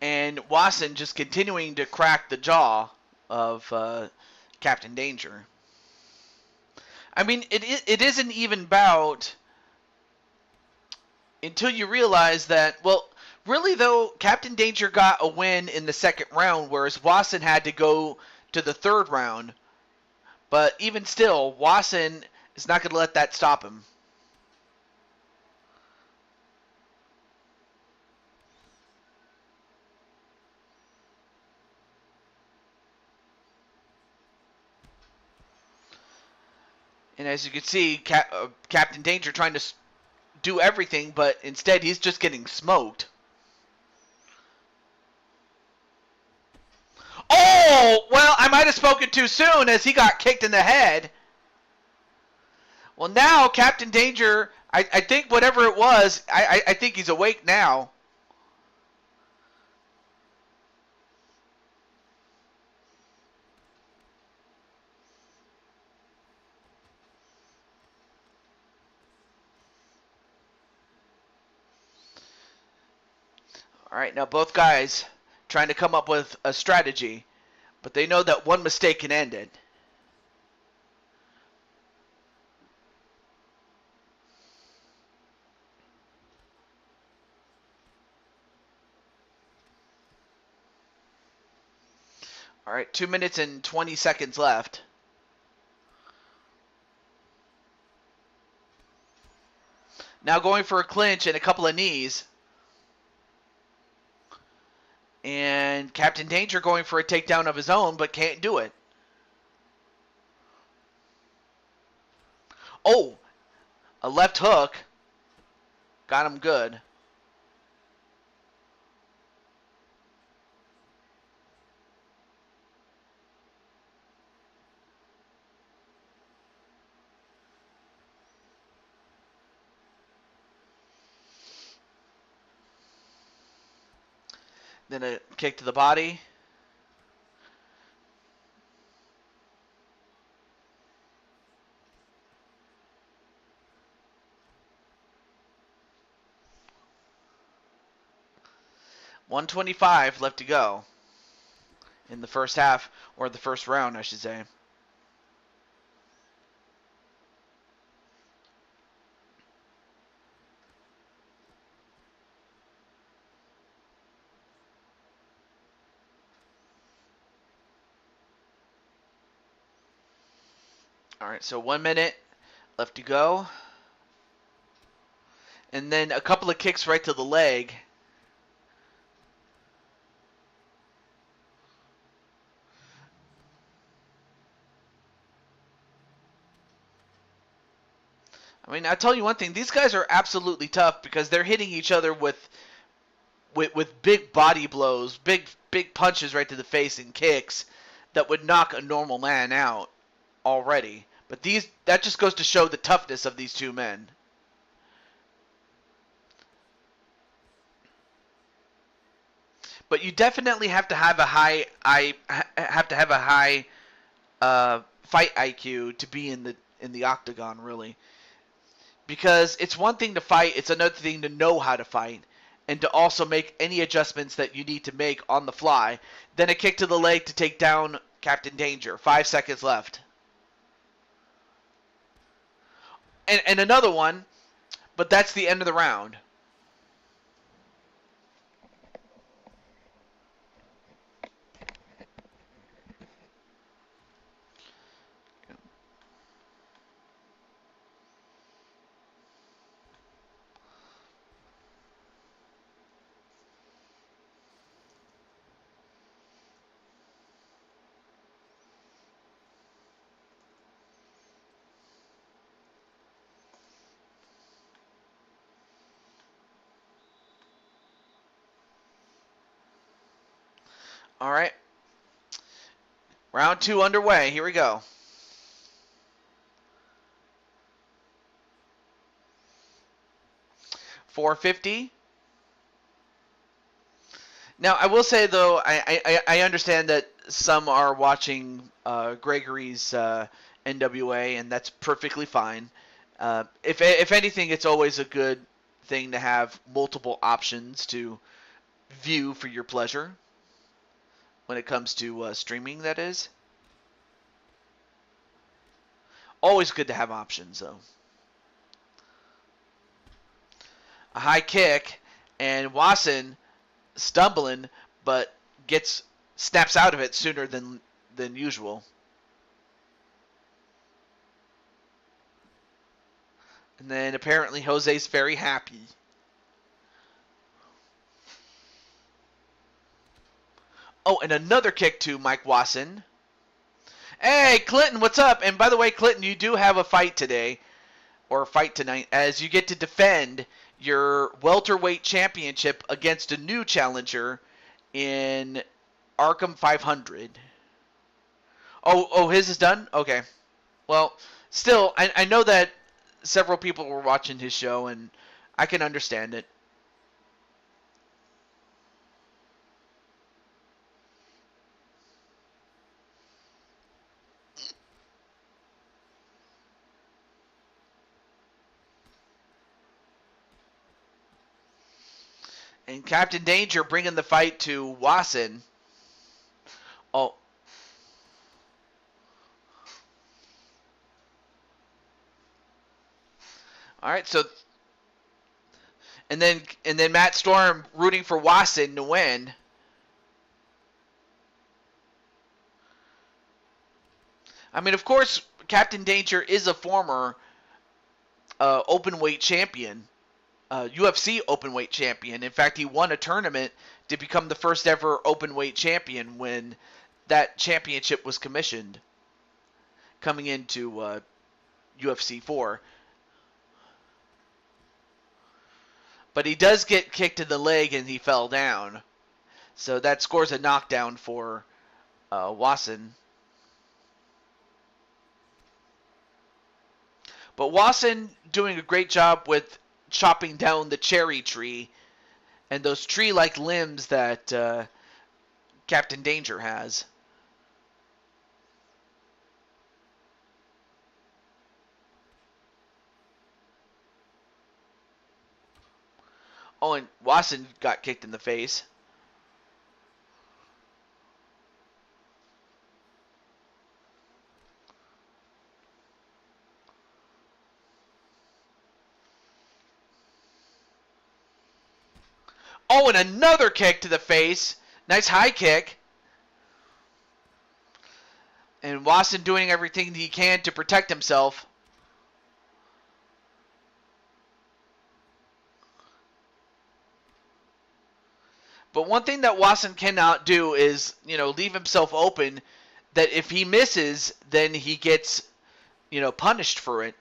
And Watson just continuing to crack the jaw of Captain Danger. I mean, it is an even bout until you realize that, well, really though, Captain Danger got a win in the second round, whereas Watson had to go to the third round. But even still, Watson is not going to let that stop him. And as you can see, Captain Danger trying to do everything, but instead he's just getting smoked. Oh, well, I might have spoken too soon as he got kicked in the head. Well, now Captain Danger, I think whatever it was, I think he's awake now. All right, now both guys trying to come up with a strategy, but they know that one mistake can end it. All right, 2 minutes and 20 seconds left. Now going for a clinch and a couple of knees. And Captain Danger going for a takedown of his own, but can't do it. Oh, a left hook. Got him good. Then a kick to the body. .125 left to go in the first half, or the first round, I should say. All right, so 1 minute left to go. And then a couple of kicks right to the leg. I mean, I'll tell you one thing. These guys are absolutely tough because they're hitting each other with big body blows, big punches right to the face and kicks that would knock a normal man out already. But that just goes to show the toughness of these two men. But you definitely have to have a high fight IQ to be in the octagon, really. Because it's one thing to fight, it's another thing to know how to fight and to also make any adjustments that you need to make on the fly. Then a kick to the leg to take down Captain Danger. 5 seconds left. And another one, but that's the end of the round. All right. Round 2 underway. Here we go. $450. Now, I will say, though, I understand that some are watching Gregory's NWA, and that's perfectly fine. If anything, it's always a good thing to have multiple options to view for your pleasure when it comes to streaming, that is. Always good to have options, though. A high kick, and Wasson stumbling, but snaps out of it sooner than usual. And then apparently Jose's very happy. Oh, and another kick to Mike Wasson. Hey, Clinton, what's up? And by the way, Clinton, you do have a fight today, or a fight tonight, as you get to defend your welterweight championship against a new challenger in Arkham 500. Oh, his is done? Okay. Well, still, I know that several people were watching his show, and I can understand it. And Captain Danger bringing the fight to Wasson. Oh. All right, so and then Matt Storm rooting for Wasson to win. I mean, of course, Captain Danger is a former openweight champion, UFC openweight champion. In fact, he won a tournament to become the first ever openweight champion when that championship was commissioned, coming into UFC 4. But he does get kicked in the leg and he fell down. So that scores a knockdown for Wasson. But Wasson doing a great job with chopping down the cherry tree and those tree-like limbs that Captain Danger has. Oh, and Wasson got kicked in the face. Oh, and another kick to the face. Nice high kick. And Wasson doing everything he can to protect himself. But one thing that Wasson cannot do is, leave himself open that if he misses, then he gets, punished for it.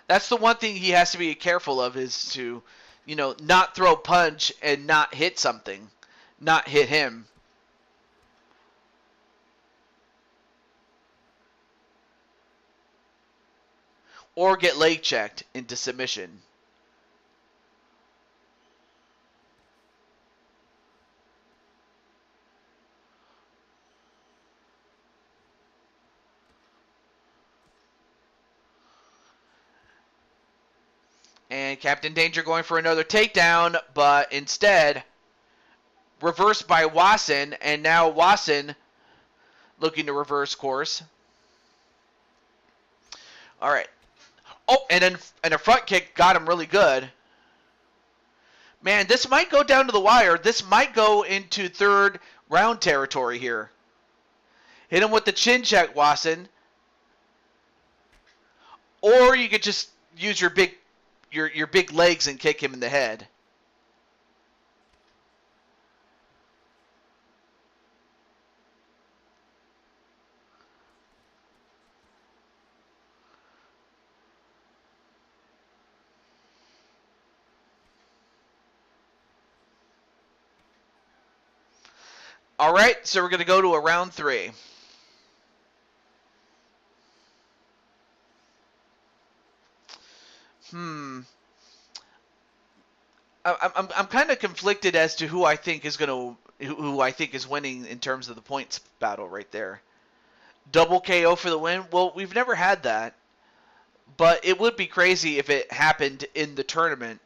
That's the one thing he has to be careful of is to, not throw a punch and not hit something, not hit him. Or get leg checked into submission. And Captain Danger going for another takedown, but instead reversed by Wasson, and now Wasson looking to reverse course. All right. Oh, and a front kick got him really good. Man, this might go down to the wire. This might go into third round territory here. Hit him with the chin check, Wasson. Or you could just use your big legs and kick him in the head. All right, so we're going to go to a round 3. I'm kind of conflicted as to who I think is winning in terms of the points battle right there. Double KO for the win. Well, we've never had that, but it would be crazy if it happened in the tournament,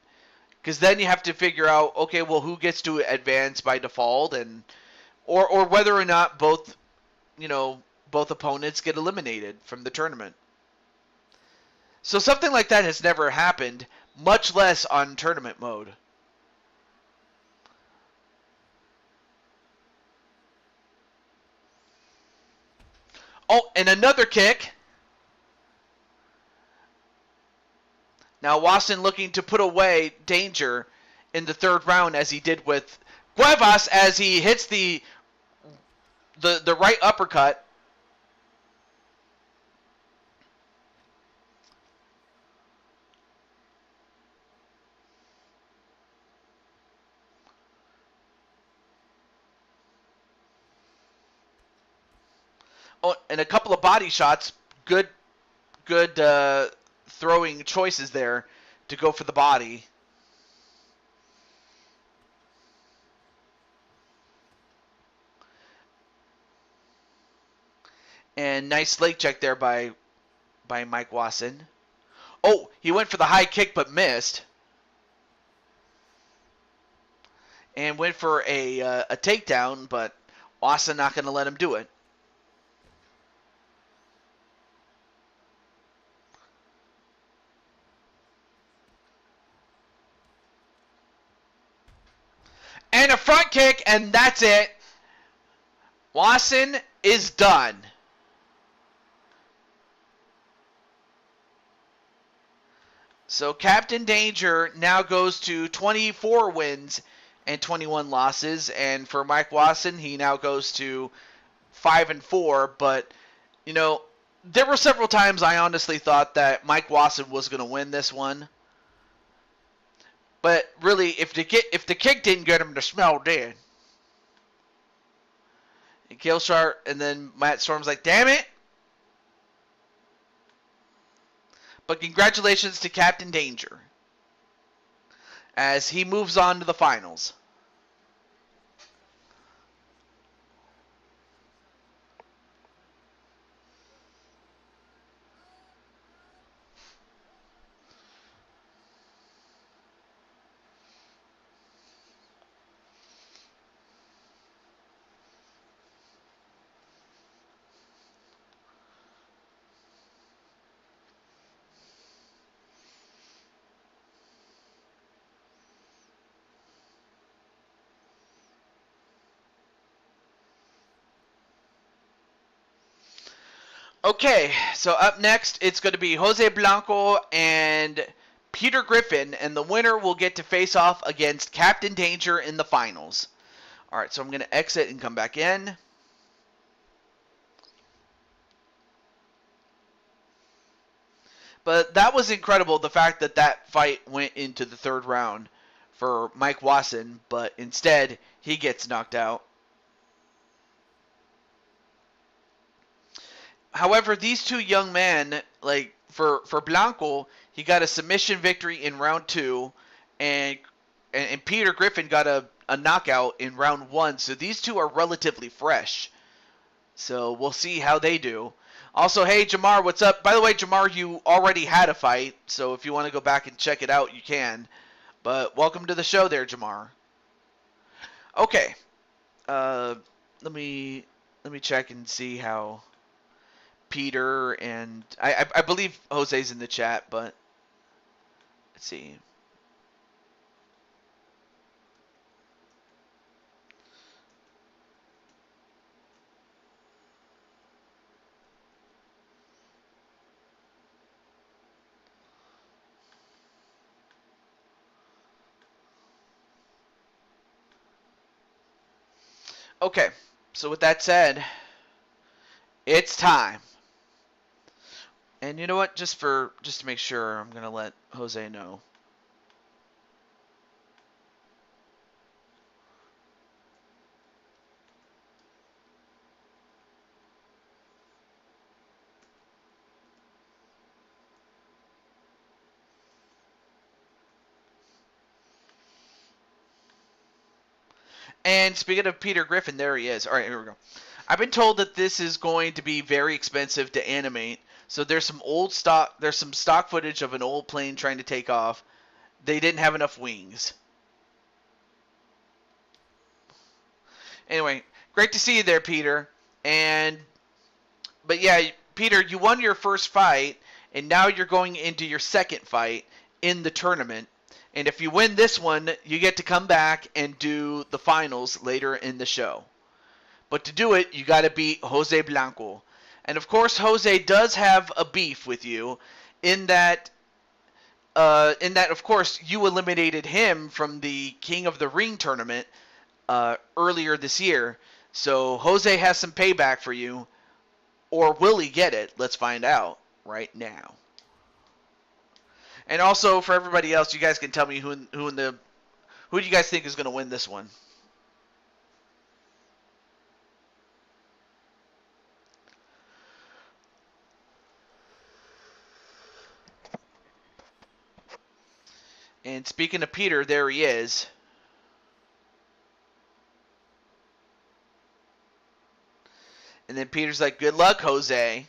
because then you have to figure out, okay, well, who gets to advance by default, and or whether or not both opponents get eliminated from the tournament. So something like that has never happened, much less on tournament mode. Oh, and another kick. Now Wasson looking to put away Danger in the third round, as he did with Cuevas, as he hits the right uppercut. Oh, and a couple of body shots. Good throwing choices there to go for the body. And nice leg check there by Mike Wasson. Oh, he went for the high kick but missed. And went for a takedown, but Wasson not going to let him do it. And a front kick, and that's it. Wasson is done. So Captain Danger now goes to 24 wins and 21 losses, and for Mike Wasson, he now goes to 5-4. But there were several times I honestly thought that Mike Wasson was going to win this one. But really, if the kick didn't get him, the smell did. And Killshot, and then Matt Storm's like, damn it. But congratulations to Captain Danger, as he moves on to the finals. Okay, so up next, it's going to be Jose Blanco and Peter Griffin, and the winner will get to face off against Captain Danger in the finals. All right, so I'm going to exit and come back in. But that was incredible, the fact that that fight went into the third round for Mike Wasson, but instead he gets knocked out. However, these two young men, like for Blanco, he got a submission victory in round 2, and Peter Griffin got a knockout in round 1. So these two are relatively fresh. So we'll see how they do. Also, hey Jamar, what's up? By the way, Jamar, you already had a fight, so if you want to go back and check it out, you can. But welcome to the show there, Jamar. Okay. Let me check and see how Peter and I believe Jose's in the chat, but let's see. Okay, so with that said, it's time. And you know what? Just to make sure, I'm gonna let Jose know. And speaking of Peter Griffin, there he is. All right, here we go. I've been told that this is going to be very expensive to animate. So there's some old stock. There's some stock footage of an old plane trying to take off. They didn't have enough wings. Anyway, great to see you there, Peter. But yeah, Peter, you won your first fight, and now you're going into your second fight in the tournament. And if you win this one, you get to come back and do the finals later in the show. But to do it, you got to beat Jose Blanco. And of course, Jose does have a beef with you, in that, of course, you eliminated him from the King of the Ring tournament earlier this year. So Jose has some payback for you, or will he get it? Let's find out right now. And also for everybody else, you guys can tell me who do you guys think is going to win this one? And speaking of Peter, there he is. And then Peter's like, "Good luck, Jose."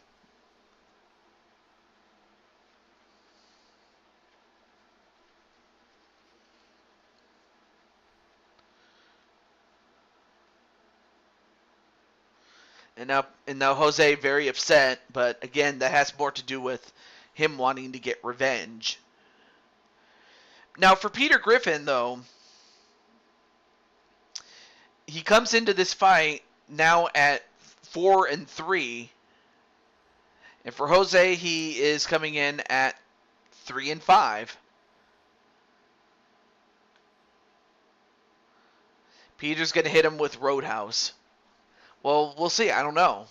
And now Jose very upset, but again, that has more to do with him wanting to get revenge. Now for Peter Griffin, though, he comes into this fight now at 4-3, and for Jose, he is coming in at 3-5. Peter's gonna hit him with Roadhouse. Well, we'll see. I don't know.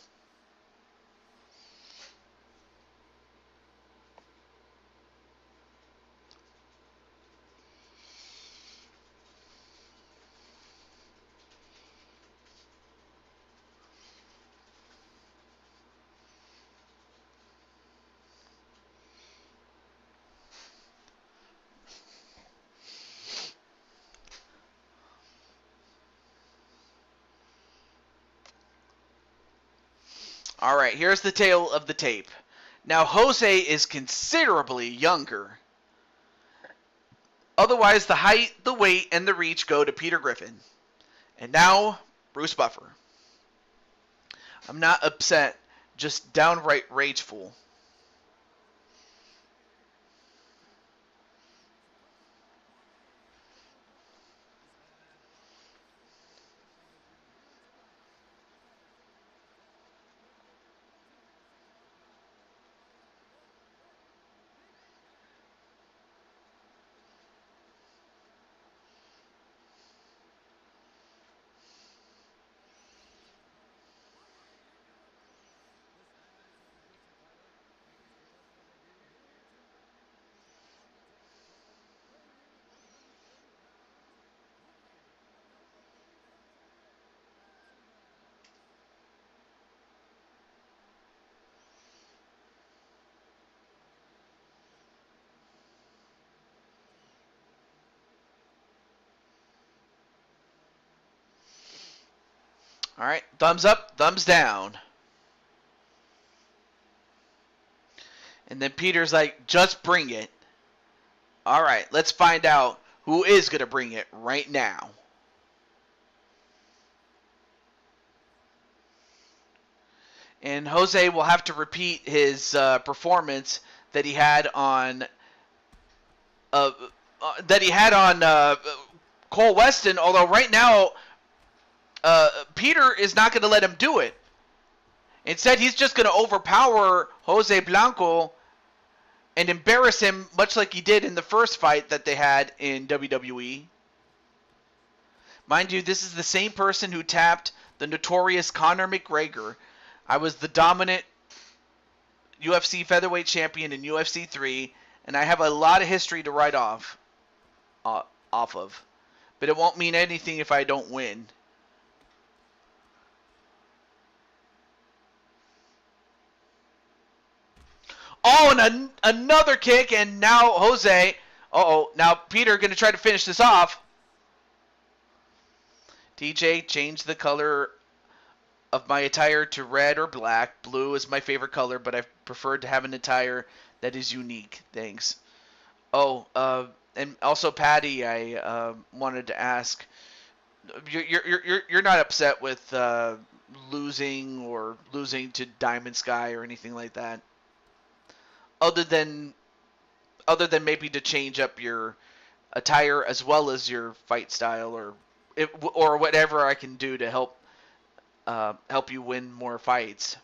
All right, here's the tail of the tape. Now, Jose is considerably younger. Otherwise, the height, the weight, and the reach go to Peter Griffin. And now, Bruce Buffer. I'm not upset, just downright rageful. All right, thumbs up, thumbs down. And then Peter's like, just bring it. All right, let's find out who is going to bring it right now. And Jose will have to repeat his performance that he had on Cole Weston. Although right now, Peter is not going to let him do it. Instead, he's just going to overpower Jose Blanco and embarrass him, much like he did in the first fight that they had in WWE. Mind you, this is the same person who tapped the notorious Conor McGregor. I was the dominant UFC featherweight champion in UFC 3, and I have a lot of history to write off of. But it won't mean anything if I don't win. Oh, and another kick, and now Jose. Now Peter going to try to finish this off. TJ, change the color of my attire to red or black. Blue is my favorite color, but I prefer to have an attire that is unique. Thanks. Oh, and also Patty, I wanted to ask, you're not upset with losing to Diamond Sky or anything like that, other than maybe to change up your attire as well as your fight style, or whatever I can do to help you win more fights.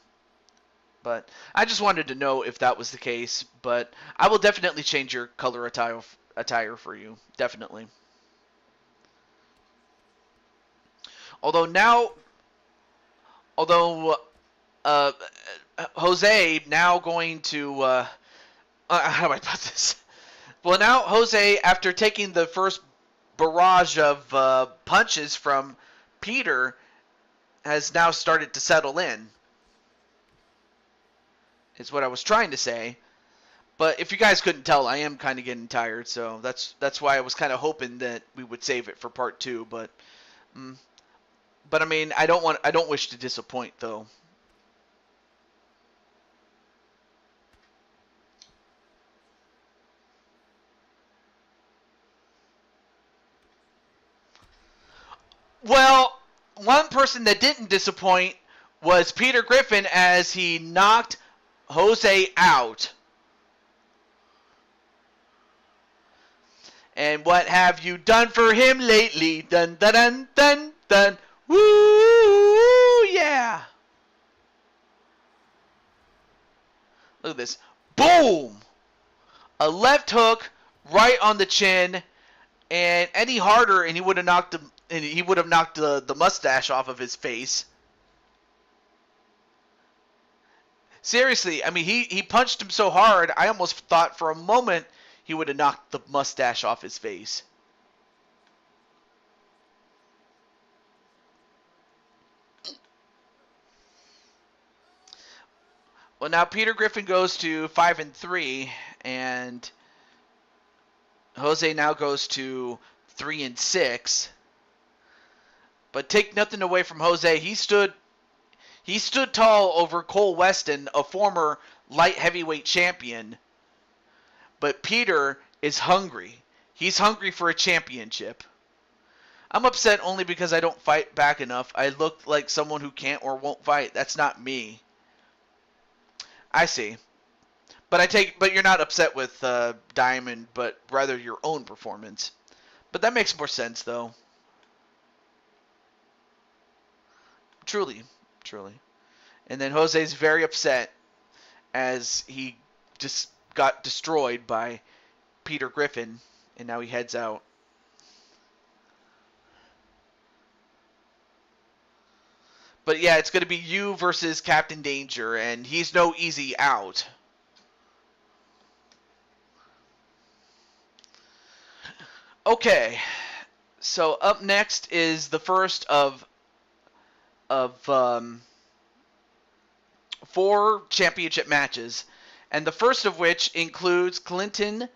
But I just wanted to know if that was the case. But I will definitely change your color attire for you. Definitely. Although now, although uh, Jose now going to how do I put this? Well, now Jose, after taking the first barrage of punches from Peter, has now started to settle in. Is what I was trying to say. But if you guys couldn't tell, I am kind of getting tired, so that's why I was kind of hoping that we would save it for part 2. Mm, but I mean, I don't wish to disappoint though. Well, one person that didn't disappoint was Peter Griffin as he knocked Jose out. And what have you done for him lately? Dun dun dun dun dun. Woo! Yeah. Look at this. Boom! A left hook right on the chin, and any harder, and he would have knocked him. And he would have knocked the mustache off of his face. Seriously, I mean, he punched him so hard, I almost thought for a moment he would have knocked the mustache off his face. Well, now Peter Griffin goes to 5-3, and Jose now goes to 3-6. But take nothing away from Jose. He stood tall over Cole Weston, a former light heavyweight champion. But Peter is hungry. He's hungry for a championship. I'm upset only because I don't fight back enough. I look like someone who can't or won't fight. That's not me. I see. But you're not upset with Diamond, but rather your own performance. But that makes more sense, though. Truly, truly. And then Jose's very upset as he just got destroyed by Peter Griffin, and now he heads out. But yeah, it's going to be you versus Captain Danger, and he's no easy out. Okay, so up next is the first of 4 championship matches, and the first of which includes Clinton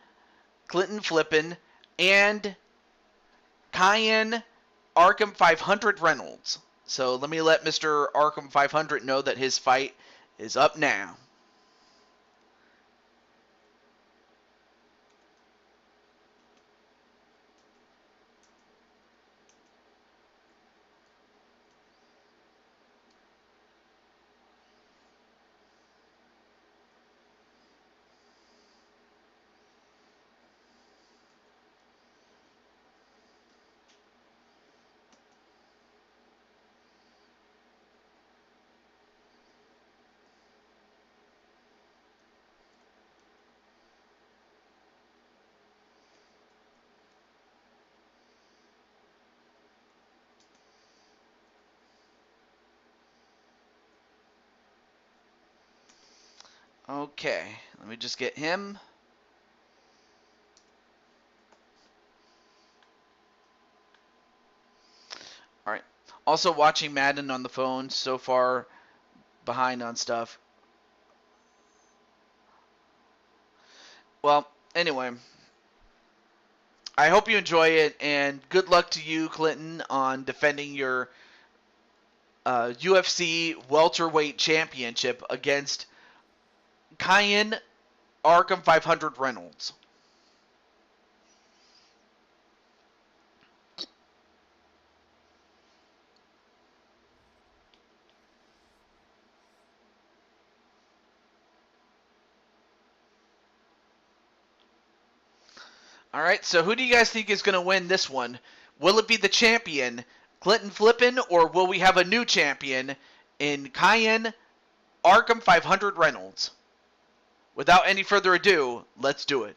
Flippin, and Cayenne Arkham 500 Reynolds. So let me let Mr. Arkham 500 know that his fight is up now. Okay, let me just get him. All right. Also watching Madden on the phone, so far behind on stuff. Well, anyway, I hope you enjoy it, and good luck to you, Clinton, on defending your UFC welterweight championship against Kyan Arkham 500 Reynolds. All right, so who do you guys think is going to win this one? Will it be the champion, Clinton Flippin, or will we have a new champion in Kyan Arkham 500 Reynolds? Without any further ado, let's do it.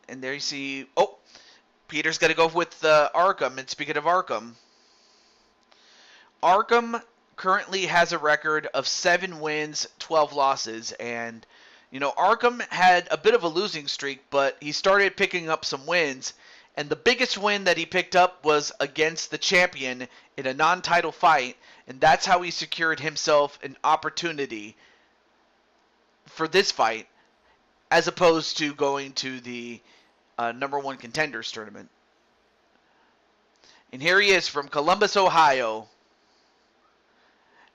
And there you see, oh, Peter's got to go with Arkham. And speaking of Arkham currently has a record of 7 wins, 12 losses, and Arkham had a bit of a losing streak, but he started picking up some wins, and the biggest win that he picked up was against the champion in a non-title fight, and that's how he secured himself an opportunity for this fight, as opposed to going to the number 1 contenders tournament. And here he is from Columbus, Ohio,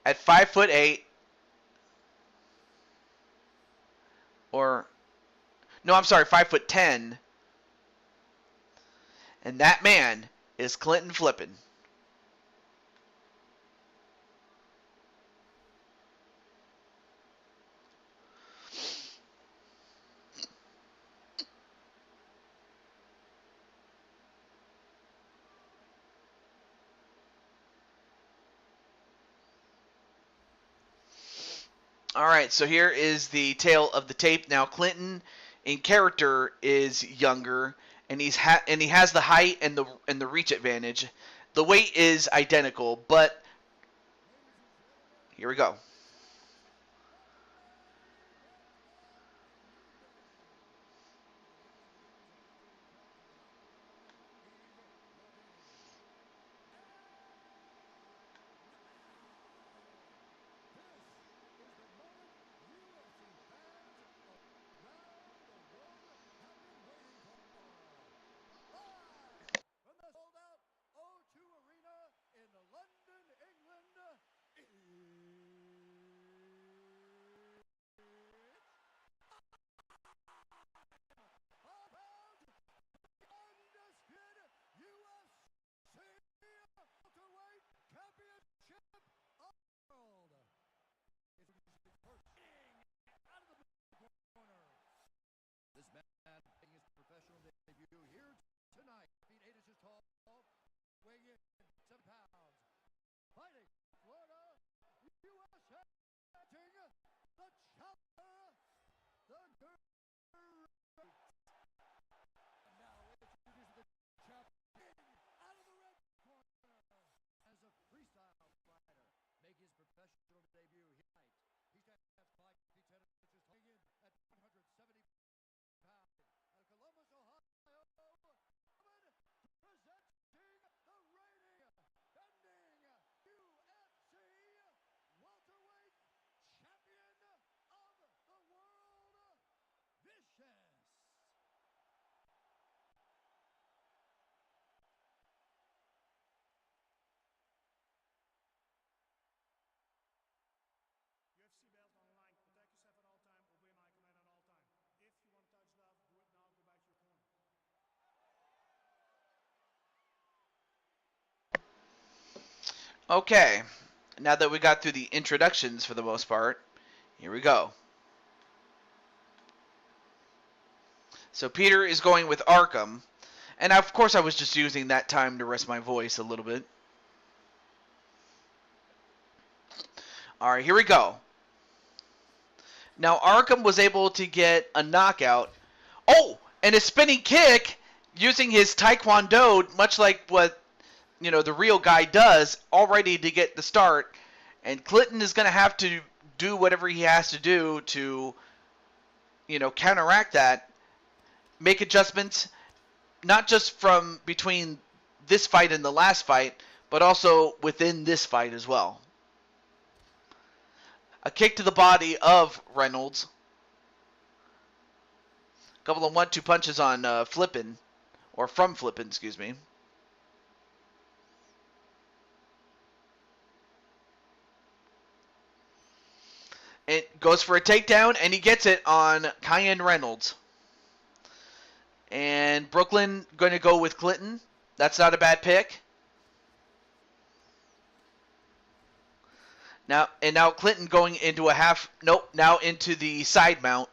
at 5'8", or no, I'm sorry, 5'10", and that man is Clinton Flippin. All right, so here is the tale of the tape. Now Clinton, in character, is younger, and he has the height and the reach advantage. The weight is identical, but here we go. This man making his professional debut here tonight, feet 8 inches tall, weighing in 7 pounds, fighting Florida, USA, the challenger, the great. And now introducing the champion out of the red corner as a freestyle fighter, making his professional debut here tonight. He stands 5 feet 10 inches, weighing in at 170 pounds. Out of Columbus, Ohio, presenting the reigning, defending UFC welterweight champion of the world, Vicious. UFC belt online. Protect yourself at all time. Obey my command at all time. If you want to touch love, do it now. Go back to your corner. Okay, now that we got through the introductions for the most part, here we go. So Peter is going with Arkham, and of course I was just using that time to rest my voice a little bit. All right, here we go. Now Arkham was able to get a knockout. Oh, and a spinning kick using his taekwondo, much like what the real guy does, already to get the start. And Clinton is going to have to do whatever he has to do to counteract that, make adjustments, not just from between this fight and the last fight, but also within this fight as well. A kick to the body of Reynolds. A couple of 1-2 punches on Flippin, or from Flippin, excuse me. It goes for a takedown, and he gets it on Cayenne Reynolds. And Brooklyn going to go with Clinton. That's not a bad pick. Now Clinton going into a half. Nope. Now into the side mount.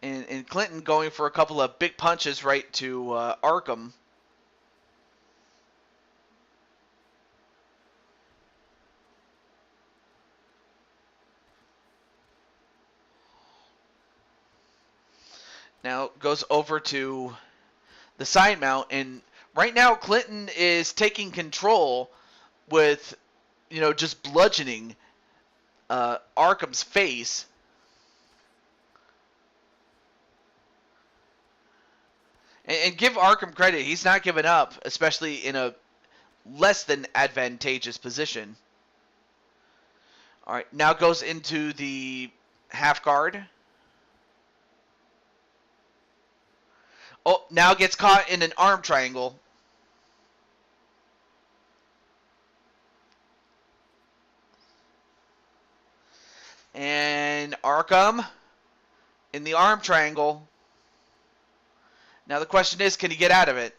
And Clinton going for a couple of big punches right to Arkham. Now goes over to the side mount, and right now Clinton is taking control with, just bludgeoning Arkham's face. And give Arkham credit, he's not giving up, especially in a less than advantageous position. All right, now goes into the half guard. Oh, now gets caught in an arm triangle. And Arkham in the arm triangle. Now the question is, can he get out of it?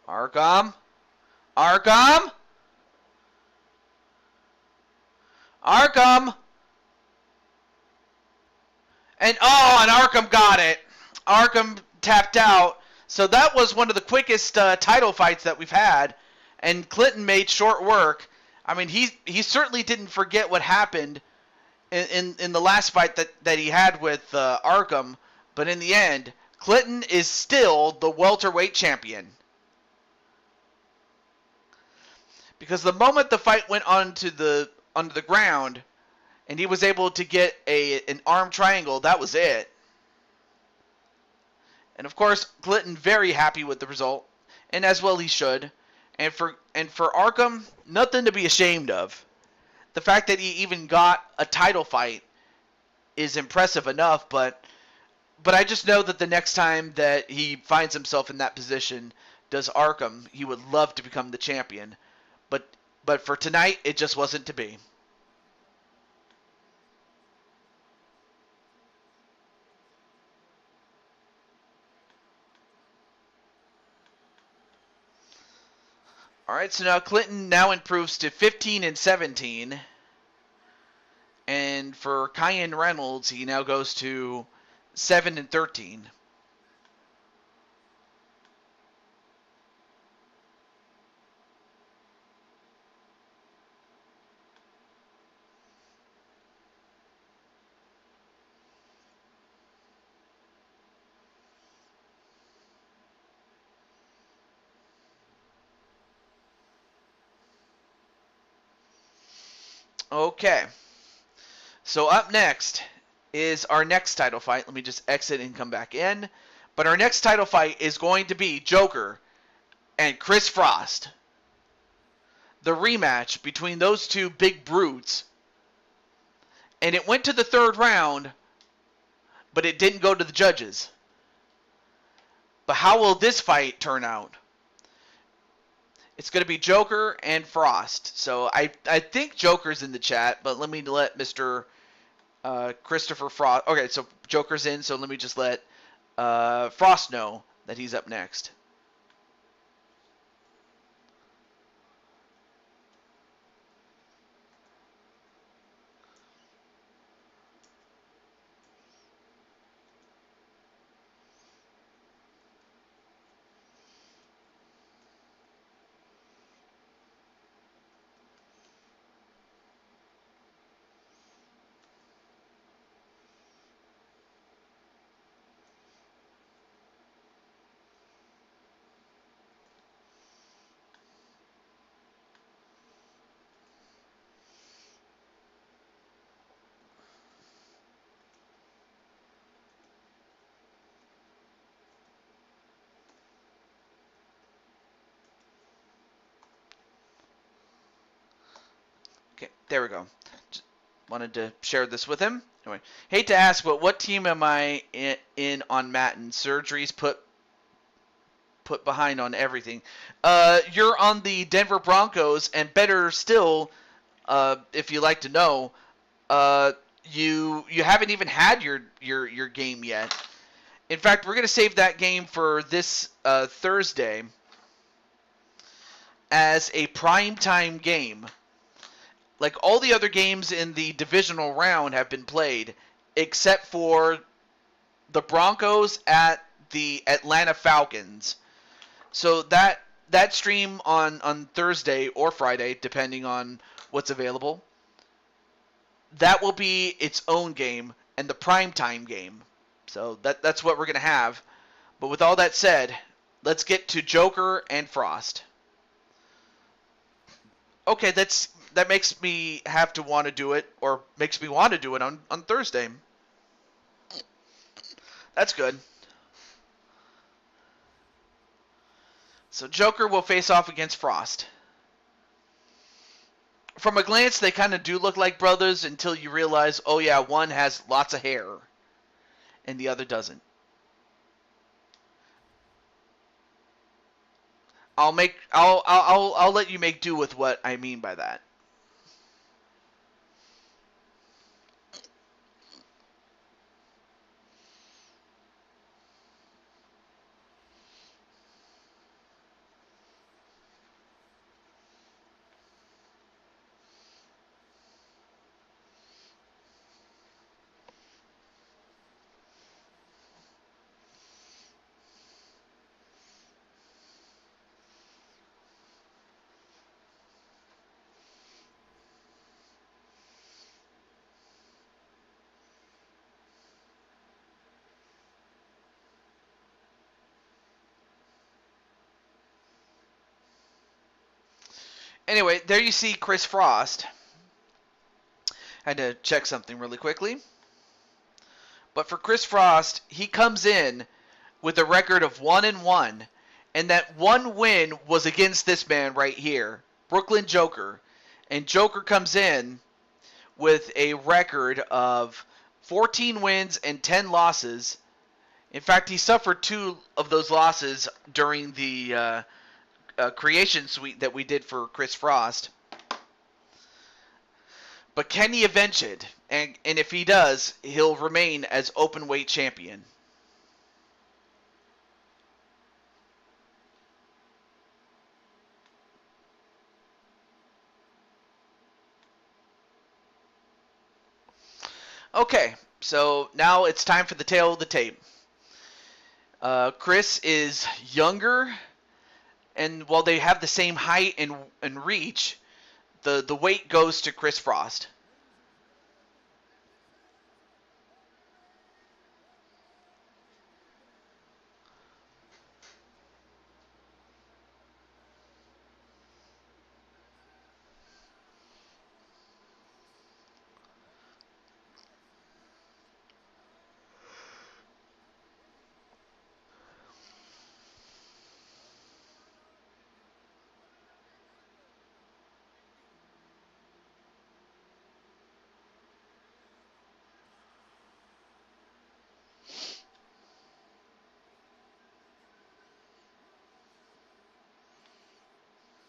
Arkham. Arkham. Arkham. And Arkham got it. Arkham tapped out. So that was one of the quickest title fights that we've had, and Clinton made short work. I mean, he certainly didn't forget what happened in the last fight that he had with Arkham, but in the end, Clinton is still the welterweight champion. Because the moment the fight went onto the ground, and he was able to get an arm triangle, that was it. And of course, Clinton very happy with the result, and as well he should. And for Arkham, nothing to be ashamed of. The fact that he even got a title fight is impressive enough, but I just know that the next time that he finds himself in that position, does Arkham, he would love to become the champion. But for tonight, it just wasn't to be. All right, so now Clinton now improves to 15-17. And for Cayenne Reynolds, he now goes to 7-13. Okay. So up next is our next title fight. Let me just exit and come back in. But our next title fight is going to be Joker and Chris Frost. The rematch between those two big brutes. And it went to the third round, but it didn't go to the judges. But how will this fight turn out? It's going to be Joker and Frost. So I think Joker's in the chat, but let me let Mr. Christopher Frost. Okay, so Joker's in, so let me just let Frost know that he's up next. Okay, there we go. Just wanted to share this with him. Anyway, hate to ask, but what team am I in on Madden? Surgeries put behind on everything. You're on the Denver Broncos, and better still, if you like to know, you haven't even had your game yet. In fact, we're gonna save that game for this Thursday as a primetime game. Like all the other games in the divisional round have been played, except for the Broncos at the Atlanta Falcons. So that stream on Thursday or Friday, depending on what's available, that will be its own game and the primetime game. So that's what we're gonna have. But with all that said, let's get to Joker and Frost. Okay, that makes me have to want to do it, or makes me want to do it on Thursday. That's good. So Joker will face off against Frost. From a glance, they kind of do look like brothers until you realize, oh yeah, one has lots of hair and the other doesn't. I'll let you make do with what I mean by that. Anyway, there you see Chris Frost. I had to check something really quickly. But for Chris Frost, he comes in with a record of 1-1, and that one win was against this man right here, Brooklyn Joker. And Joker comes in with a record of 14 wins and 10 losses. In fact, he suffered 2 of those losses during the creation suite that we did for Chris Frost. But can he avenge it? And if he does, he'll remain as open weight champion. Okay, so now it's time for the tail of the tape. Chris is younger, and while they have the same height and reach, the weight goes to Chris Frost.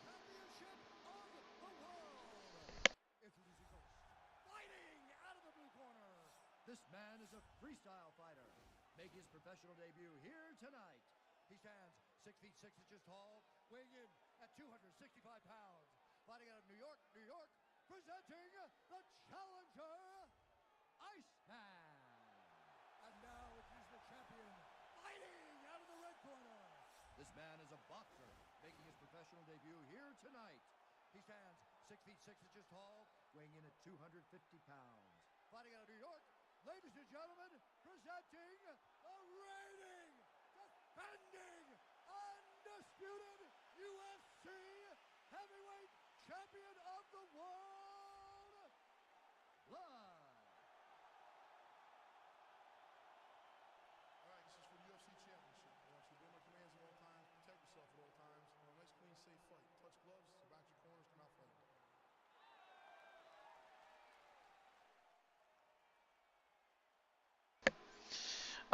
Championship of the world. Introducing first, fighting out of the blue corner. This man is a freestyle fighter, making his professional debut here tonight. He stands 6 feet 6 inches tall, weighing in at 265 pounds. Fighting out of New York, New York, presenting the challenger, Iceman. And now introducing the champion, fighting out of the red corner. This man is a boxer, making his professional debut here tonight. He stands 6 feet 6 inches tall, weighing in at 250 pounds. Fighting out of New York, ladies and gentlemen, presenting the reigning, defending, undisputed UFC heavyweight champion of the world, live. All right, this is for the UFC Championship. I want you to obey my commands at all times, protect yourself at all times. I want a nice, clean, safe fight. Touch gloves, back your corners, come out fighting.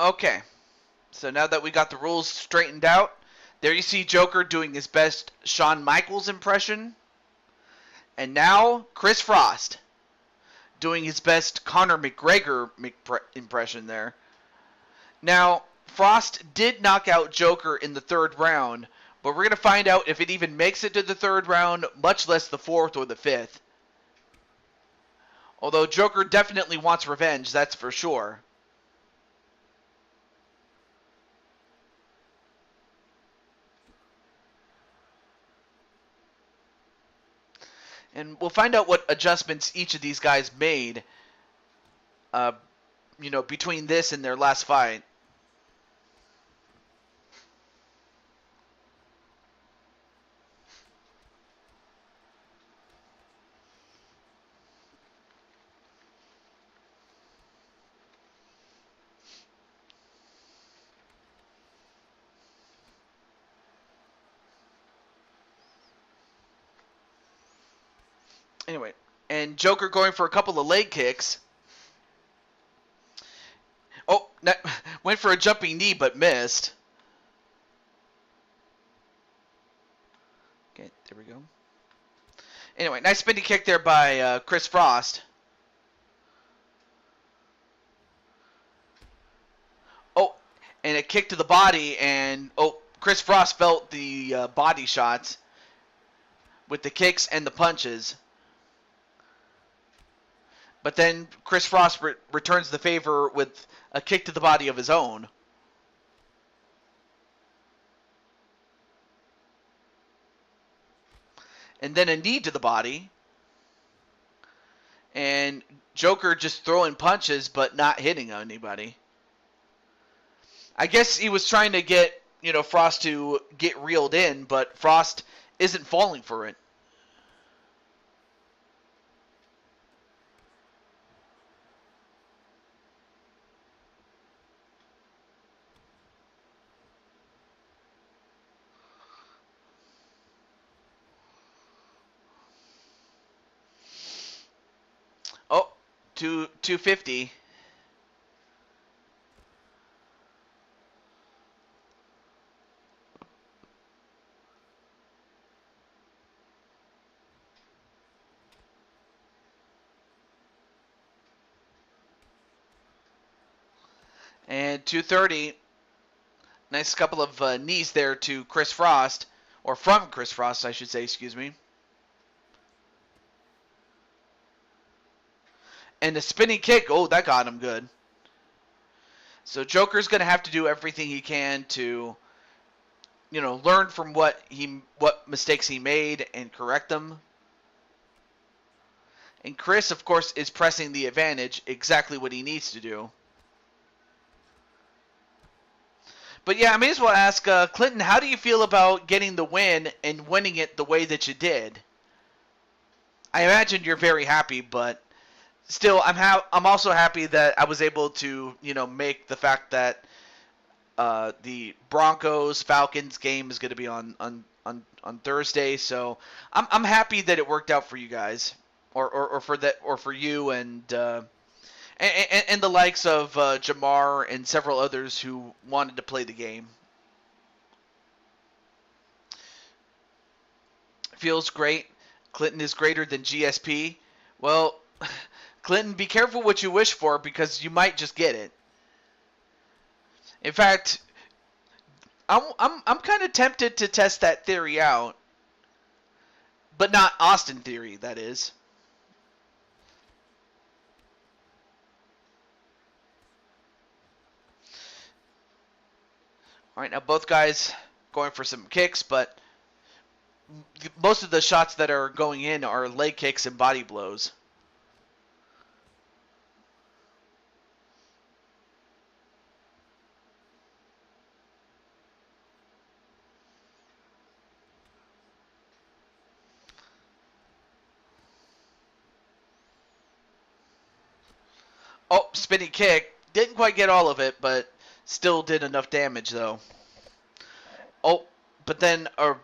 Okay. So now that we got the rules straightened out, there you see Joker doing his best Shawn Michaels impression. And now Chris Frost doing his best Conor McGregor impression there. Now, Frost did knock out Joker in the third round, but we're going to find out if it even makes it to the third round, much less the fourth or the fifth. Although Joker definitely wants revenge, that's for sure. And we'll find out what adjustments each of these guys made, uh, between this and their last fight. Anyway, and Joker going for a couple of leg kicks. Oh, went for a jumping knee but missed. Okay, there we go. Anyway, nice spinning kick there by Chris Frost. Oh, and a kick to the body, and Chris Frost felt the body shots with the kicks and the punches. But then Chris Frost returns the favor with a kick to the body of his own. And then a knee to the body. And Joker just throwing punches but not hitting anybody. I guess he was trying to get, Frost to get reeled in, but Frost isn't falling for it. Oh, 250. And 230. Nice couple of knees there to Chris Frost. Or from Chris Frost, I should say, excuse me. And the spinning kick, that got him good. So Joker's going to have to do everything he can to, learn from what mistakes he made and correct them. And Chris, of course, is pressing the advantage, exactly what he needs to do. But yeah, I may as well ask Clinton, how do you feel about getting the win and winning it the way that you did? I imagine you're very happy, but still, I'm also happy that I was able to, make the fact that the Broncos Falcons game is going to be on Thursday. So I'm happy that it worked out for you guys, or for you and the likes of Jamar and several others who wanted to play the game. Feels great. Clinton is greater than GSP. Well, Clinton, be careful what you wish for because you might just get it. In fact, I'm kind of tempted to test that theory out, but not Austin theory, that is. All right, now both guys going for some kicks, but most of the shots that are going in are leg kicks and body blows. Oh, spinning kick. Didn't quite get all of it, but still did enough damage, though. Oh, but then a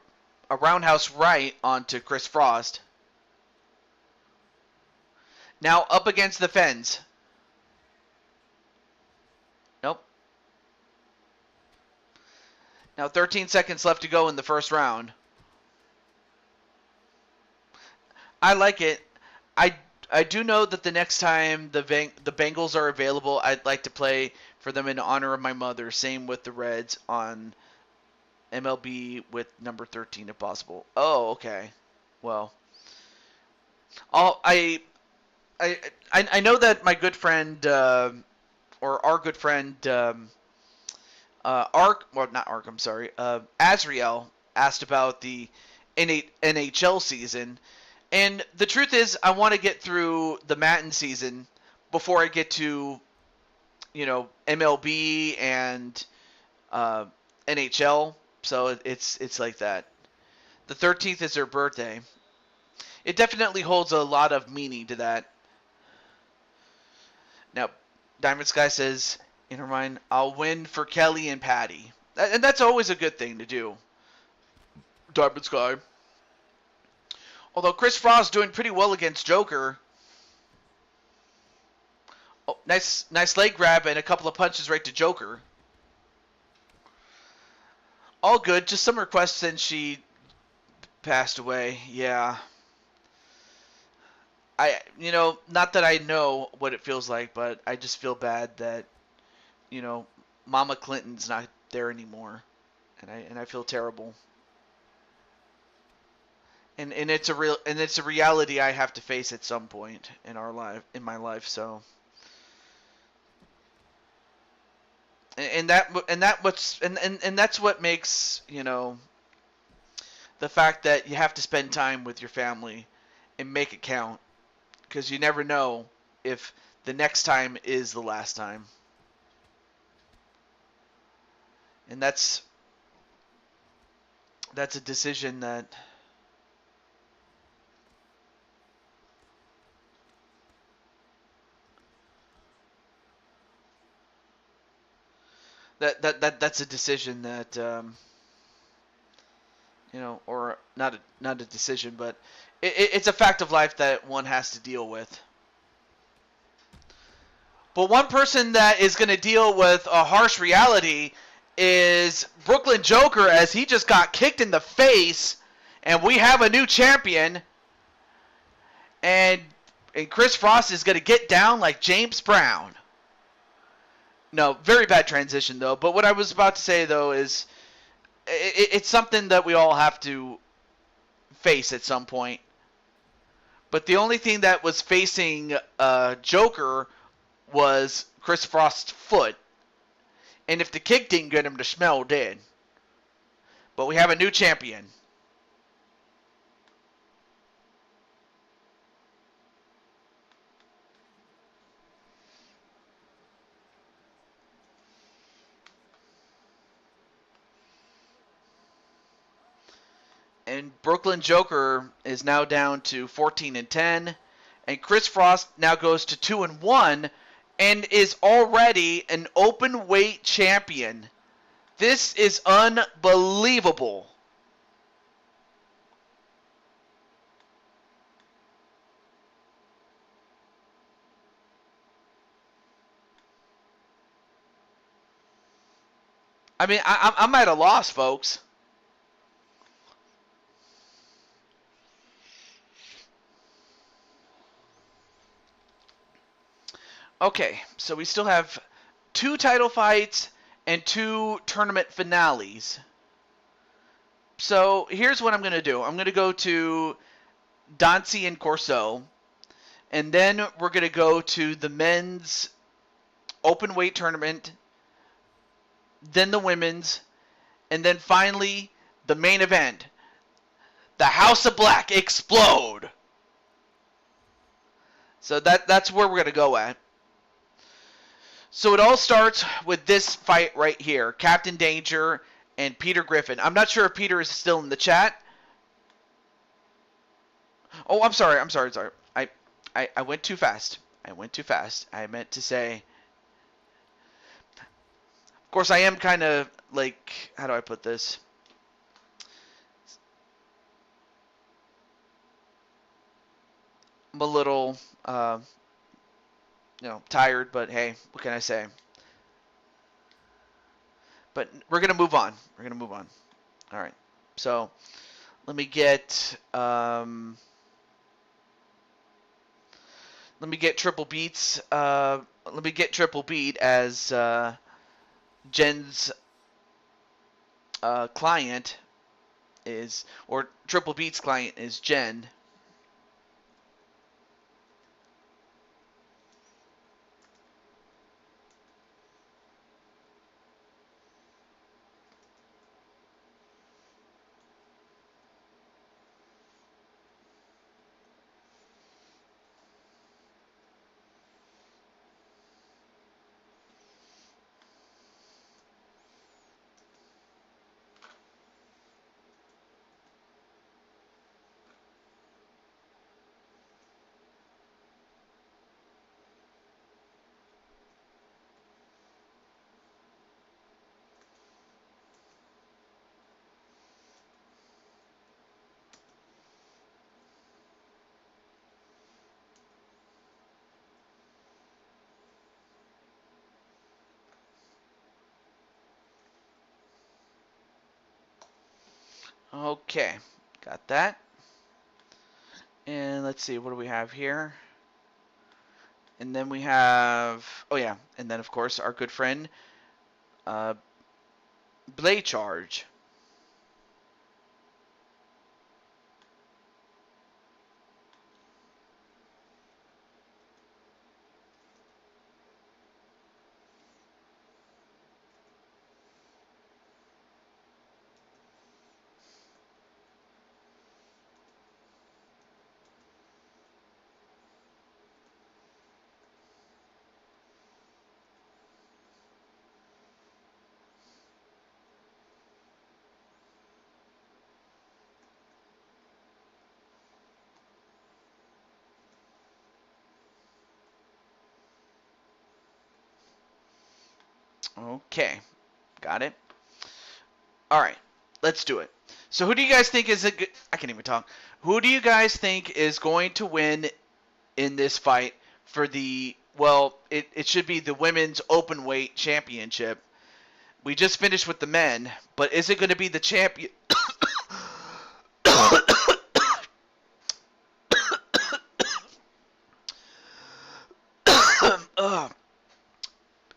roundhouse right onto Chris Frost. Now up against the fence. Nope. Now 13 seconds left to go in the first round. I like it. I I do know that the next time the Bengals are available, I'd like to play for them in honor of my mother. Same with the Reds on MLB with number 13 if possible. Oh, okay. Well, I'll, I know that my good friend or our good friend not Ark. I'm sorry. Azriel asked about the NHL season, and the truth is, I want to get through the Madden season before I get to MLB and uh, NHL. So it's like that. The 13th is her birthday. It definitely holds a lot of meaning to that. Now, Diamond Sky says, in her mind, I'll win for Kelly and Patty. And that's always a good thing to do. Diamond Sky. Although Chris Frost doing pretty well against Joker. Oh, nice leg grab and a couple of punches right to Joker. All good. Just some requests since she passed away. Yeah. Not that I know what it feels like, but I just feel bad that, Mama Clinton's not there anymore. And I feel terrible. And it's a reality I have to face at some point in my life. So, and that's what makes the fact that you have to spend time with your family and make it count, because you never know if the next time is the last time. And that's a decision that's a decision that or not a decision, but it's a fact of life that one has to deal with. But one person that is going to deal with a harsh reality is Brooklyn Joker, as he just got kicked in the face, and we have a new champion. And Chris Frost is going to get down like James Brown. No, very bad transition, though. But what I was about to say, though, is it's something that we all have to face at some point. But the only thing that was facing Joker was Chris Frost's foot. And if the kick didn't get him, the smell did. But we have a new champion. And Brooklyn Joker is now down to 14-10. And Chris Frost now goes to 2-1 and is already an open weight champion. This is unbelievable. I mean, I'm at a loss, folks. Okay, so we still have 2 title fights and 2 tournament finales. So here's what I'm going to do. I'm going to go to Dancy and Corso, and then we're going to go to the men's open weight tournament, then the women's, and then finally the main event. The House of Black explode. So that's where we're going to go at. So it all starts with this fight right here. Captain Danger and Peter Griffin. I'm not sure if Peter is still in the chat. Oh, I'm sorry. I went too fast. I meant to say... Of course, I am kind of like... How do I put this? I'm a little... tired, but hey, what can I say? But we're gonna move on. We're gonna move on. All right. So let me get triple beats. Let me get triple beat as Jen's client is, or triple beats client is Jen. Okay, got that. And let's see, what do we have here? And then we have, oh yeah, and then of course our good friend Blade Charge. Okay, got it. All right, let's do it. So who do you guys think is a good? I can't even talk. Who do you guys think is going to win in this fight for the? Well, it should be the women's open weight championship. We just finished with the men, but is it going to be the champion?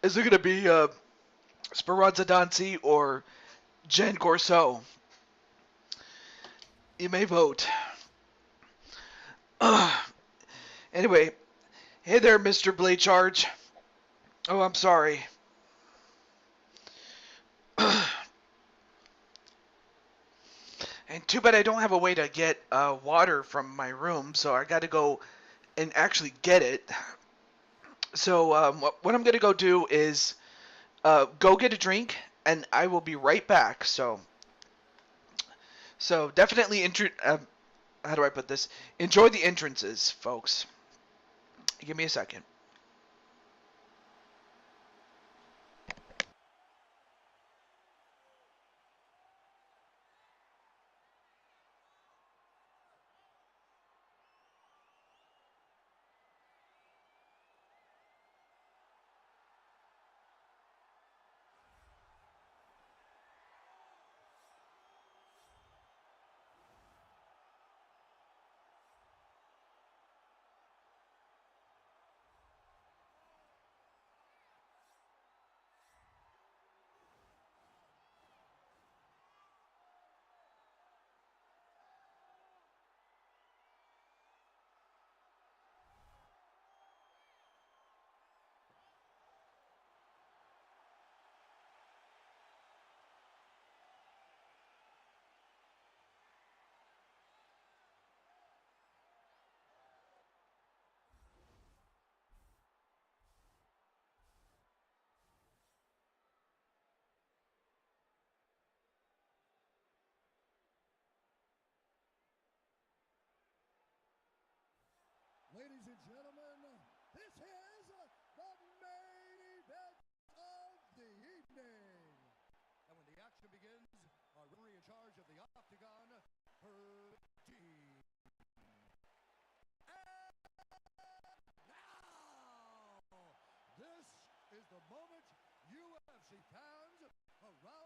Is it going to be Speranza Dancy or Jen Corso? You may vote. Anyway, hey there, Mr. Blade Charge. Oh, I'm sorry. And too bad I don't have a way to get water from my room, so I got to go and actually get it. So what I'm going to go do is go get a drink, and I will be right back. So definitely, how do I put this? Enjoy the entrances, folks. Give me a second. Ladies and gentlemen, this is the main event of the evening. And when the action begins, our referee in charge of the Octagon, Herb T. And now, this is the moment UFC fans around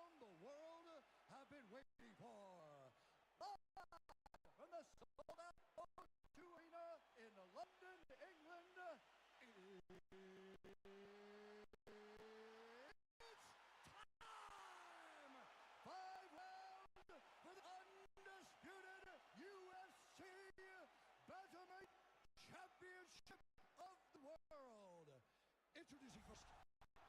Five rounds for the undisputed UFC Bantamweight Championship of the world. Introducing first,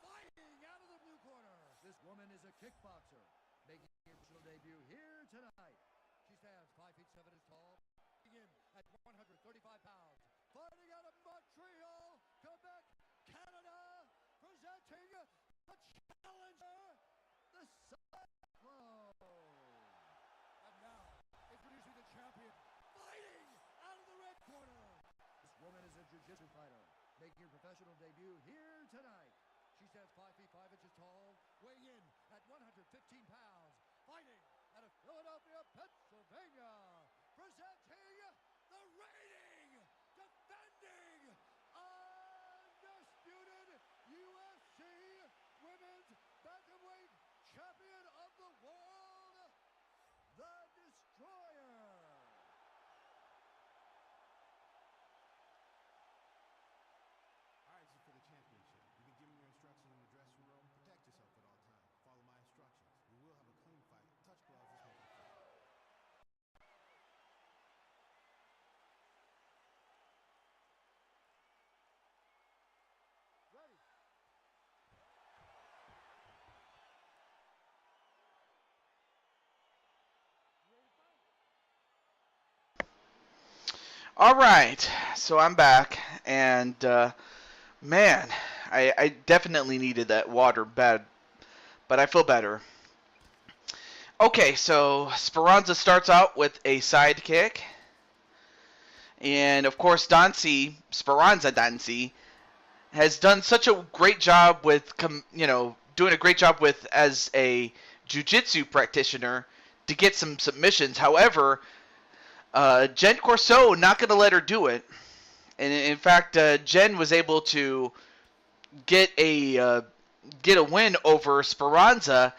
fighting out of the blue corner. This woman is a kickboxer, making her professional debut here tonight. She stands 5 feet 7 inches tall, in at 135 pounds. Fighting out of Montreal, Quebec, Canada, presenting the challenger, the Cyclone. And now, introducing the champion, fighting out of the red corner. This woman is a jiu-jitsu fighter, making her professional debut here tonight. She stands 5 feet 5 inches tall, weighing in at 115 pounds, fighting out of Philadelphia, Pennsylvania, presenting the reigning, defending, undisputed UFC Women's Bantamweight Champion of the World, the Destroyer. All right, this is for the championship. You can give me your instructions in the dressing room. Protect yourself at all times. Follow my instructions. We will have a clean fight. Touch gloves. Let's make it fun. Ready. All right, so I'm back, and man, I definitely needed that water bad, but I feel better. Okay, so Speranza starts out with a side kick, and of course Speranza Dancy, has done such a great job with, doing a great job with as a jiu-jitsu practitioner to get some submissions. However, Jen Corso not going to let her do it. And in fact, Jen was able to get a win over Speranza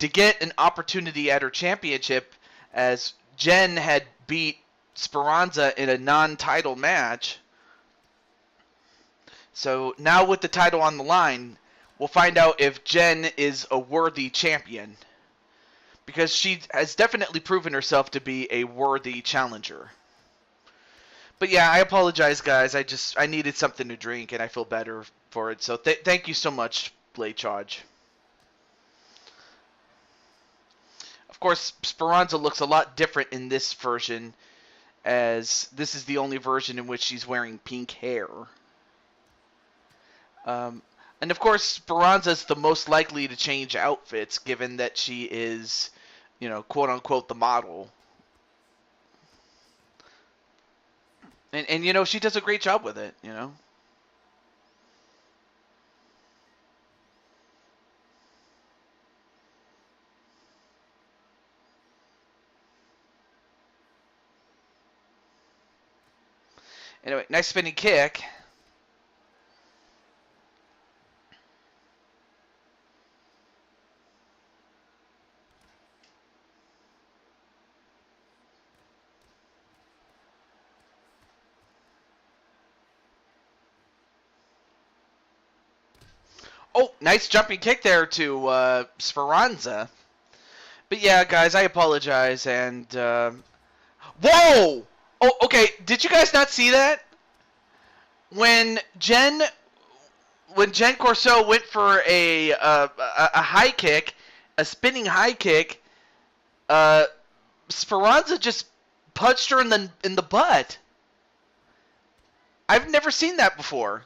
to get an opportunity at her championship, as Jen had beat Speranza in a non-title match. So now with the title on the line, we'll find out if Jen is a worthy champion, because she has definitely proven herself to be a worthy challenger. But yeah, I apologize, guys. I needed something to drink, and I feel better for it. So thank you so much, Blade Charge. Of course, Speranza looks a lot different in this version, as this is the only version in which she's wearing pink hair. And of course, Speranza is the most likely to change outfits, given that she is, quote unquote, the model. And she does a great job with it. Anyway, nice spinning kick. Oh, nice jumping kick there to Speranza. But yeah, guys, I apologize. And whoa! Oh, okay. Did you guys not see that? When Jen Corso went for a high kick, a spinning high kick, uh, Speranza just punched her in the butt. I've never seen that before.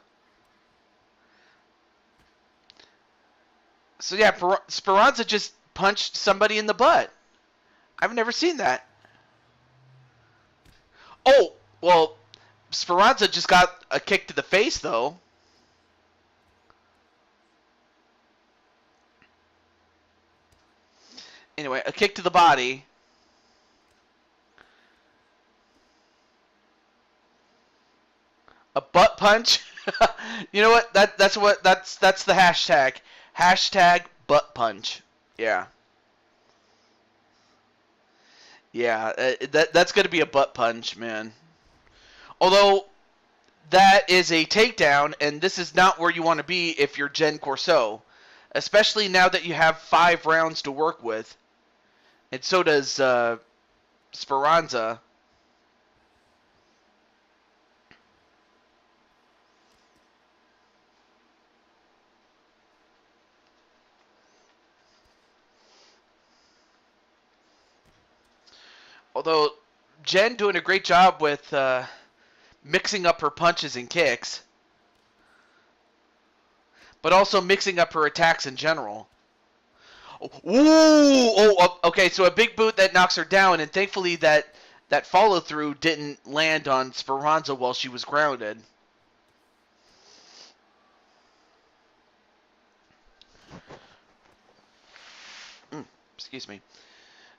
So yeah, Speranza just punched somebody in the butt. I've never seen that. Oh, well, Speranza just got a kick to the face, though. Anyway, a kick to the body. A butt punch. You know what? That's the hashtag. Hashtag butt punch. Yeah. Yeah, that's gonna be a butt punch, man. Although that is a takedown, and this is not where you want to be if you're Jen Corso, especially now that you have 5 rounds to work with, and so does Speranza. Although Jen doing a great job with mixing up her punches and kicks, but also mixing up her attacks in general. Ooh! Okay, so a big boot that knocks her down, and thankfully that follow through didn't land on Speranza while she was grounded. Excuse me.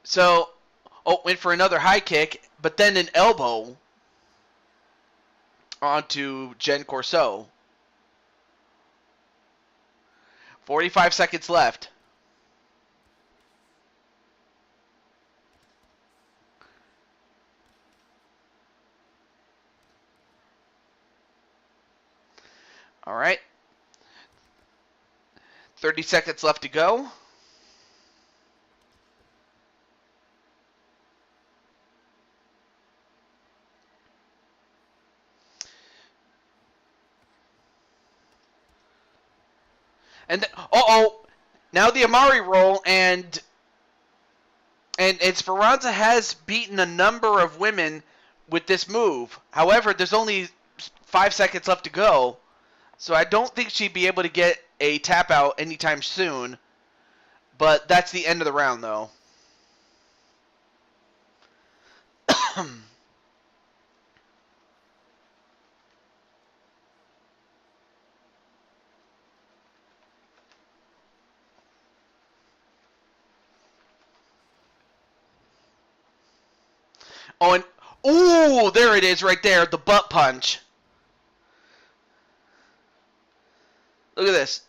So, went for another high kick, but then an elbow onto Jen Corso. 45 seconds left. All right. 30 seconds left to go. And now the Amari roll, and Speranza has beaten a number of women with this move. However, there's only 5 seconds left to go, so I don't think she'd be able to get a tap out anytime soon. But that's the end of the round, though. Oh, and ooh, there it is right there, the butt punch. Look at this.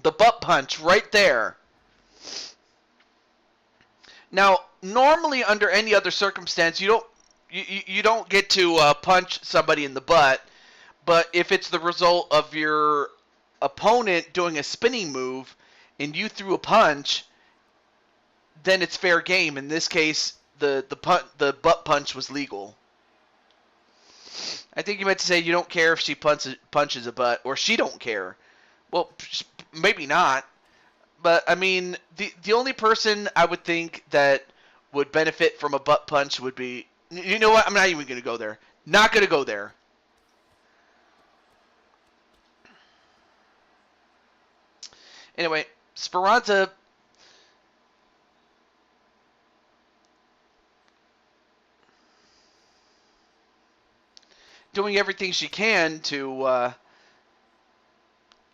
The butt punch right there. Now, normally under any other circumstance, you don't get to punch somebody in the butt, but if it's the result of your opponent doing a spinning move and you threw a punch, then it's fair game. In this case, the butt punch was legal. I think you meant to say you don't care if she punches a butt, or she don't care. Well, maybe not. But I mean, the only person I would think that would benefit from a butt punch would be, you know what? I'm not even gonna go there. Not gonna go there. Anyway, Speranza doing everything she can to.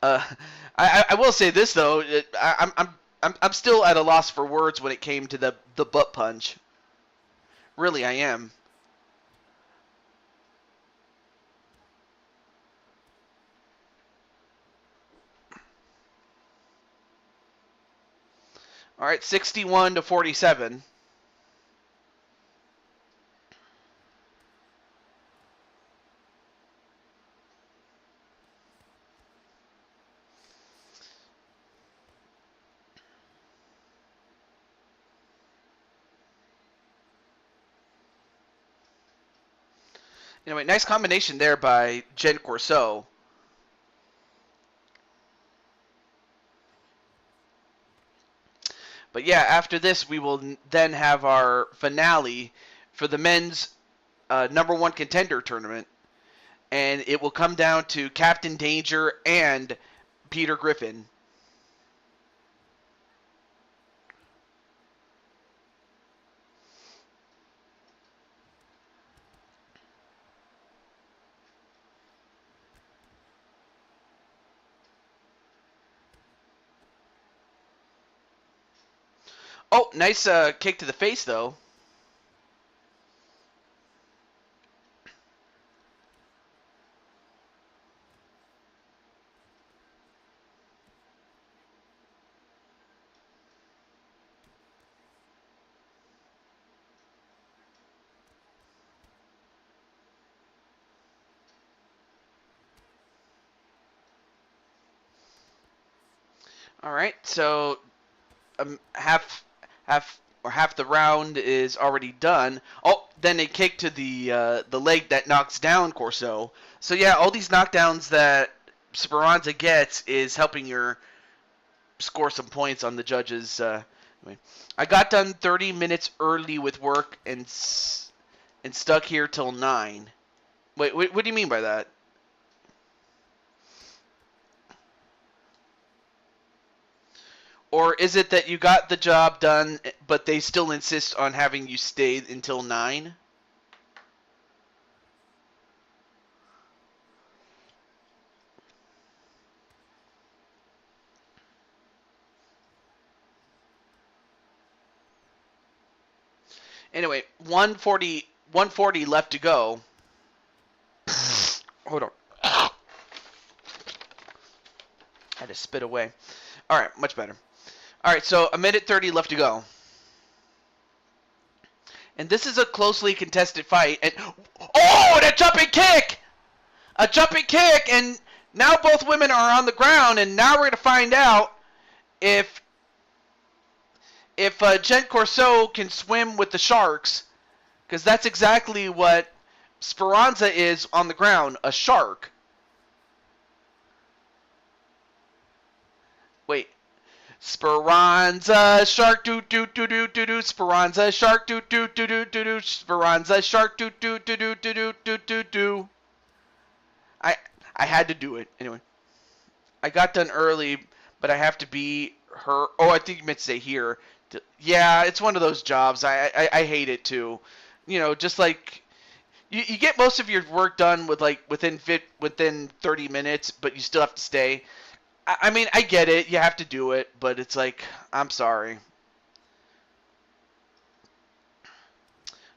I will say this though, I'm still at a loss for words when it came to the butt punch. Really, I am. All right, 61 to 47. Anyway, nice combination there by Jen Corso. But yeah, after this, we will then have our finale for the men's number 1 contender tournament. And it will come down to Captain Danger and Peter Griffin. Oh, nice kick to the face, though. All right, so half the round is already done. Oh, then a kick to the leg that knocks down Corso. So yeah, all these knockdowns that Speranza gets is helping your score some points on the judges. Anyway. I got done 30 minutes early with work and stuck here till 9. Wait, what do you mean by that? Or is it that you got the job done, but they still insist on having you stay until 9? Anyway, 140 left to go. Hold on. Had to spit away. All right, much better. All right, so a minute 30 left to go. And this is a closely contested fight. And oh, and a jumping kick! A jumping kick, and now both women are on the ground, and now we're going to find out if Jen Corso can swim with the sharks, because that's exactly what Speranza is on the ground, a shark. Wait. Speranza shark doo doo doo doo doo doo. Speranza shark doo doo doo doo doo doo. Speranza shark doo doo doo doo doo doo doo doo doo. I had to do it anyway. I got done early, but I have to be her. Oh, I think you meant to say here. Yeah, it's one of those jobs. I hate it too. You know, just like you get most of your work done with like within 30 minutes, but you still have to stay. I mean, I get it. You have to do it, but it's like, I'm sorry.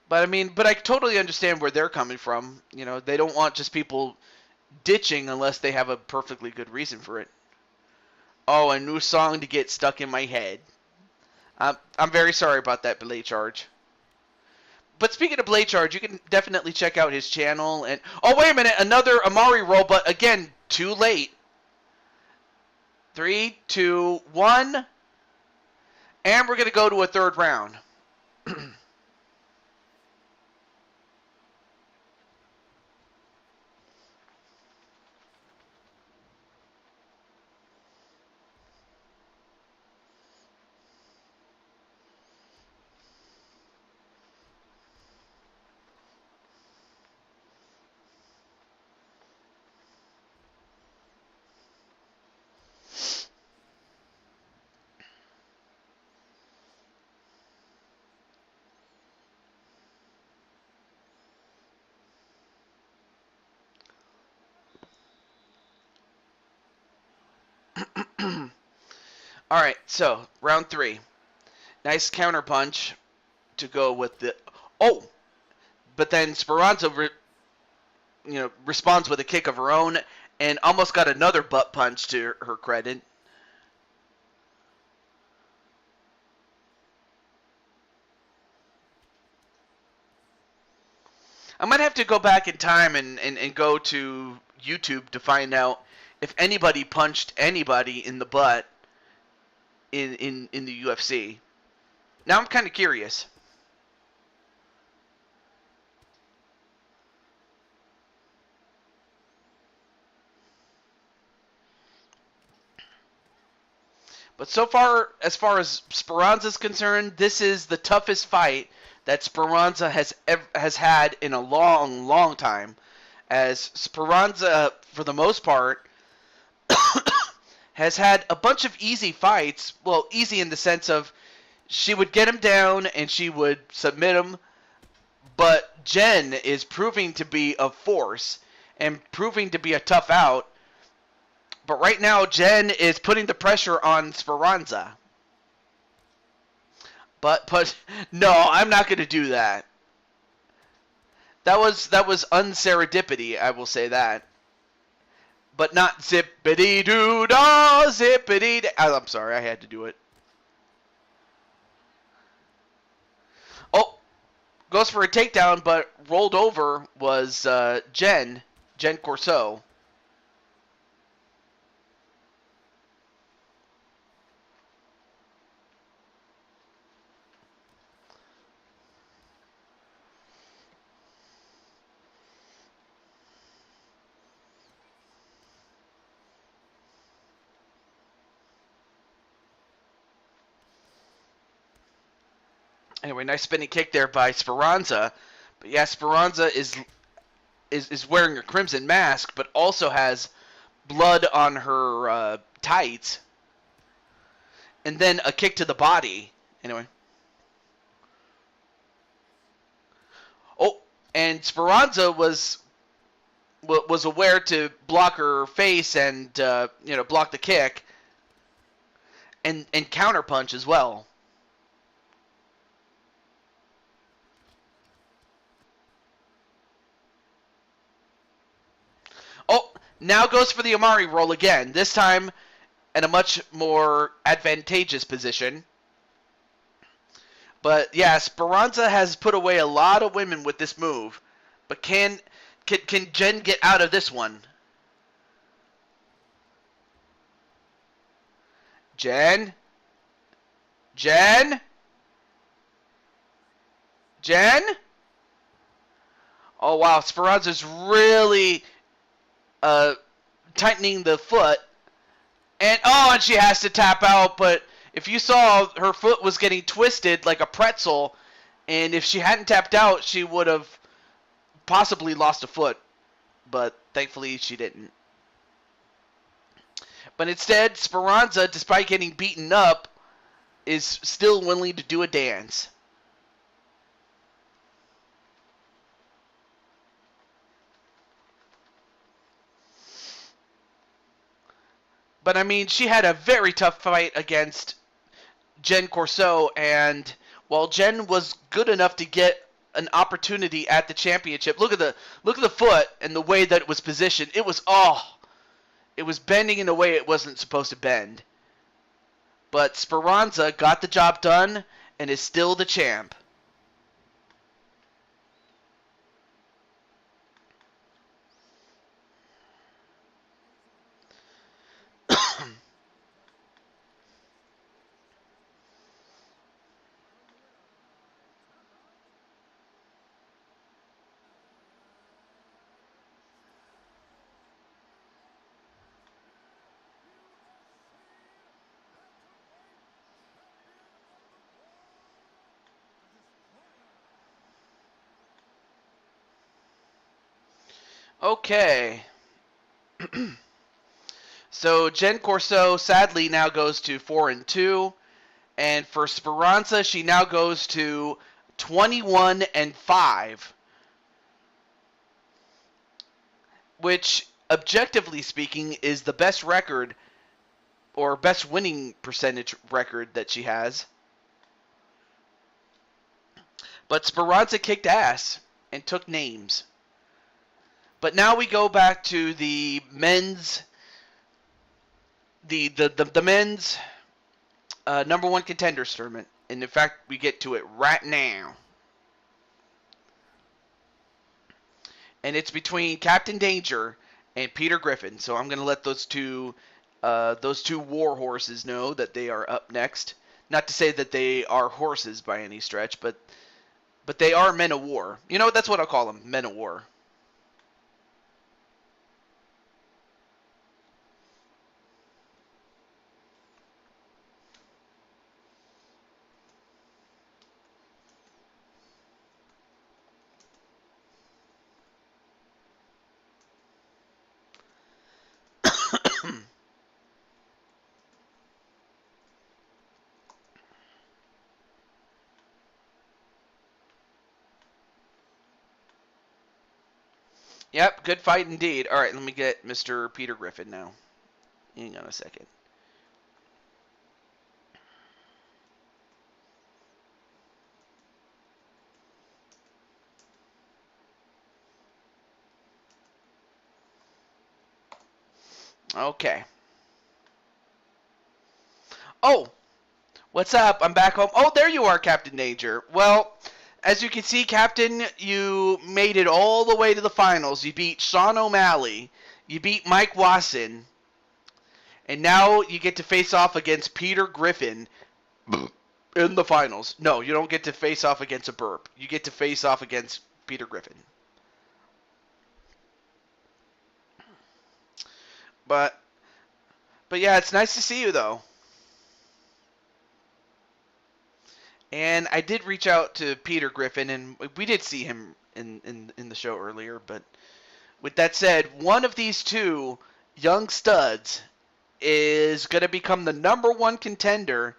But I mean, but I totally understand where they're coming from. You know, they don't want just people ditching unless they have a perfectly good reason for it. Oh, a new song to get stuck in my head. I'm very sorry about that, Blade Charge. But speaking of Blade Charge, you can definitely check out his channel. And oh, wait a minute, another Amari roll, but again, too late. 3, 2, 1. And we're going to go to a third round. All right, so round 3. Nice counter punch to go with the. Oh, but then Speranza, responds with a kick of her own and almost got another butt punch to her credit. I might have to go back in time and go to YouTube to find out if anybody punched anybody in the butt in the UFC. Now I'm kind of curious. But so far, as far as Speranza is concerned, this is the toughest fight that Speranza has had in a long, long time. As Speranza, for the most part, has had a bunch of easy fights. Well, easy in the sense of she would get him down and she would submit him. But Jen is proving to be a force and proving to be a tough out. But right now, Jen is putting the pressure on Speranza. But no, I'm not going to do that. That was unserendipity, I will say that. But not zippity doo dah, zippity. I'm sorry, I had to do it. Oh, goes for a takedown, but rolled over was Jen Corso. Anyway, nice spinning kick there by Speranza. But yeah, Speranza is wearing a crimson mask, but also has blood on her tights. And then a kick to the body. Anyway. Oh, and Speranza was aware to block her face and block the kick and counter punch as well. Oh, now goes for the Amari roll again. This time in a much more advantageous position. But yeah, Speranza has put away a lot of women with this move. But can Jen get out of this one? Jen? Jen? Jen? Oh wow, Speranza's really tightening the foot. And she has to tap out, but if you saw, her foot was getting twisted like a pretzel, and if she hadn't tapped out, she would have possibly lost a foot, but thankfully she didn't. But instead, Speranza, despite getting beaten up, is still willing to do a dance. But I mean, she had a very tough fight against Jen Corso, and while Jen was good enough to get an opportunity at the championship, look at the foot and the way that it was positioned. It was bending in a way it wasn't supposed to bend. But Speranza got the job done and is still the champ. Okay. So Jen Corso sadly now goes to 4-2, and for Speranza she now goes to 21-5, which objectively speaking is the best record or best winning percentage record that she has. But Speranza kicked ass and took names. But now we go back to the men's the men's number one contenders tournament. And in fact, we get to it right now. And it's between Captain Danger and Peter Griffin. So I'm going to let those two war horses know that they are up next. Not to say that they are horses by any stretch, but they are men of war. You know, that's what I'll call them, men of war. Yep, good fight indeed. All right, let me get Mr. Peter Griffin now. Hang on a second. Okay. Oh, what's up? I'm back home. Oh, there you are, Captain Danger. Well, as you can see, Captain, you made it all the way to the finals. You beat Sean O'Malley. You beat Mike Wasson. And now you get to face off against Peter Griffin in the finals. No, you don't get to face off against a burp. You get to face off against Peter Griffin. But yeah, it's nice to see you though. And I did reach out to Peter Griffin, and we did see him in the show earlier. But with that said, one of these two young studs is going to become the number one contender,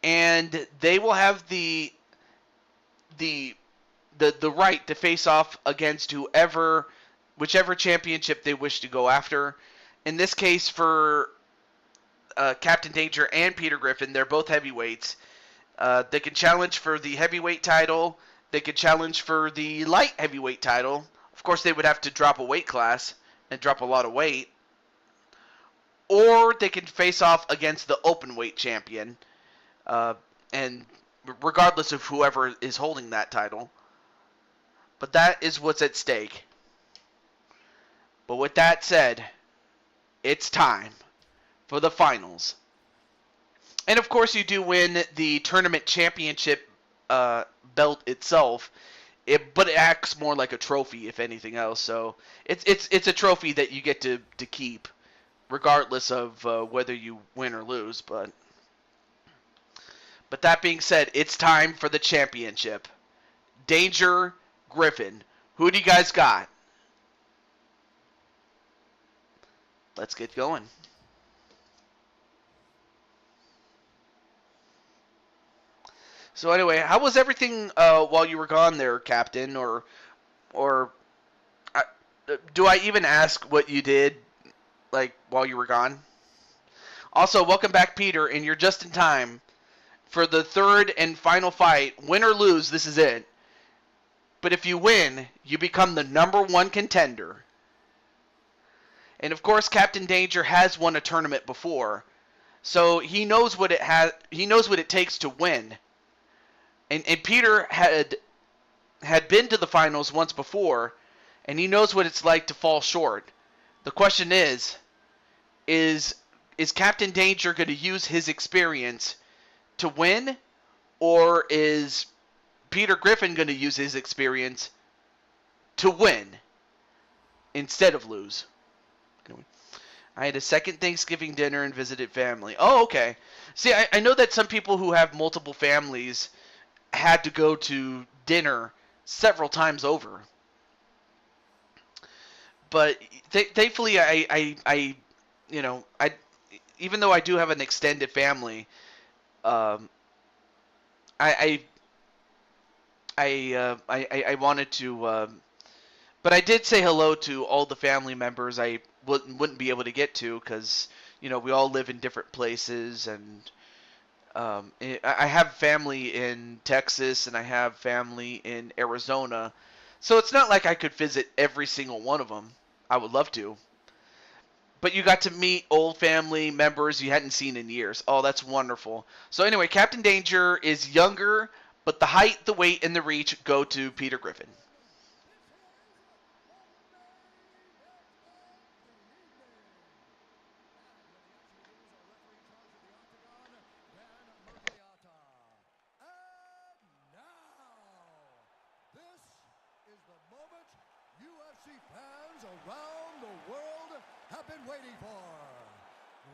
and they will have the the right to face off against whichever championship they wish to go after. In this case, for Captain Danger and Peter Griffin, they're both heavyweights. They can challenge for the heavyweight title. They could challenge for the light heavyweight title. Of course, they would have to drop a weight class and drop a lot of weight. Or they can face off against the open weight champion, and regardless of whoever is holding that title. But that is what's at stake. But with that said, it's time for the finals. And of course, you do win the tournament championship belt itself, but it acts more like a trophy, if anything else. So it's a trophy that you get to keep, regardless of whether you win or lose. But that being said, it's time for the championship. Danger, Griffin. Who do you guys got? Let's get going. So anyway, how was everything while you were gone there, Captain? Or uh, do I even ask what you did like while you were gone? Also, welcome back, Peter, and you're just in time for the third and final fight. Win or lose, this is it. But if you win, you become the number one contender. And of course, Captain Danger has won a tournament before, so he knows what it has. He knows what it takes to win. And Peter had been to the finals once before, and he knows what it's like to fall short. The question is Captain Danger going to use his experience to win, or is Peter Griffin going to use his experience to win instead of lose? Anyway, I had a second Thanksgiving dinner and visited family. Oh, okay. See, I know that some people who have multiple families had to go to dinner several times over. But thankfully, I, even though I do have an extended family, um, I, I wanted to, but I did say hello to all the family members I wouldn't be able to get to because, we all live in different places, and I have family in Texas and I have family in Arizona, so it's not like I could visit every single one of them. I would love to. But you got to meet old family members you hadn't seen in years. Oh, that's wonderful. So anyway, Captain Danger is younger, but the height, the weight, and the reach go to Peter Griffin. UFC fans around the world have been waiting for.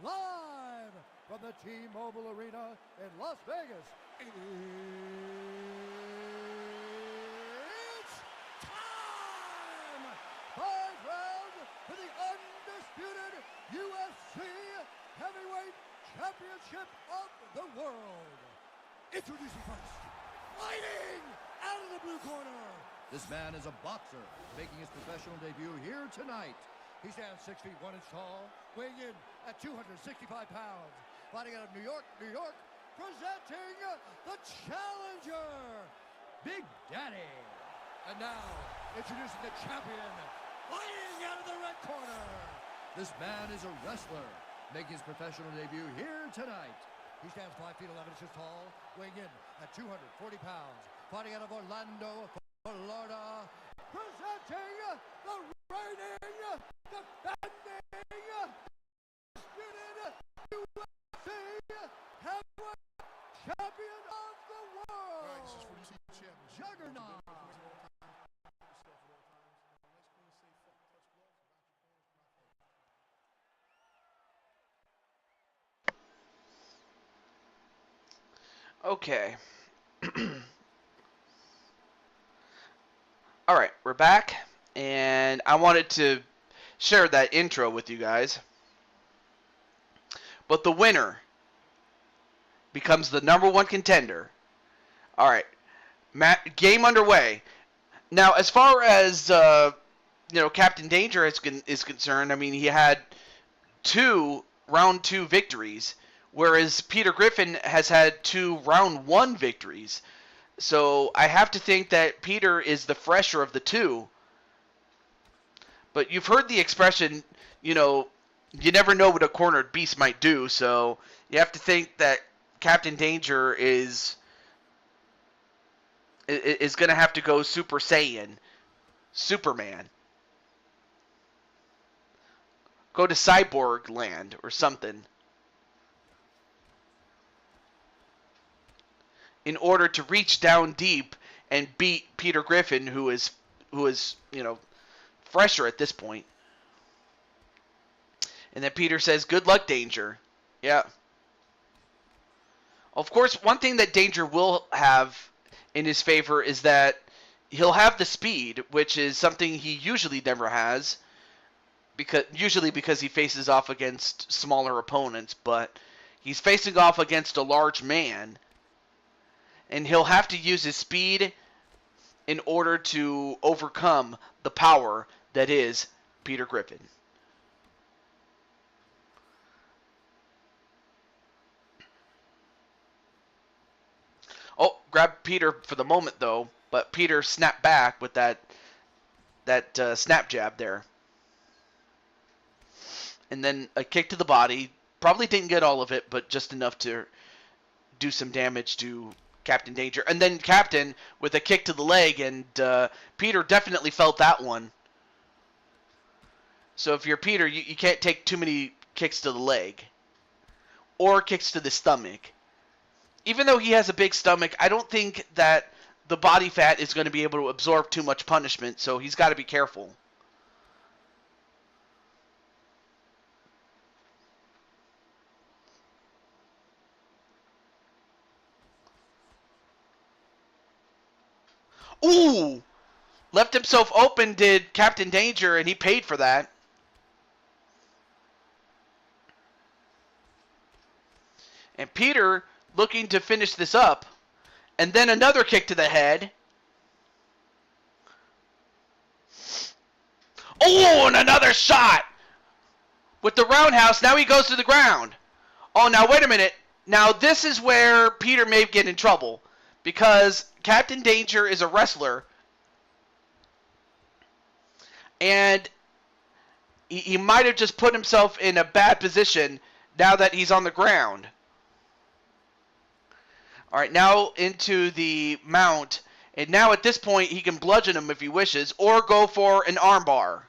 Live from the T-Mobile Arena in Las Vegas, it's time! 5 rounds for the undisputed UFC Heavyweight Championship of the world. Introducing first, fighting out of the blue corner. This man is a boxer, making his professional debut here tonight. He stands 6 feet 1 inch tall, weighing in at 265 pounds. Fighting out of New York, New York, presenting the challenger, Big Daddy. And now, introducing the champion, fighting out of the red corner. This man is a wrestler, making his professional debut here tonight. He stands 5 feet 11 inches tall, weighing in at 240 pounds. Fighting out of Orlando, Florida, presenting the reigning, defending, disputed UFC heavyweight champion of the world. All right, this is for the championship. Juggernaut. Okay. All right, we're back, and I wanted to share that intro with you guys. But the winner becomes the number one contender. All right, game underway. Now, as far as Captain Danger is concerned, I mean, he had round two victories, whereas Peter Griffin has had 2 round 1 victories. So I have to think that Peter is the fresher of the two. But you've heard the expression, you never know what a cornered beast might do. So you have to think that Captain Danger is going to have to go Super Saiyan, Superman. Go to Cyborg Land or something in order to reach down deep and beat Peter Griffin, who is fresher at this point. And then Peter says, "Good luck, Danger." Yeah. Of course, one thing that Danger will have in his favor is that he'll have the speed, which is something he usually never has. Because he faces off against smaller opponents, but he's facing off against a large man, and he'll have to use his speed in order to overcome the power that is Peter Griffin. Oh, grabbed Peter for the moment though, but Peter snapped back with that snap jab there. And then a kick to the body. Probably didn't get all of it, but just enough to do some damage to Captain Danger. And then Captain with a kick to the leg, and Peter definitely felt that one. So if you're Peter, you can't take too many kicks to the leg. Or kicks to the stomach. Even though he has a big stomach, I don't think that the body fat is going to be able to absorb too much punishment, so he's got to be careful. Ooh! Left himself open, did Captain Danger, and he paid for that. And Peter looking to finish this up. And then another kick to the head. Oh, and another shot! With the roundhouse, now he goes to the ground. Oh, now wait a minute. Now this is where Peter may get in trouble. Because Captain Danger is a wrestler. And he might have just put himself in a bad position now that he's on the ground. Alright, now into the mount. And now at this point, he can bludgeon him if he wishes. Or go for an armbar.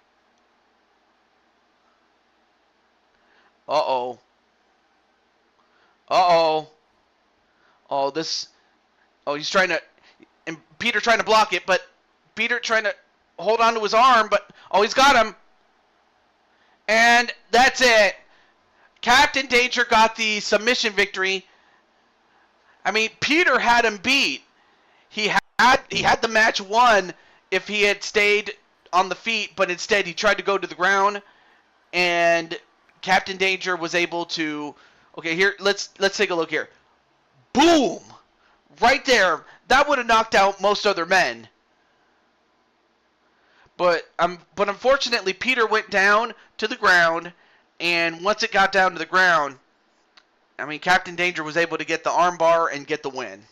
Uh-oh. Uh-oh. Oh, this... Oh, he's trying to... And Peter trying to block it, but Peter trying to hold on to his arm, but... Oh, he's got him. And that's it. Captain Danger got the submission victory. I mean, Peter had him beat. He had the match won if he had stayed on the feet, but instead he tried to go to the ground, and Captain Danger was able to... Okay, here, let's take a look here. Boom! Right there. That would have knocked out most other men. But unfortunately, Peter went down to the ground, and once it got down to the ground, I mean, Captain Danger was able to get the armbar and get the win.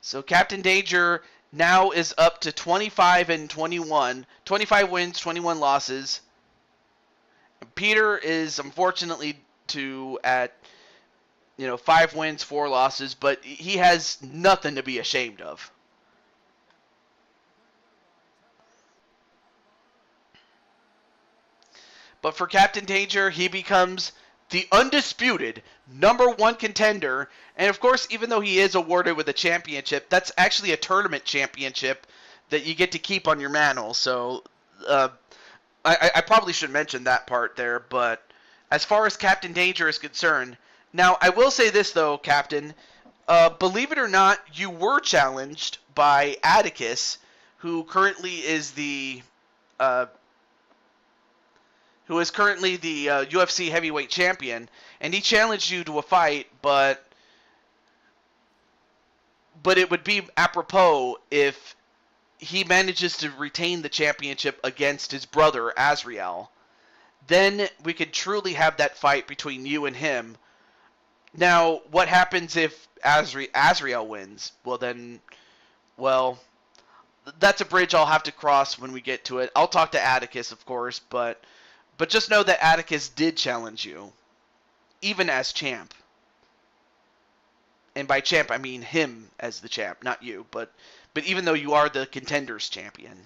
So Captain Danger now is up to 25-21. 25 wins, 21 losses. Peter is unfortunately at 5 wins, 4 losses, but he has nothing to be ashamed of. But for Captain Danger, he becomes the undisputed #1 contender. And of course, even though he is awarded with a championship, that's actually a tournament championship that you get to keep on your mantle. So I probably should mention that part there, but as far as Captain Danger is concerned. Now, I will say this, though, Captain. Believe it or not, you were challenged by Atticus, who currently is the UFC heavyweight champion, and he challenged you to a fight, but it would be apropos if he manages to retain the championship against his brother Azrael. Then we could truly have that fight between you and him. Now, what happens if Azrael wins? Well, that's a bridge I'll have to cross when we get to it. I'll talk to Atticus, of course, but just know that Atticus did challenge you, even as champ. And by champ, I mean him as the champ, not you. But even though you are the contenders champion.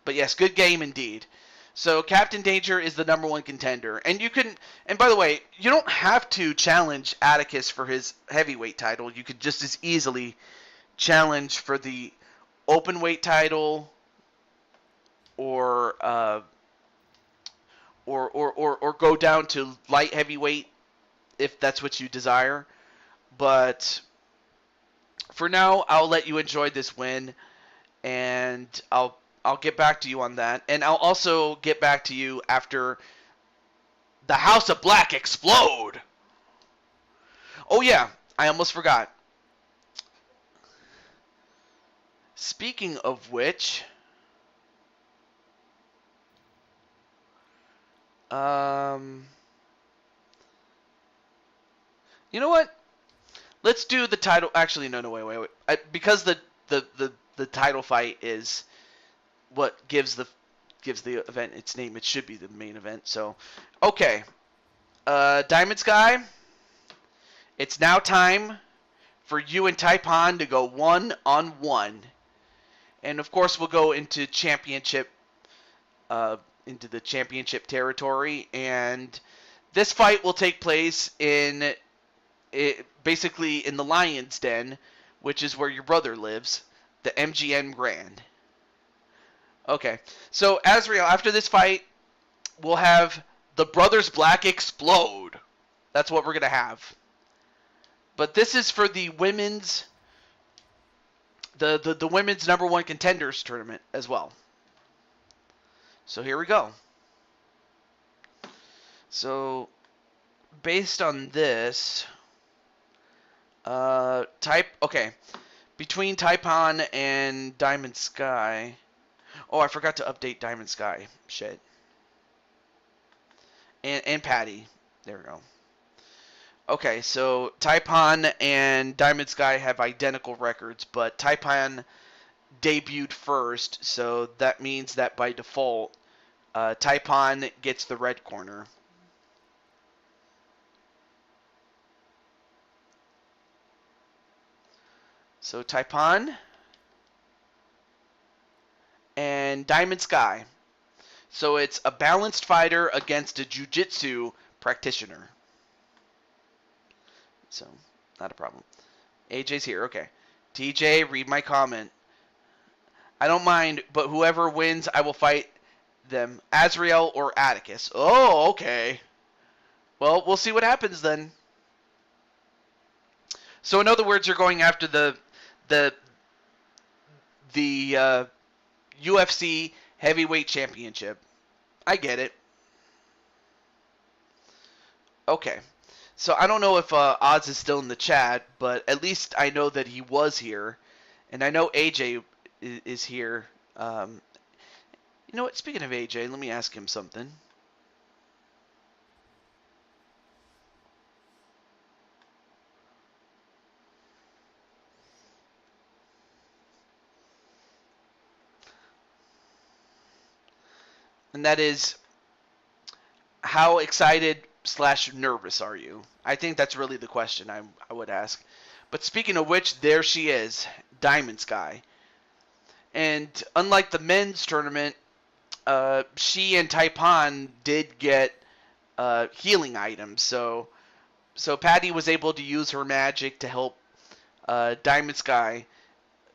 But yes, good game indeed. So Captain Danger is the #1 contender. And you can, and by the way, you don't have to challenge Atticus for his heavyweight title. You could just as easily challenge for the open weight title or go down to light heavyweight if that's what you desire. But for now, I'll let you enjoy this win, and I'll get back to you on that. And I'll also get back to you after the House of Black explode. Oh yeah, I almost forgot. Speaking of which, you know what? Let's do the title. Actually, no, wait. Because the title fight is what gives the event its name. It should be the main event. So, okay, Diamond Sky. It's now time for you and Taipan to go 1-on-1, and of course we'll go into into the championship territory, and this fight will take place basically in the Lion's Den, which is where your brother lives, the MGM Grand. Okay, so Azrael, after this fight, we'll have the Brothers Black explode. That's what we're going to have. But this is for the women's, the women's #1 contenders tournament as well. So here we go. So, based on this, okay, between Taipan and Diamond Sky. Oh, I forgot to update Diamond Sky. Shit. And Patty. There we go. Okay, so Taipan and Diamond Sky have identical records, but Taipan debuted first, so that means that by default, Taipan gets the red corner. So Taipan and Diamond Sky. So it's a balanced fighter against a jiu-jitsu practitioner. So, not a problem. AJ's here, okay. TJ, read my comment. I don't mind, but whoever wins, I will fight them. Azrael or Atticus. Oh, okay. Well, we'll see what happens then. So in other words, you're going after the UFC heavyweight championship. I get it. Okay. So I don't know if Oz is still in the chat, but at least I know that he was here. And I know AJ is here. You know what? Speaking of AJ, let me ask him something. And that is, how excited / nervous are you? I think that's really the question I would ask. But speaking of which, there she is, Diamond Sky. And unlike the men's tournament, she and Taipan did get healing items. So Patty was able to use her magic to help Diamond Sky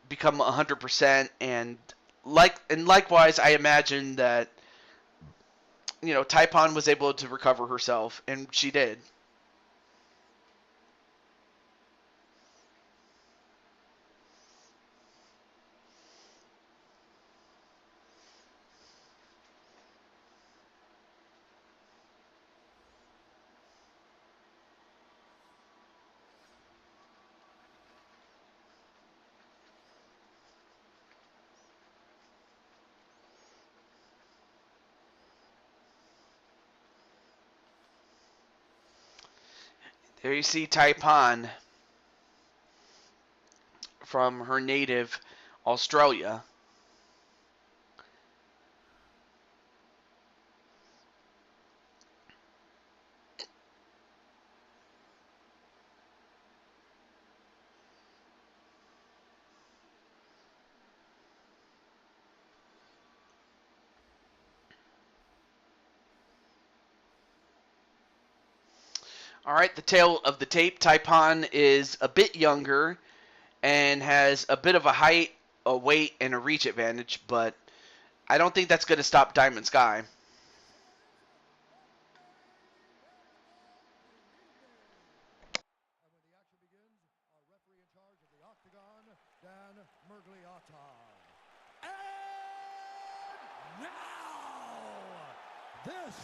become 100%. And likewise, I imagine that Taipan was able to recover herself, and she did. There you see Taipan from her native Australia. All right, the tail of the tape. Taipan is a bit younger and has a bit of a height, a weight, and a reach advantage, but I don't think that's going to stop Diamond Sky. And when the action begins, our referee in charge of the Octagon, Dan Mergliotta. And now, this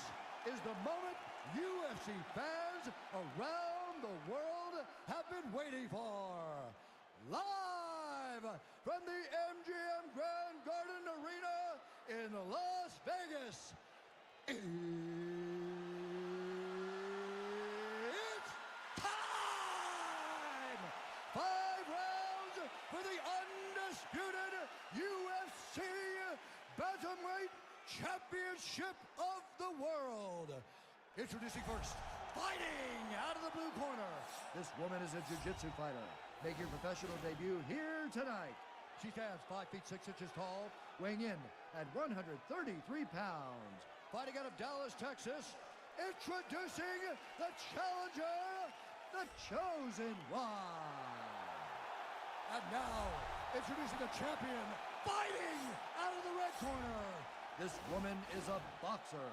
is the moment UFC fans around the world have been waiting for. Live from the MGM Grand Garden Arena in Las Vegas. It's time! 5 rounds for the undisputed UFC Bantamweight Championship of the World. Introducing first, fighting out of the blue corner. This woman is a jiu-jitsu fighter, making her professional debut here tonight. She stands 5 feet 6 inches tall, weighing in at 133 pounds. Fighting out of Dallas, Texas, introducing the challenger, the Chosen One. And now, introducing the champion, fighting out of the red corner. This woman is a boxer,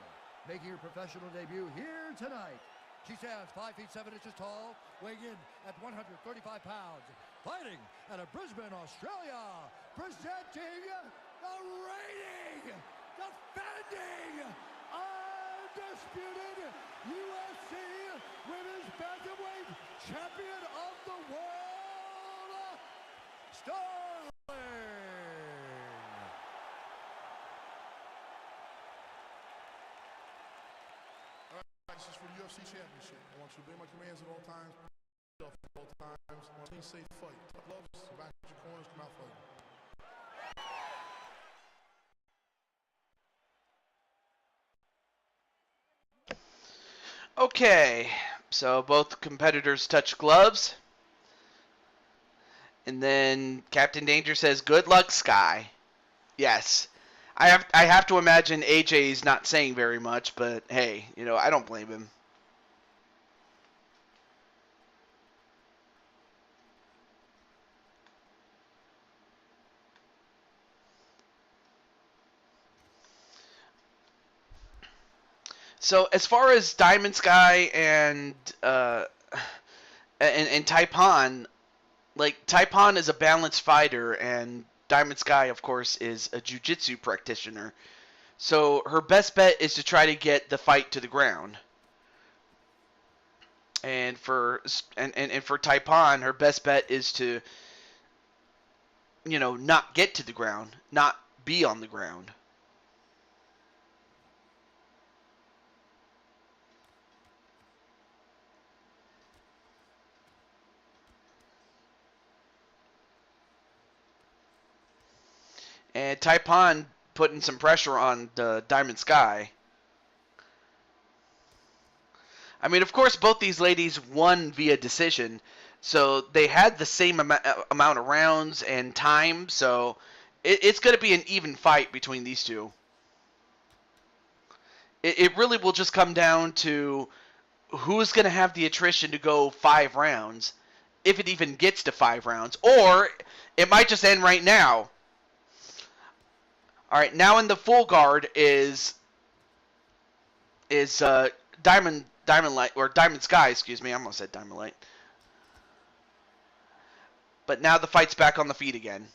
making her professional debut here tonight. She stands 5 feet 7 inches tall, weighing in at 135 pounds. Fighting out of Brisbane, Australia, presenting the reigning, defending, undisputed UFC Women's Bantamweight Champion of the World, Starling. This is for the UFC Championship. I want you to obey my commands at all times. At all times. I want a safe fight. Tough gloves, back at your corners, come out fighting. Okay, so both competitors touch gloves. And then Captain Danger says, "Good luck, Sky." Yes. I have to imagine AJ's not saying very much, but hey, I don't blame him. So as far as Diamond Sky and Taipan, like Taipan is a balanced fighter, and Diamond Sky, of course, is a jiu-jitsu practitioner. So her best bet is to try to get the fight to the ground. And for Taipan, her best bet is to not get to the ground, not be on the ground. And Taipan putting some pressure on the Diamond Sky. I mean, of course, both these ladies won via decision, so they had the same amount of rounds and time, so it's going to be an even fight between these two. It really will just come down to who's going to have the attrition to go 5 rounds, if it even gets to 5 rounds, or it might just end right now. All right, now in the full guard is is Diamond Light, or Diamond Sky, excuse me. I almost said Diamond Light. But now the fight's back on the feet again.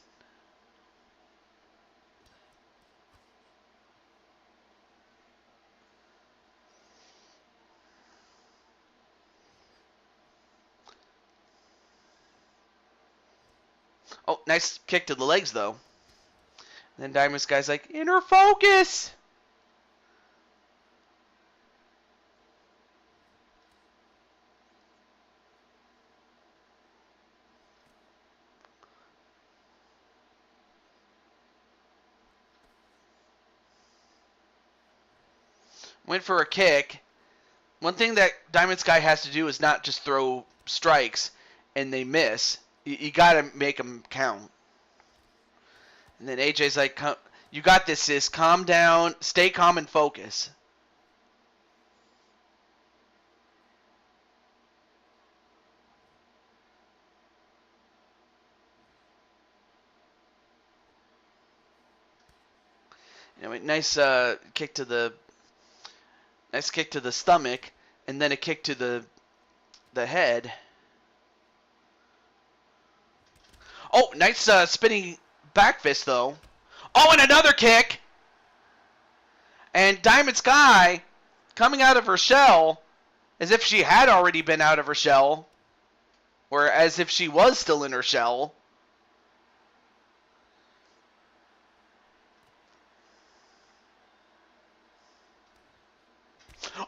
Oh, nice kick to the legs, though. And then Diamond Sky's like, inner focus! Went for a kick. One thing that Diamond Sky has to do is not just throw strikes and they miss. You gotta make them count. And then AJ's like, you got this, sis. Calm down. Stay calm and focus. Anyway, nice kick to the stomach, and then a kick to the head. Oh, nice spinning back fist, though. Oh, and another kick! And Diamond Sky coming out of her shell as if she had already been out of her shell, or as if she was still in her shell.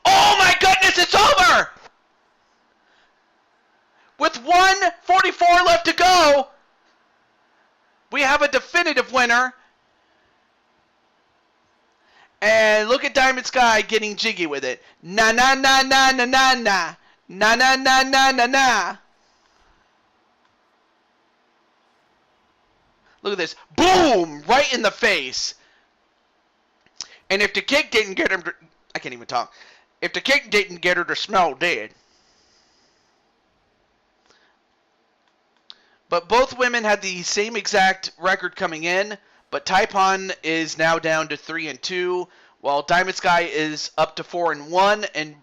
Oh my goodness, it's over! With 1:44 left to go, we have a definitive winner. And look at Diamond Sky getting jiggy with it. Na na na na na na na. Na na na na na na. Look at this. Boom! Right in the face. And if the kick didn't get him to, I can't even talk. If the kick didn't get her to smell dead. But both women had the same exact record coming in, but Taipon is now down to 3-2, while Diamond Sky is up to 4-1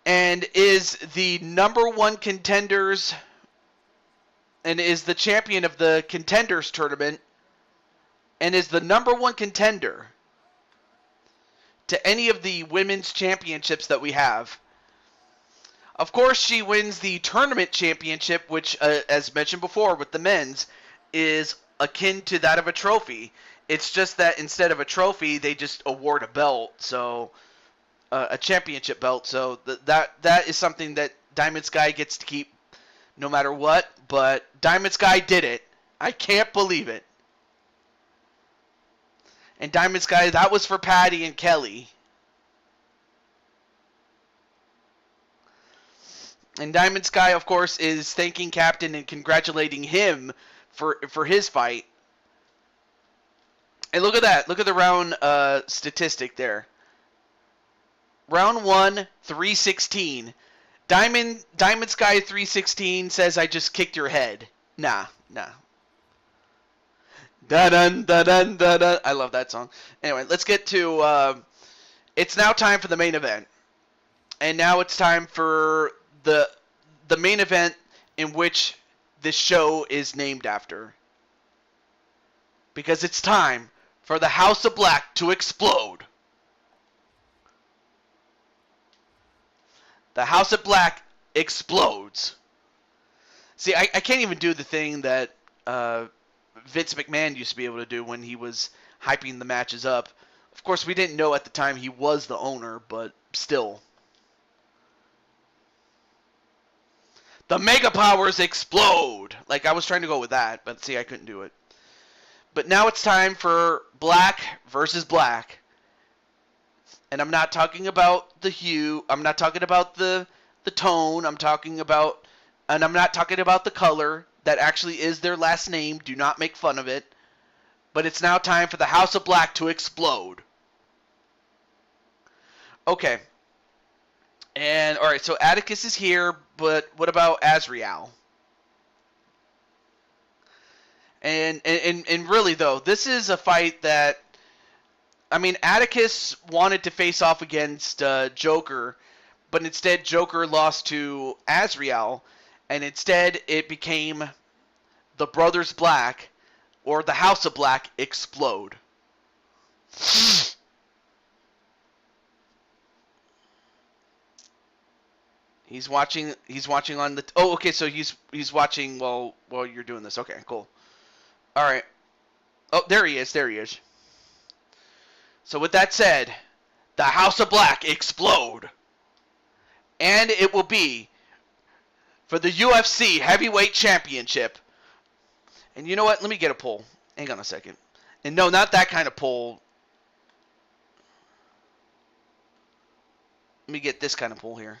and is the number one contenders and is the champion of the contenders tournament and is the number one contender to any of the women's championships that we have. Of course, she wins the tournament championship, which, as mentioned before with the men's, is akin to that of a trophy. It's just that instead of a trophy, they just award a belt, so a championship belt. So that is something that Diamond Sky gets to keep no matter what. But Diamond Sky did it. I can't believe it. And Diamond Sky, that was for Patty and Kelly. And Diamond Sky, of course, is thanking Captain and congratulating him for his fight. And look at that. Look at the round statistic there. Round 1, 316. Diamond Sky 316 says, I just kicked your head. Nah. Da-dun, da-dun, da-dun. I love that song. Anyway, let's get to... it's now time for the main event. And now it's time for the main event in which this show is named after. Because it's time for the House of Black to explode. The House of Black explodes. See, I can't even do the thing that Vince McMahon used to be able to do when he was hyping the matches up. Of course, we didn't know at the time he was the owner, but still. The Mega Powers explode! Like, I was trying to go with that, but see, I couldn't do it. But now it's time for Black versus Black. And I'm not talking about the hue, I'm not talking about the tone, I'm not talking about the color. That actually is their last name. Do not make fun of it. But it's now time for the House of Black to explode. Okay. And, alright, so Atticus is here, but what about Azrael? And really, though, this is a fight that I mean, Atticus wanted to face off against Joker, but instead Joker lost to Azrael, and instead it became the Brothers Black, or the House of Black, explode. He's watching. He's watching on the. Oh, okay. So he's watching while you're doing this. Okay, cool. All right. Oh, there he is. There he is. So with that said, the House of Black explode, and it will be for the UFC Heavyweight Championship. And you know what? Let me get a poll. Hang on a second. And no, not that kind of poll. Let me get this kind of poll here.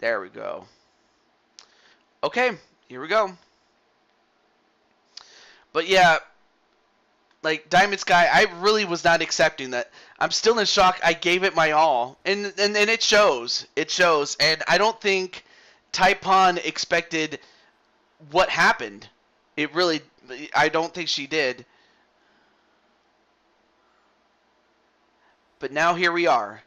There we go. Okay, here we go. But yeah, like Diamond Sky, I really was not accepting that. I'm still in shock. I gave it my all, and it shows. It shows, and I don't think Taipon expected what happened. It really, I don't think she did. But now here we are.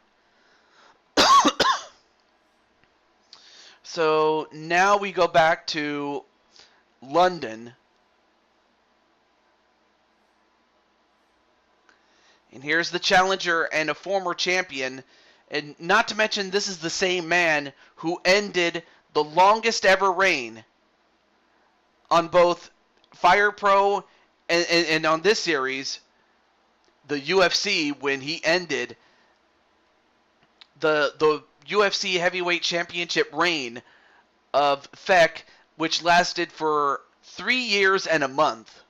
So now we go back to London. And here's the challenger and a former champion. And not to mention, this is the same man who ended the longest ever reign on both Fire Pro and on this series, the UFC, when he ended the UFC Heavyweight Championship reign of Feck, which lasted for 3 years and a month.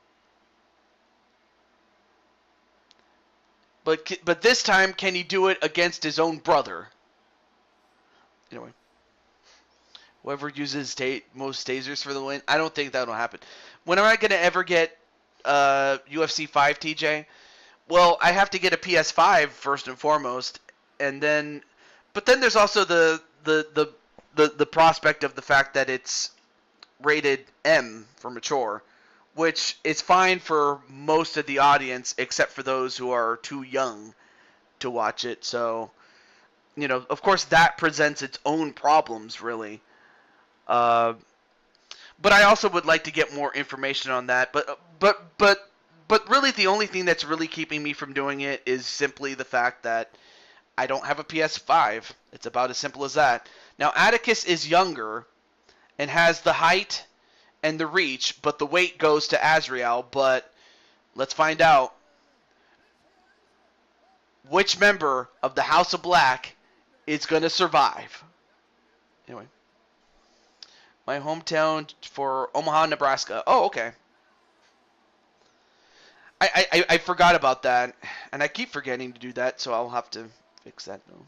But this time, can he do it against his own brother? Anyway, whoever uses most tasers for the win, I don't think that'll happen. When am I going to ever get UFC 5, TJ? Well, I have to get a PS5 first and foremost, and then, but then there's also the prospect of the fact that it's rated M for mature, which is fine for most of the audience except for those who are too young to watch it. So, you know, of course that presents its own problems, really. But I also would like to get more information on that. But really the only thing that's really keeping me from doing it is simply the fact that I don't have a PS5. It's about as simple as that. Now, Atticus is younger and has the height and the reach, but the weight goes to Azrael. But let's find out which member of the House of Black is going to survive. Anyway, my hometown for Omaha, Nebraska. Oh, okay. I forgot about that, and I keep forgetting to do that, so I'll have to fix that now.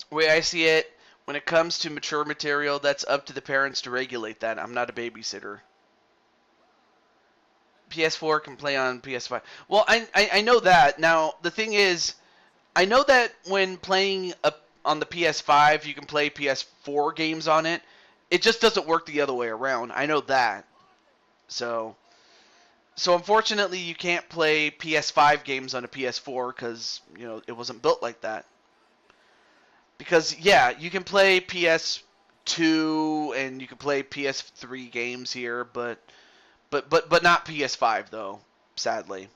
The way I see it, when it comes to mature material, that's up to the parents to regulate that. I'm not a babysitter. PS4 can play on PS5. Well, I know that. Now, the thing is, I know that when playing on the PS5, you can play PS4 games on it. It just doesn't work the other way around. I know that. So, So unfortunately, you can't play PS5 games on a PS4 because it wasn't built like that. Because yeah, you can play PS2 and you can play PS3 games here, but not PS5 though, sadly.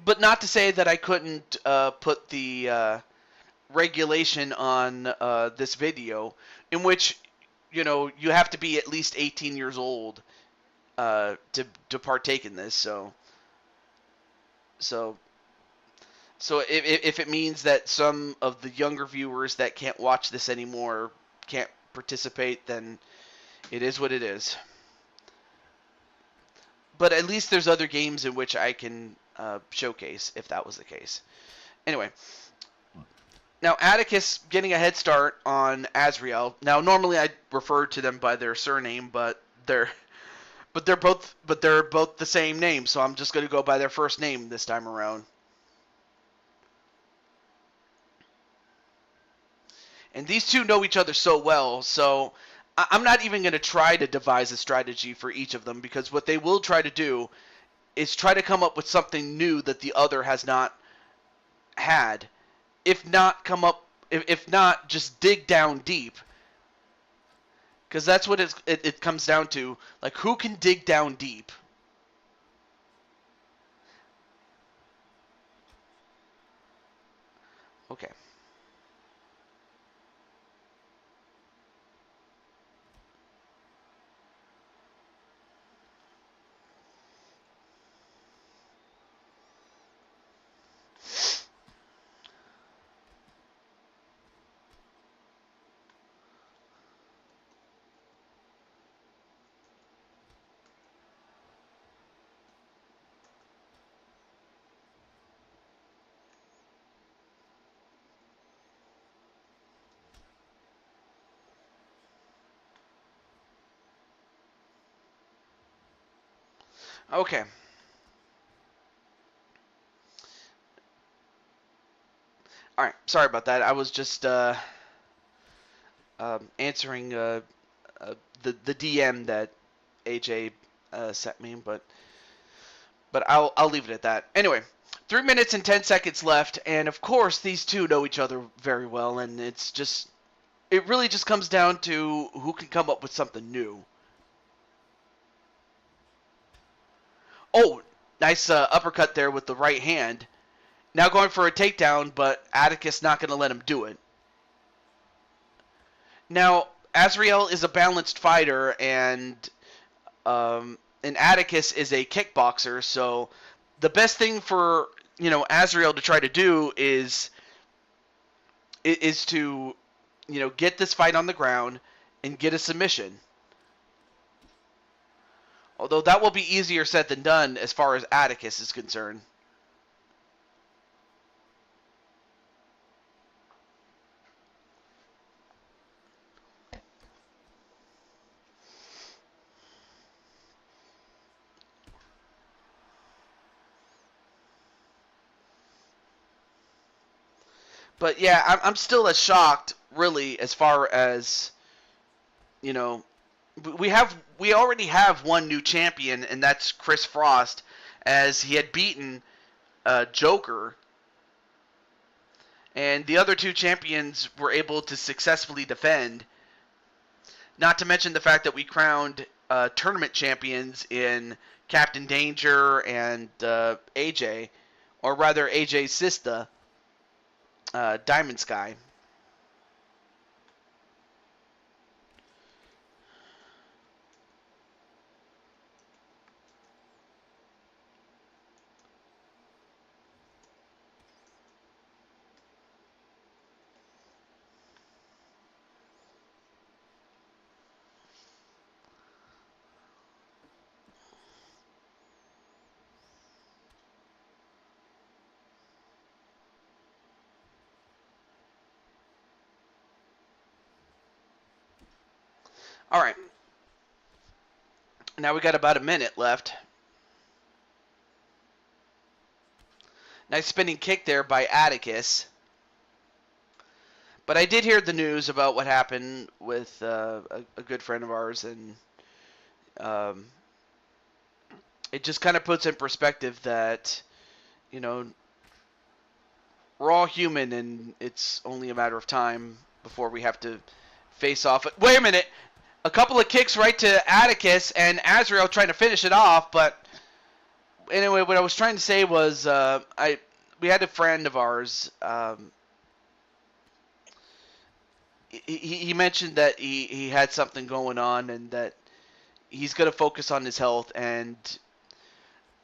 But not to say that I couldn't put the regulation on this video in which you have to be at least 18 years old to partake in this. So so if it means that some of the younger viewers that can't watch this anymore can't participate, then it is what it is. But at least there's other games in which I can showcase if that was the case. Anyway, now Atticus getting a head start on Azrael. Now normally I refer to them by their surname, but they're both the same name, so I'm just going to go by their first name this time around. And these two know each other so well, so I'm not even going to try to devise a strategy for each of them, because what they will try to do is try to come up with something new that the other has not had. If not, just dig down deep. Because that's what it comes down to. Like, who can dig down deep? Okay. Okay. All right. Sorry about that. I was just answering the DM that AJ sent me, but I'll leave it at that. Anyway, 3 minutes and 10 seconds left, and of course these two know each other very well, and it really just comes down to who can come up with something new. Oh, nice uppercut there with the right hand. Now going for a takedown, but Atticus not going to let him do it. Now, Azrael is a balanced fighter, and Atticus is a kickboxer, so the best thing for Azrael to try to do is to get this fight on the ground and get a submission. Although that will be easier said than done as far as Atticus is concerned. But yeah, I'm still as shocked, really, as far as you know. We already have one new champion, and that's Chris Frost, as he had beaten Joker, and the other two champions were able to successfully defend. Not to mention the fact that we crowned tournament champions in Captain Danger and AJ, or rather AJ's sister, Diamond Sky. All right. Now we got about a minute left. Nice spinning kick there by Atticus. But I did hear the news about what happened with a good friend of ours, and um, it just kind of puts in perspective that, you know, we're all human, and it's only a matter of time before we have to face off. Wait a minute! A couple of kicks right to Atticus, and Azrael trying to finish it off, but anyway, what I was trying to say was, we had a friend of ours. He mentioned that he had something going on, and that he's going to focus on his health, and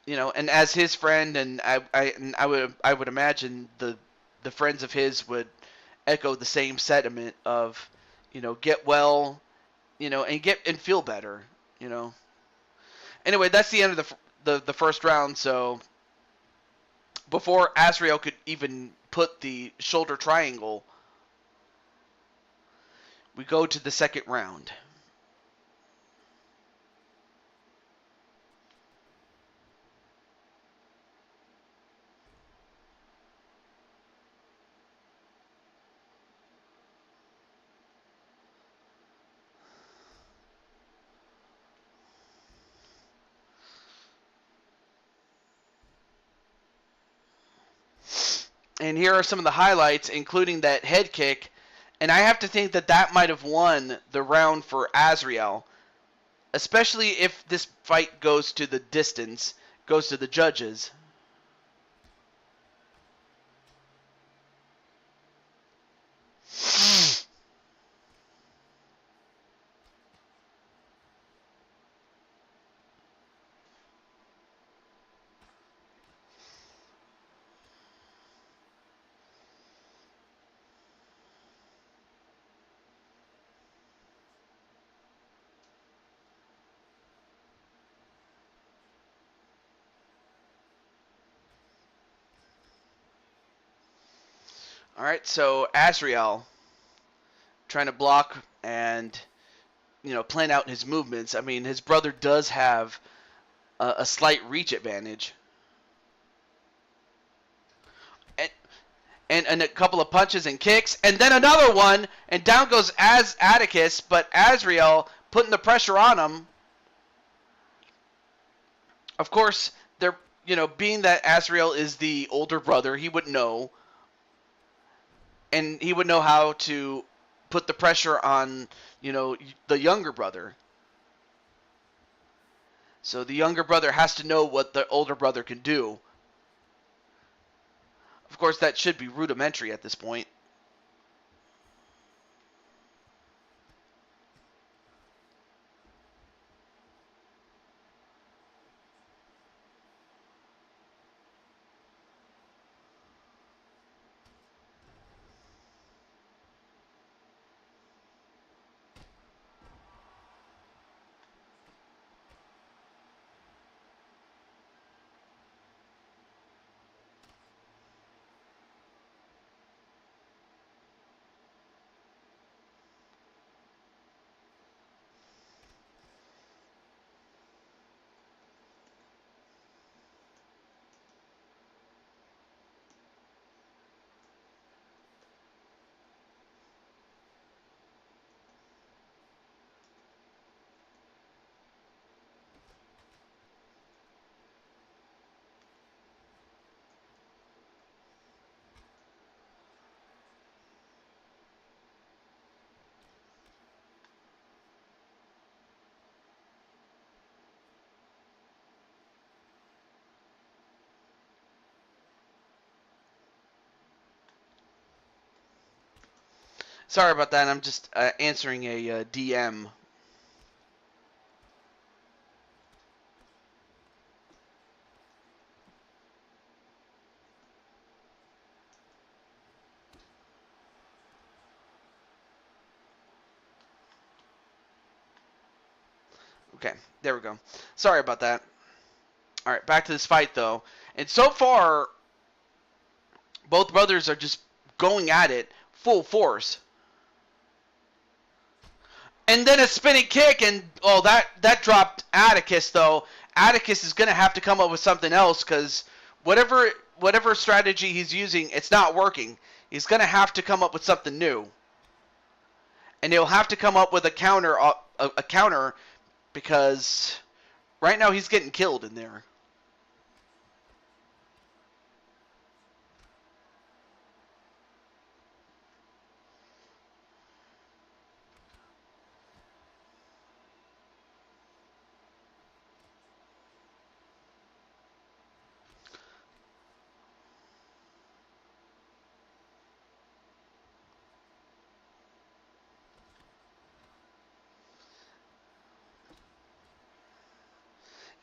and as his friend, and I would imagine the friends of his would echo the same sentiment of, get well, and feel better. Anyway, that's the end of the first round. So before Azrael could even put the shoulder triangle, we go to the second round. And here are some of the highlights, including that head kick. And I have to think that might have won the round for Azrael, especially if this fight goes to the distance, goes to the judges. All right, so Azrael trying to block and plan out his movements. I mean, his brother does have a slight reach advantage, and a couple of punches and kicks, and then another one, and down goes Atticus, but Azrael putting the pressure on him. Of course, they're being that Azrael is the older brother, he would know. And he would know how to put the pressure on, the younger brother. So the younger brother has to know what the older brother can do. Of course, that should be rudimentary at this point. Sorry about that. I'm just answering a DM. Okay, there we go. Sorry about that. All right, back to this fight, though. And so far, both brothers are just going at it full force. And then a spinning kick, and that dropped Atticus, though. Atticus is going to have to come up with something else, because whatever strategy he's using, it's not working. He's going to have to come up with something new. And he'll have to come up with a counter because right now he's getting killed in there.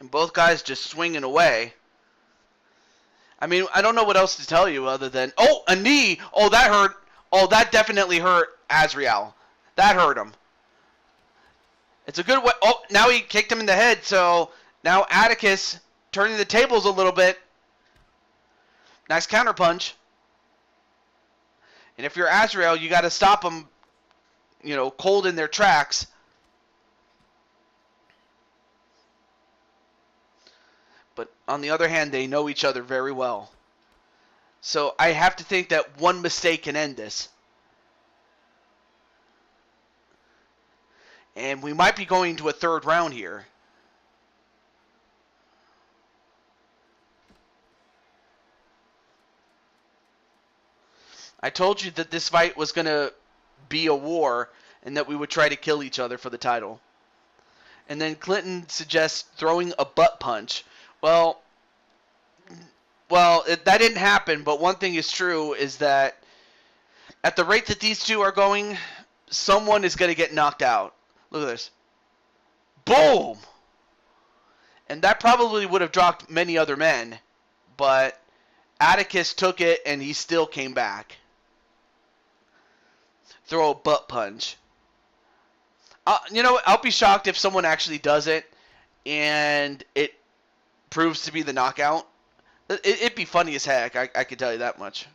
And both guys just swinging away. I mean, I don't know what else to tell you other than, oh, a knee. Oh, that hurt. Oh, that definitely hurt Azrael. That hurt him. It's a good way. Oh, now he kicked him in the head. So now Atticus turning the tables a little bit. Nice counter punch. And if you're Azrael, you got to stop them, cold in their tracks. But on the other hand, they know each other very well. So I have to think that one mistake can end this. And we might be going to a third round here. I told you that this fight was going to be a war and that we would try to kill each other for the title. And then Clinton suggests throwing a butt punch. Well, that didn't happen, but one thing is true is that at the rate that these two are going, someone is going to get knocked out. Look at this. Boom! And that probably would have dropped many other men, but Atticus took it and he still came back. Throw a butt punch. I'll be shocked if someone actually does it and it proves to be the knockout. It'd be funny as heck, I can tell you that much.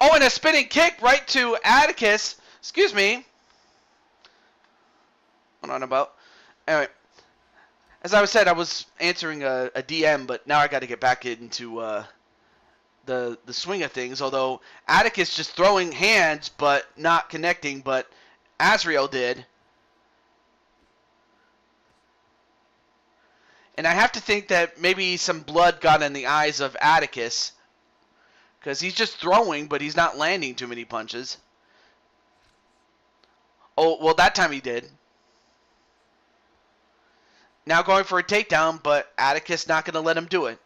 Oh, and a spinning kick right to Atticus. Excuse me. Hold on about. Anyway, as I said, I was answering a DM, but now I got to get back into the swing of things. Although Atticus just throwing hands, but not connecting, but Azrael did. And I have to think that maybe some blood got in the eyes of Atticus. Because he's just throwing, but he's not landing too many punches. Oh, well, that time he did. Now going for a takedown, but Atticus not going to let him do it.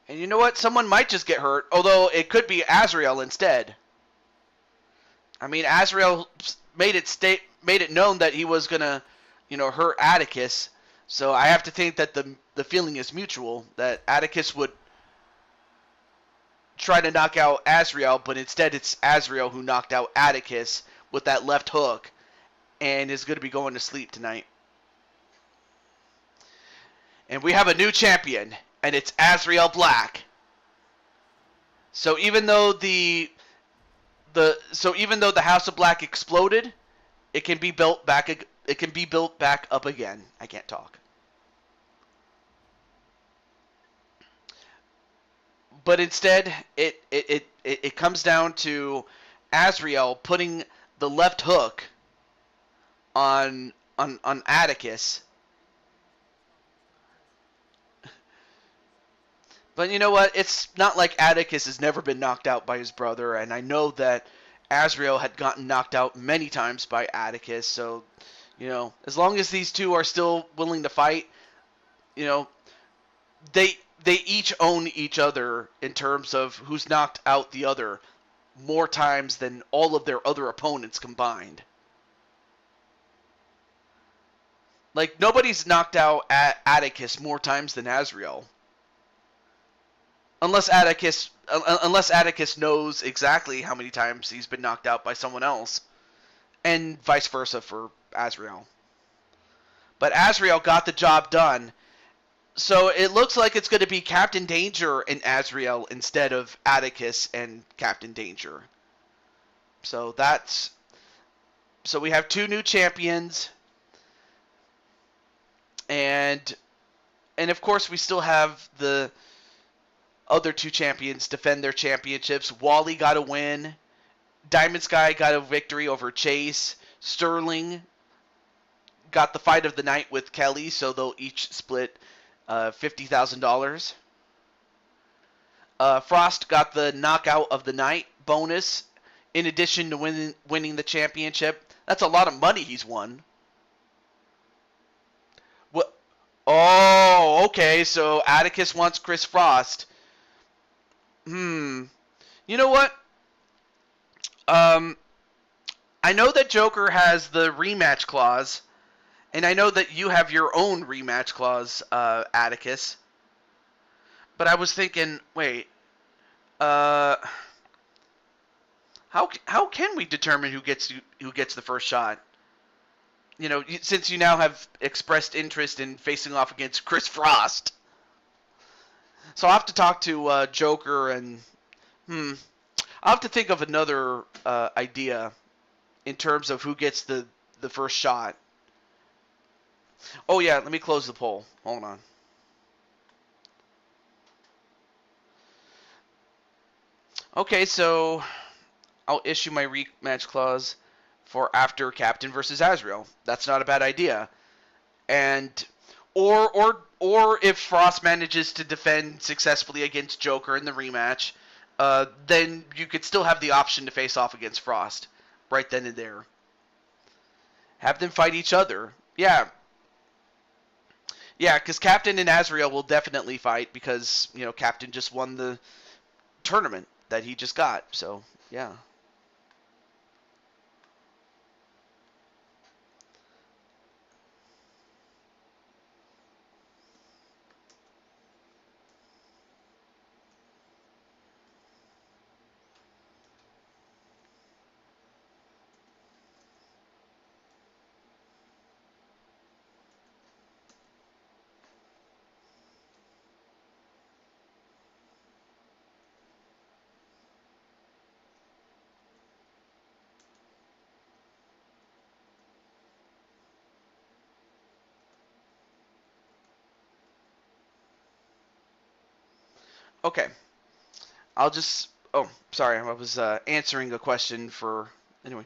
And you know what? Someone might just get hurt, although it could be Azrael instead. I mean, Azrael made it known that he was going to hurt Atticus. So I have to think that the feeling is mutual, that Atticus would try to knock out Azrael, but instead it's Azrael who knocked out Atticus with that left hook and is going to be going to sleep tonight. And we have a new champion, and it's Azrael Black. So even though the House of Black exploded, it can be built back. It can be built back up again. I can't talk. But instead, it comes down to Azrael putting the left hook on Atticus. But you know what? It's not like Atticus has never been knocked out by his brother, and I know that Azrael had gotten knocked out many times by Atticus, so as long as these two are still willing to fight, they each own each other in terms of who's knocked out the other more times than all of their other opponents combined. Like, nobody's knocked out Atticus more times than Azrael. Unless Atticus knows exactly how many times he's been knocked out by someone else. And vice versa for Azrael. But Azrael got the job done. So it looks like it's going to be Captain Danger and Azrael instead of Atticus and Captain Danger. So we have 2 new champions, and of course we still have the other 2 champions defend their championships. Wally got a win. Diamond Sky got a victory over Chase. Sterling got the fight of the night with Kelly, so they'll each split $50,000. Frost got the knockout of the night bonus in addition to winning the championship. That's a lot of money he's won. What? Oh, okay. So Atticus wants Chris Frost. You know what? I know that Joker has the rematch clause, and I know that you have your own rematch clause, Atticus. But I was thinking, wait, how can we determine who gets the first shot? You know, since you now have expressed interest in facing off against Chris Frost. So I'll have to talk to Joker and I'll have to think of another idea in terms of who gets the first shot. Oh yeah, let me close the poll. Hold on. Okay, so I'll issue my rematch clause for after Captain versus Azrael. That's not a bad idea. And or if Frost manages to defend successfully against Joker in the rematch, then you could still have the option to face off against Frost right then and there. Have them fight each other. Yeah. Yeah, because Captain and Azrael will definitely fight because, you know, Captain just won the tournament that he just got. So, yeah. Okay. I'll just... Oh, sorry. I was answering a question for... Anyway.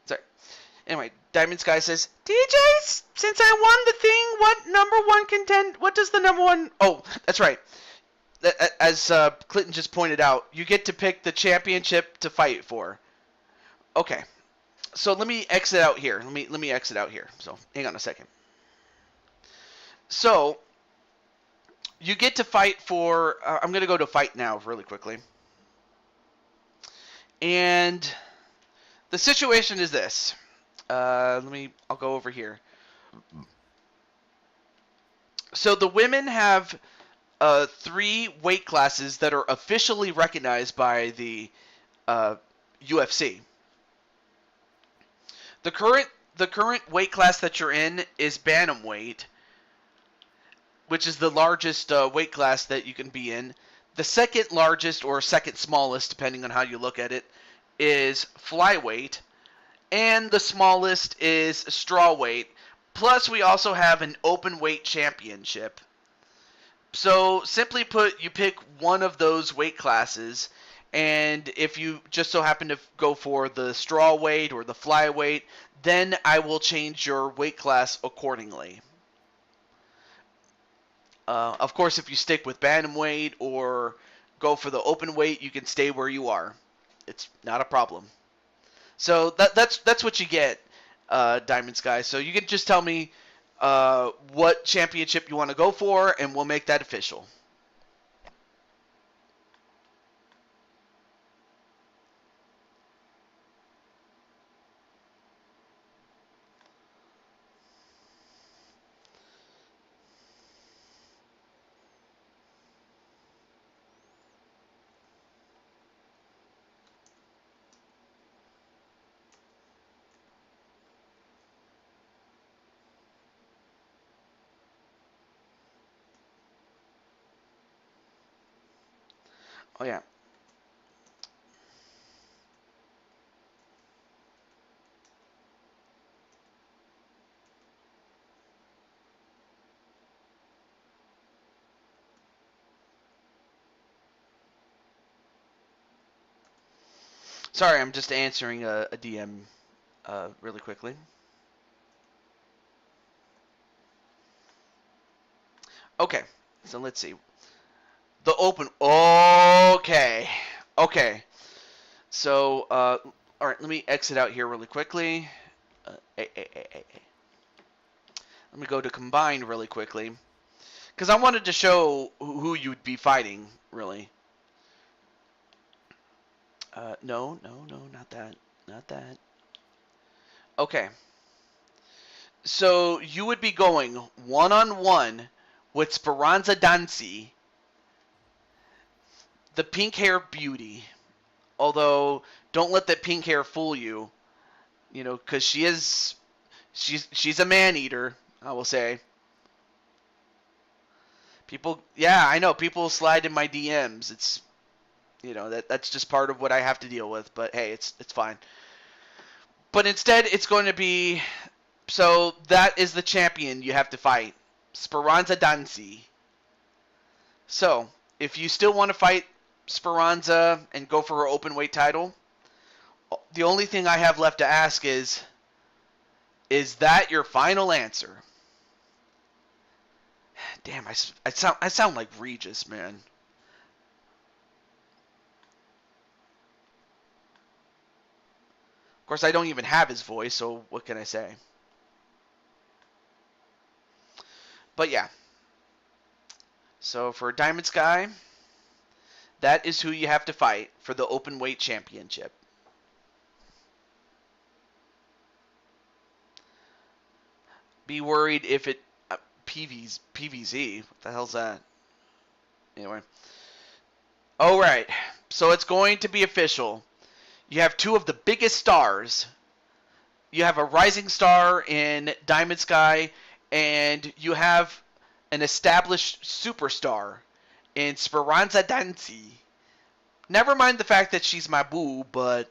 Sorry. Anyway, Diamond Sky says, DJs, since I won the thing, what does the number one... Oh, that's right. As Clinton just pointed out, you get to pick the championship to fight for. Okay. So let me exit out here. Let me exit out here. So hang on a second. So you get to fight for... I'm going to go to fight now really quickly. And the situation is this. I'll go over here. So the women have 3 weight classes that are officially recognized by the UFC. The current weight class that you're in is bantamweight, which is the largest weight class that you can be in. The second largest or second smallest, depending on how you look at it, is flyweight, and the smallest is strawweight. Plus, we also have an open weight championship. So, simply put, you pick one of those weight classes, and if you just so happen to go for the strawweight or the flyweight, then I will change your weight class accordingly. Of course, if you stick with bantamweight or go for the open weight, you can stay where you are. It's not a problem. So that's what you get, Diamond Sky. So you can just tell me what championship you want to go for, and we'll make that official. Oh yeah. Sorry, I'm just answering a DM really quickly. Okay, so let's see. The open. Okay. Okay. So, all right, let me exit out here really quickly. Let me go to combine really quickly. Because I wanted to show who you'd be fighting, really. No, no, no, not that. Not that. Okay. So you would be going one-on-one with Speranza Dancy, the pink hair beauty. Although, don't let that pink hair fool you. You know, because she's a man-eater, I will say. People, yeah, I know. People slide in my DMs. It's, that's just part of what I have to deal with. But hey, it's fine. But instead, it's going to be, so that is the champion you have to fight, Speranza Dancy. So if you still want to fight Speranza and go for her open weight title, the only thing I have left to ask is that your final answer? Damn, I sound like Regis, man. Of course, I don't even have his voice, so what can I say? But yeah. So for Diamond Sky, that is who you have to fight for the open weight championship. Be worried if it PVZ. What the hell's that? Anyway. All right. So it's going to be official. You have two of the biggest stars. You have a rising star in Diamond Sky, and you have an established superstar in Speranza Dancy. Never mind the fact that she's my boo, but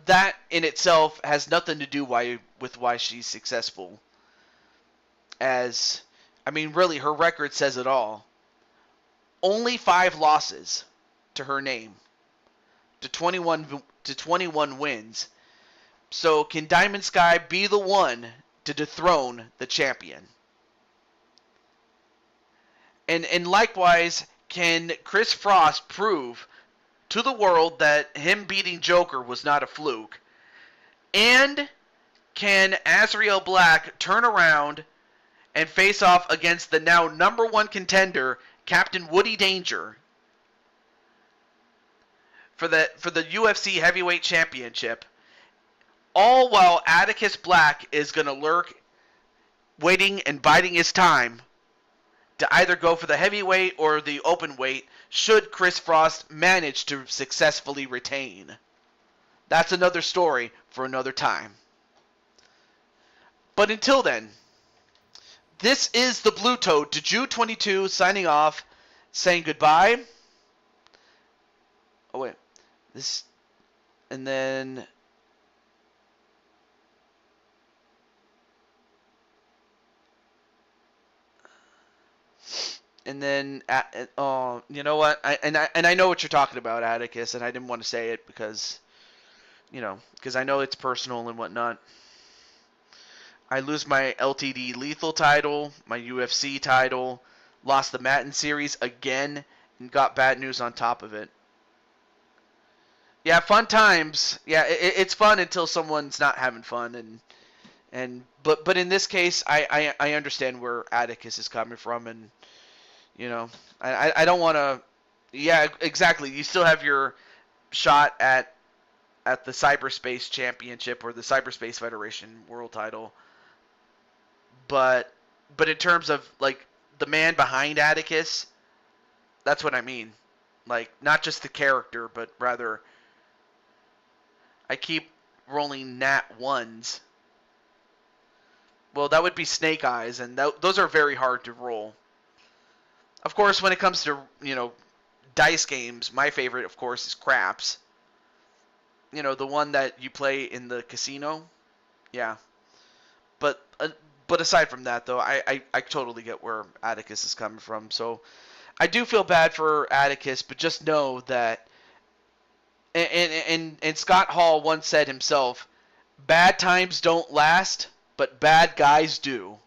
that in itself has nothing to do with why she's successful. As, I mean, really, her record says it all. Only 5 losses to her name, to 21 wins. So can Diamond Sky be the one to dethrone the champion? And likewise, can Chris Frost prove to the world that him beating Joker was not a fluke? And can Azrael Black turn around and face off against the now number 1 contender, Captain Woody Danger, for the UFC Heavyweight Championship, all while Atticus Black is going to lurk, waiting and biding his time to either go for the heavyweight or the open weight should Chris Frost manage to successfully retain. That's another story for another time. But until then, this is the Blue Toad to Jew22 signing off, saying goodbye. Oh wait, this, and then oh, you know what? I know what you're talking about, Atticus, and I didn't want to say it because I know it's personal and whatnot. I lose my LTD Lethal title, my UFC title, lost the Matin series again, and got bad news on top of it. Yeah, fun times. Yeah, it's fun until someone's not having fun, but in this case, I understand where Atticus is coming from, and I don't want to. Yeah, exactly. You still have your shot at the Cyberspace Championship or the Cyberspace Federation World Title, but in terms of like the man behind Atticus, that's what I mean. Like not just the character, but rather I keep rolling nat ones. Well, that would be Snake Eyes, and those are very hard to roll. Of course, when it comes to dice games. My favorite, of course, is craps. You know, the one that you play in the casino. Yeah. But aside from that, though, I totally get where Atticus is coming from. So I do feel bad for Atticus, but just know that, and Scott Hall once said himself, bad times don't last, but bad guys do.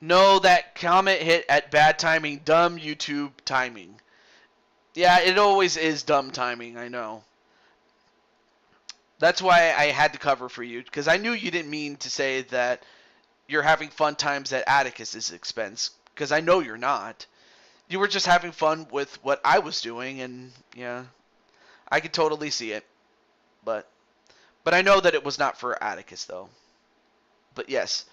No, that comment hit at bad timing, dumb YouTube timing. Yeah, it always is dumb timing, I know. That's why I had to cover for you, because I knew you didn't mean to say that you're having fun times at Atticus's expense, because I know you're not. You were just having fun with what I was doing, and yeah, I could totally see it. But I know that it was not for Atticus, though. But yes.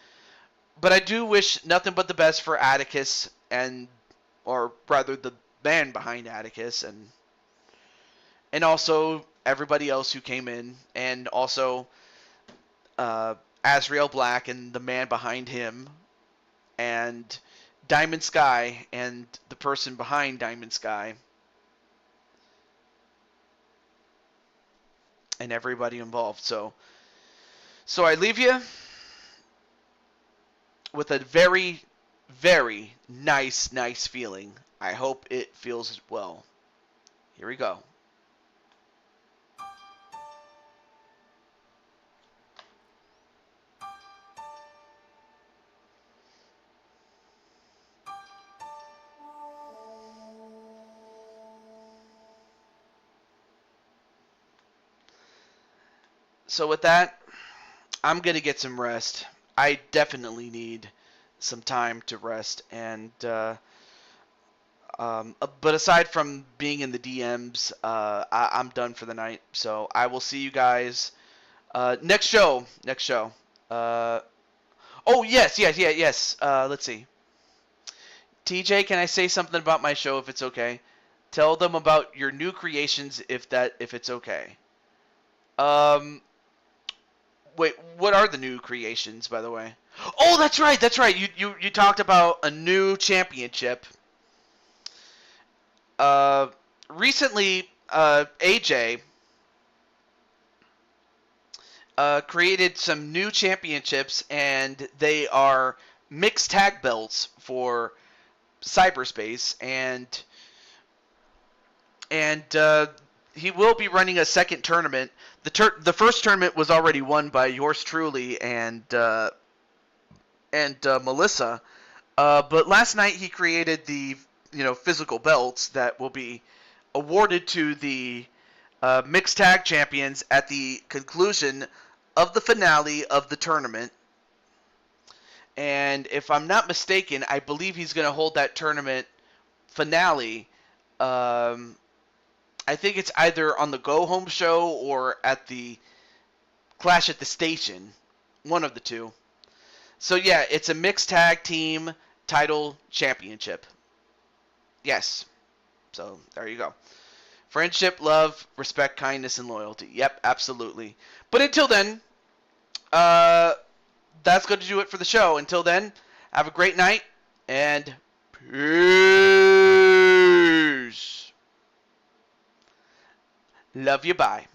But I do wish nothing but the best for Atticus, and, or rather the man behind Atticus, and also everybody else who came in, and also Azrael Black and the man behind him, and Diamond Sky and the person behind Diamond Sky, and everybody involved. So I leave you with a very, very nice feeling. I hope it feels well. Here we go. So with that, I'm going to get some rest. I definitely need some time to rest. And but aside from being in the DMs, I'm done for the night. So I will see you guys next show. Oh yes. Let's see. TJ, can I say something about my show if it's okay? Tell them about your new creations if it's okay. Um, Wait, what are the new creations, by the way? Oh, that's right. You talked about a new championship. Uh, Recently, AJ created some new championships, and they are mixed tag belts for cyberspace, and he will be running a second tournament. The first tournament was already won by yours truly and Melissa. But last night he created the physical belts that will be awarded to the mixed tag champions at the conclusion of the finale of the tournament. And if I'm not mistaken, I believe he's going to hold that tournament finale. I think it's either on the Go Home show or at the Clash at the Station, one of the two. So yeah, it's a mixed tag team title championship. Yes. So there you go. Friendship, love, respect, kindness, and loyalty. Yep, absolutely. But until then, that's going to do it for the show. Until then, have a great night, and peace. Love you, bye.